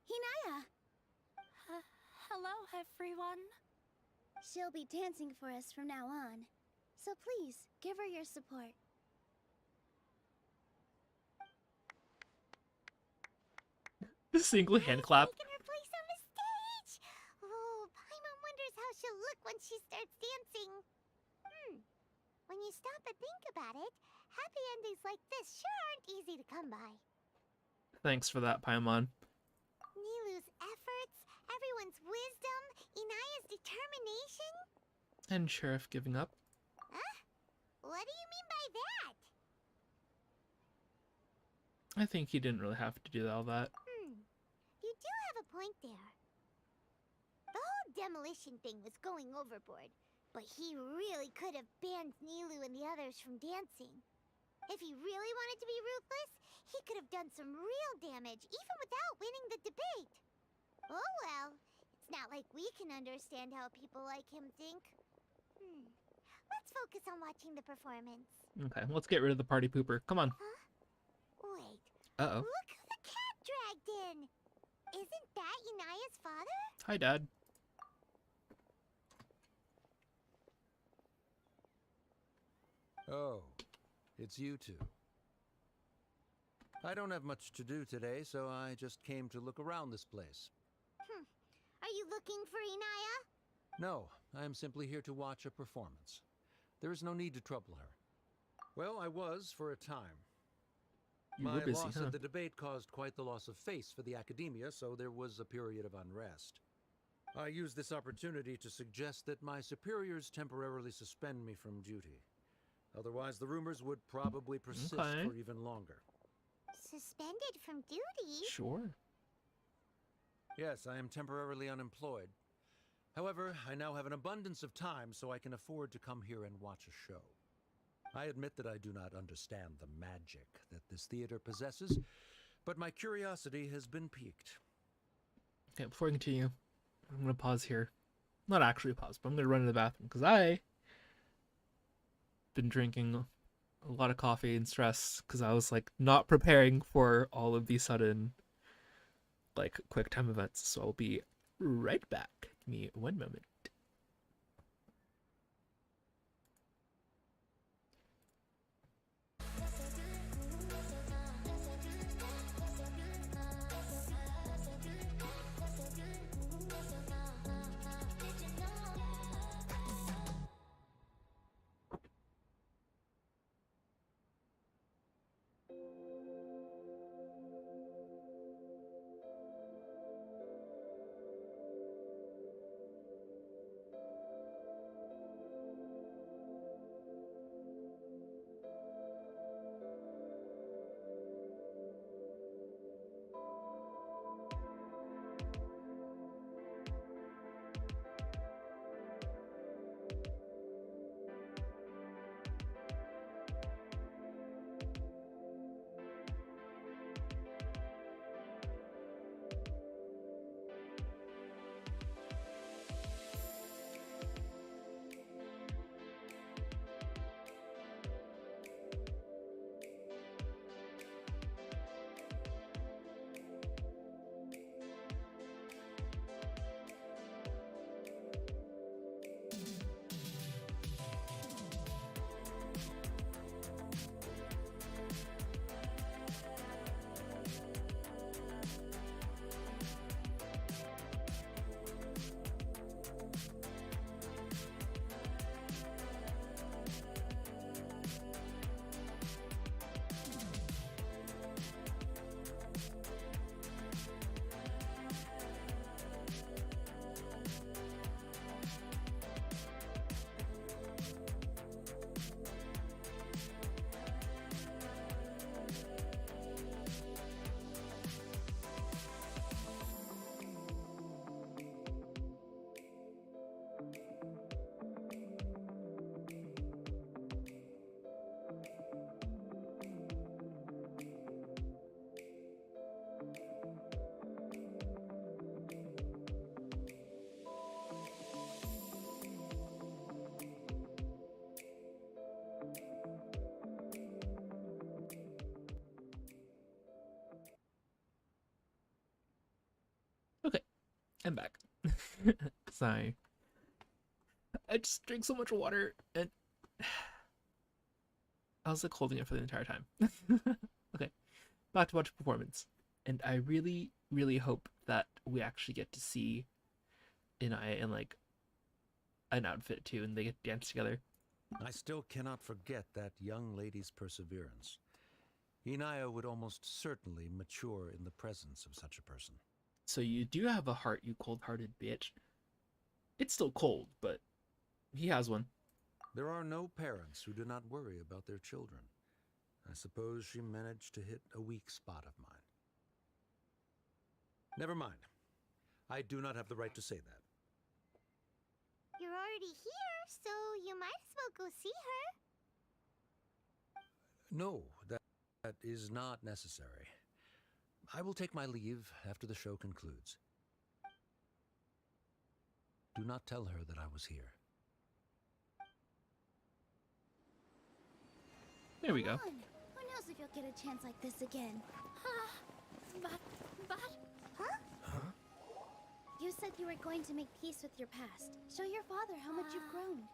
Hinaya. Hello, everyone. She'll be dancing for us from now on. So please, give her your support. Single hand clap. Taking her place on the stage. Oh, Paimon wonders how she'll look when she starts dancing. When you stop and think about it, happy endings like this sure aren't easy to come by. Thanks for that, Paimon. Nilou's efforts, everyone's wisdom, Inaya's determination. And Sheriff giving up. Huh? What do you mean by that? I think he didn't really have to do all that. You do have a point there. The whole demolition thing was going overboard, but he really could have banned Nilou and the others from dancing. If he really wanted to be ruthless, he could have done some real damage, even without winning the debate. Oh well, it's not like we can understand how people like him think. Let's focus on watching the performance. Okay, let's get rid of the party pooper. Come on. Wait. Uh-oh. Look who the cat dragged in! Isn't that Inaya's father? Hi, Dad. Oh, it's you two. I don't have much to do today, so I just came to look around this place. Are you looking for Inaya? No, I am simply here to watch a performance. There is no need to trouble her. Well, I was for a time. You My were busy, loss huh? at the debate caused quite the loss of face for the academia, so there was a period of unrest. I used this opportunity to suggest that my superiors temporarily suspend me from duty. Otherwise, the rumors would probably persist Okay. for even longer. Suspended from duty? Sure. Yes, I am temporarily unemployed. However, I now have an abundance of time, so I can afford to come here and watch a show. I admit that I do not understand the magic that this theater possesses, but my curiosity has been piqued. Okay, before I continue, I'm going to pause here. Not actually pause, but I'm going to run to the bathroom because I been drinking a lot of coffee and stress because I was like not preparing for all of these sudden like quick time events. So I'll be right back. Give me one moment. Okay, I'm back. Sigh. I just drink so much water and I was like holding it for the entire time. Okay, back to watch performance. And I really, really hope that we actually get to see Inaya in like an outfit too and they get to dance together. I still cannot forget that young lady's perseverance. Inaya would almost certainly mature in the presence of such a person. So you do have a heart, you cold-hearted bitch. It's still cold, but he has one. There are no parents who do not worry about their children. I suppose she managed to hit a weak spot of mine. Never mind. I do not have the right to say that. You're already here, so you might as well go see her. No, that is not necessary. I will take my leave after the show concludes. Do not tell her that I was here. There we go. Come on. Who knows if you'll get a chance like this again? But... Huh? You said you were going to make peace with your past. Show your father how much you've grown.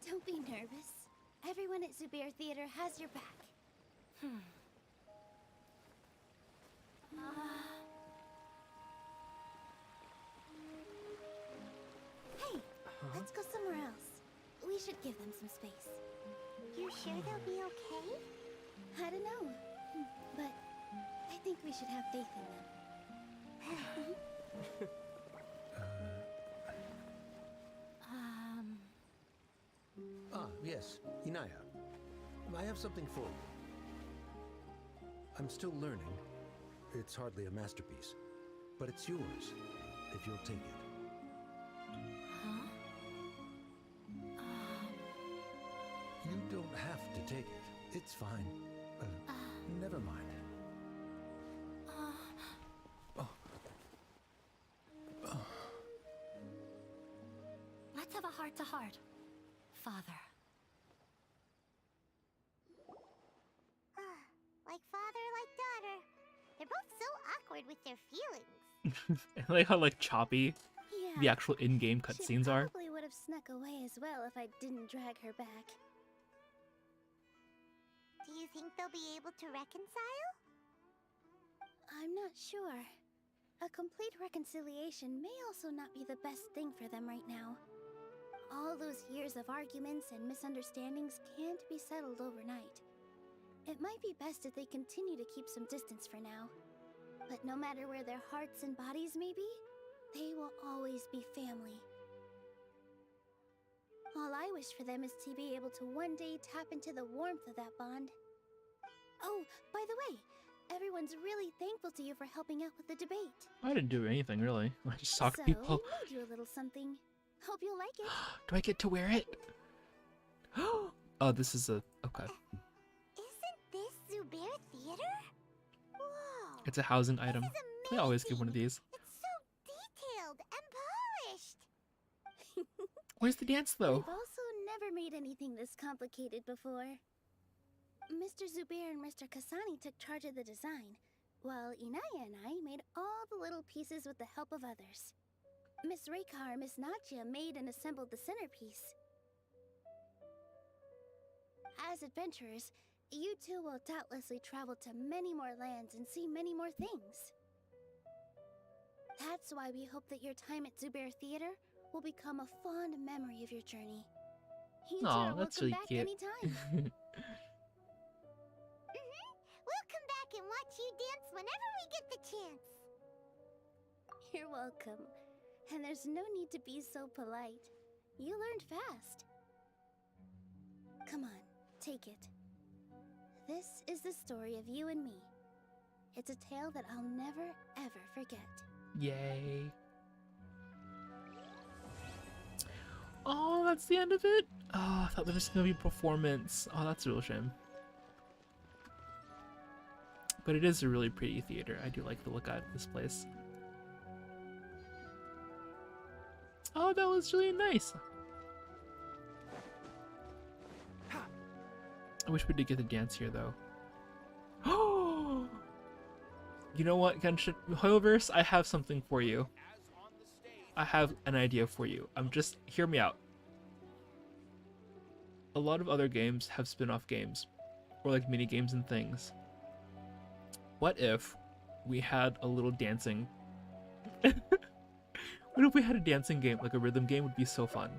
Don't be nervous. Everyone at Zubair Theater has your back. Hey, let's go somewhere else. We should give them some space. You sure they'll be okay? I don't know, but I think we should have faith in them. Yes, Inaya. I have something for you. I'm still learning. It's hardly a masterpiece, but it's yours, if you'll take it. You don't have to take it. It's fine. Never mind. Let's have a heart-to-heart, Father. Like father, like daughter. They're both so awkward with their feelings. I like how like choppy Yeah. the actual in-game She cutscenes are. probably would have snuck away as well if I didn't drag her back. Do you think they'll be able to reconcile? I'm not sure. A complete reconciliation may also not be the best thing for them right now. All those years of arguments and misunderstandings can't be settled overnight. It might be best if they continue to keep some distance for now. But no matter where their hearts and bodies may be, they will always be family. All I wish for them is to be able to one day tap into the warmth of that bond. Oh, by the way, everyone's really thankful to you for helping out with the debate. I didn't do anything really. I just talked to So, people. we made you a little something. Hope you'll like it. Do I get to wear it? Oh, this is a... okay. Isn't this Zubair Theater? Whoa! It's a housing item. This is I always give one of these. It's so detailed and polished. Where's the dance though? We've also never made anything this complicated before. Mr. Zubair and Mr. Kasani took charge of the design, while Inaya and I made all the little pieces with the help of others. Miss Reikar and Miss Nadia made and assembled the centerpiece. As adventurers, you two will doubtlessly travel to many more lands and see many more things. That's why we hope that your time at Zubair Theater will become a fond memory of your journey. You two Aw, are that's welcome really back cute. anytime. We'll come back and watch you dance whenever we get the chance. You're welcome. And there's no need to be so polite. You learned fast. Come on, take it. This is the story of you and me. It's a tale that I'll never, ever forget. Yay. Oh, that's the end of it? Oh, I thought there was gonna be a performance. Oh, that's a real shame. But it is a really pretty theater. I do like the look of this place. Oh, that was really nice. I wish we did get the dance here, though. Oh! You know what, Genshin Hoyoverse, I have something for you. I have an idea for you. Hear me out. A lot of other games have spin-off games, or like mini games and things. What if we had a little dancing? What if we had a dancing game, like a rhythm game would be so fun.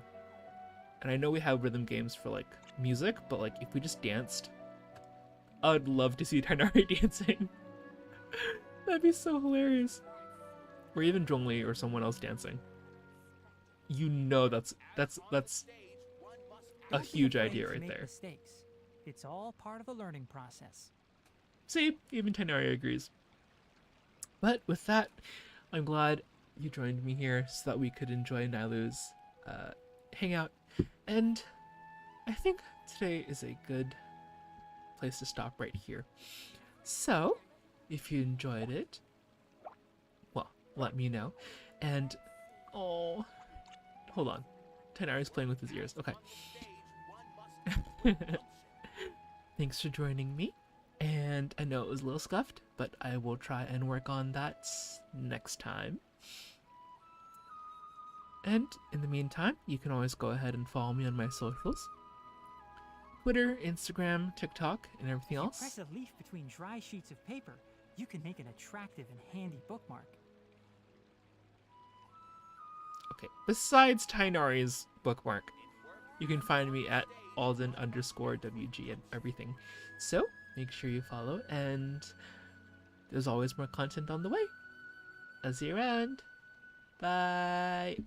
And I know we have rhythm games for like music, but like if we just danced, I would love to see Tainari dancing. That'd be so hilarious. Or even Zhongli or someone else dancing. You know that's a huge idea right there. Mistakes. It's all part of the learning process. See, even Tainari agrees. But with that, I'm glad you joined me here so that we could enjoy Nilou's hangout. And I think today is a good place to stop right here. So, if you enjoyed it, well, let me know. And, oh, hold on. Tainari's playing with his ears. Okay. Thanks for joining me. And I know it was a little scuffed, but I will try and work on that next time. And in the meantime, you can always go ahead and follow me on my socials. Twitter, Instagram, TikTok, and everything else. Press a leaf between dry sheets of paper. You can make an attractive and handy bookmark. Okay, besides Tainari's bookmark, you can find me at Alden_WG and everything. So, make sure you follow, and there's always more content on the way. I'll see you around. Bye.